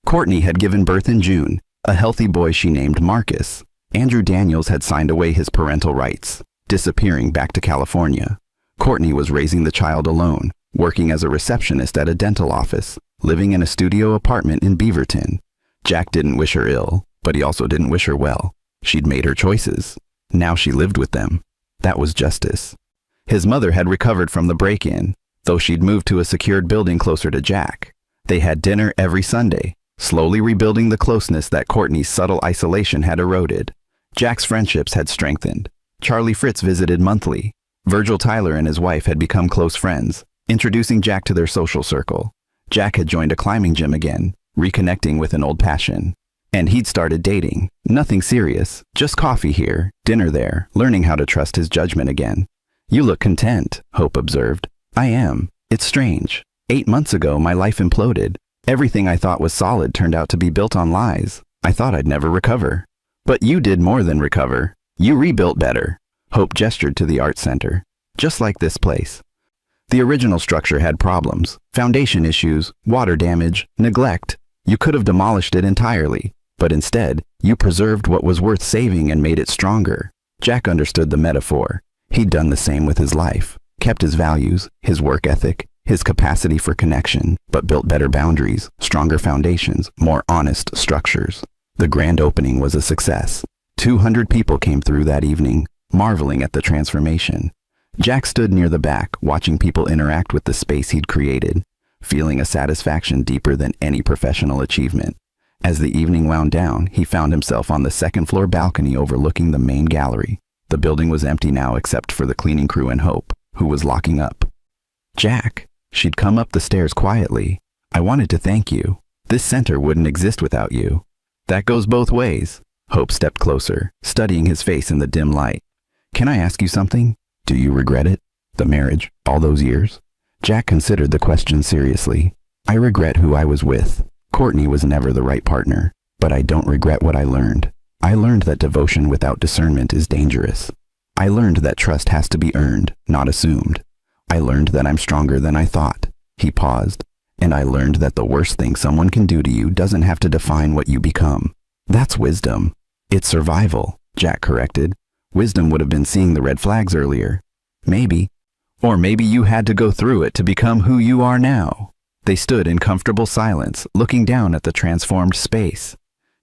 Speaker 2: Courtney had given birth in June, a healthy boy she named Marcus. Andrew Daniels had signed away his parental rights, disappearing back to California. Courtney was raising the child alone, working as a receptionist at a dental office, living in a studio apartment in Beaverton. Jack didn't wish her ill, but he also didn't wish her well. She'd made her choices. Now she lived with them. That was justice. His mother had recovered from the break-in, though she'd moved to a secured building closer to Jack. They had dinner every Sunday, slowly rebuilding the closeness that Courtney's subtle isolation had eroded. Jack's friendships had strengthened. Charlie Fritz visited monthly. Virgil Tyler and his wife had become close friends, introducing Jack to their social circle. Jack had joined a climbing gym again, reconnecting with an old passion. And he'd started dating. Nothing serious, just coffee here, dinner there, learning how to trust his judgment again. "You look content," Hope observed. "I am. It's strange. 8 months ago, my life imploded. Everything I thought was solid turned out to be built on lies. I thought I'd never recover. But you did more than recover. You rebuilt better." Hope gestured to the art center. "Just like this place." The original structure had problems, foundation issues, water damage, neglect. You could have demolished it entirely, but instead, you preserved what was worth saving and made it stronger. Jack understood the metaphor. He'd done the same with his life, kept his values, his work ethic, his capacity for connection, but built better boundaries, stronger foundations, more honest structures. The grand opening was a success. 200 people came through that evening, marveling at the transformation. Jack stood near the back, watching people interact with the space he'd created, feeling a satisfaction deeper than any professional achievement. As the evening wound down, he found himself on the second-floor balcony overlooking the main gallery. The building was empty now except for the cleaning crew and Hope, who was locking up. "Jack," she'd come up the stairs quietly, "I wanted to thank you. This center wouldn't exist without you." "That goes both ways." Hope stepped closer, studying his face in the dim light. "Can I ask you something? Do you regret it? The marriage, all those years?" Jack considered the question seriously. "I regret who I was with. Courtney was never the right partner, but I don't regret what I learned. I learned that devotion without discernment is dangerous. I learned that trust has to be earned, not assumed. I learned that I'm stronger than I thought." He paused. "And I learned that the worst thing someone can do to you doesn't have to define what you become. That's wisdom." "It's survival," Jack corrected. "Wisdom would have been seeing the red flags earlier." "Maybe. Or maybe you had to go through it to become who you are now." They stood in comfortable silence, looking down at the transformed space.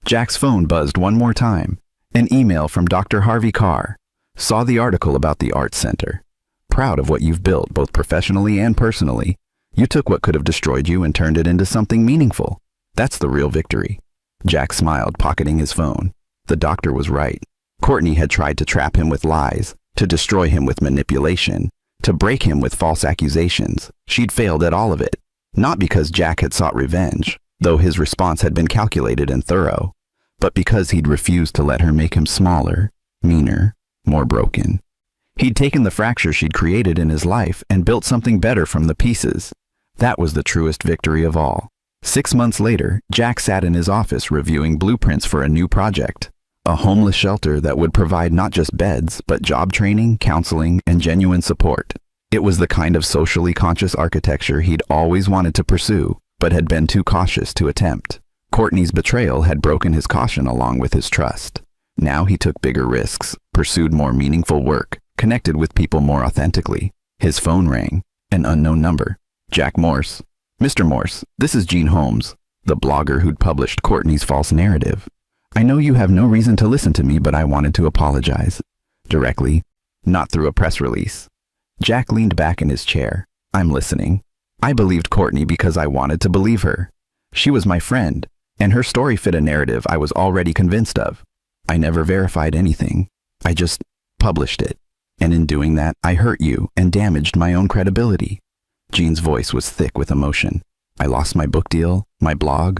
Speaker 2: Jack's phone buzzed one more time. An email from Dr. Harvey Carr. "Saw the article about the Art Center. Proud of what you've built, both professionally and personally. You took what could have destroyed you and turned it into something meaningful. That's the real victory." Jack smiled, pocketing his phone. The doctor was right. Courtney had tried to trap him with lies, to destroy him with manipulation, to break him with false accusations. She'd failed at all of it. Not because Jack had sought revenge, though his response had been calculated and thorough, but because he'd refused to let her make him smaller, meaner, more broken. He'd taken the fracture she'd created in his life and built something better from the pieces. That was the truest victory of all. 6 months later, Jack sat in his office reviewing blueprints for a new project. A homeless shelter that would provide not just beds, but job training, counseling, and genuine support. It was the kind of socially conscious architecture he'd always wanted to pursue, but had been too cautious to attempt. Courtney's betrayal had broken his caution along with his trust. Now he took bigger risks, pursued more meaningful work, connected with people more authentically. His phone rang. An unknown number. Jack Morse. Mr. Morse, this is Gene Holmes, the blogger who'd published Courtney's false narrative. I know you have no reason to listen to me, but I wanted to apologize. Directly, not through a press release. Jack leaned back in his chair. I'm listening. I believed Courtney because I wanted to believe her. She was my friend, and her story fit a narrative I was already convinced of. I never verified anything. I just published it. And in doing that, I hurt you and damaged my own credibility. Gene's voice was thick with emotion. I lost my book deal, my blog, my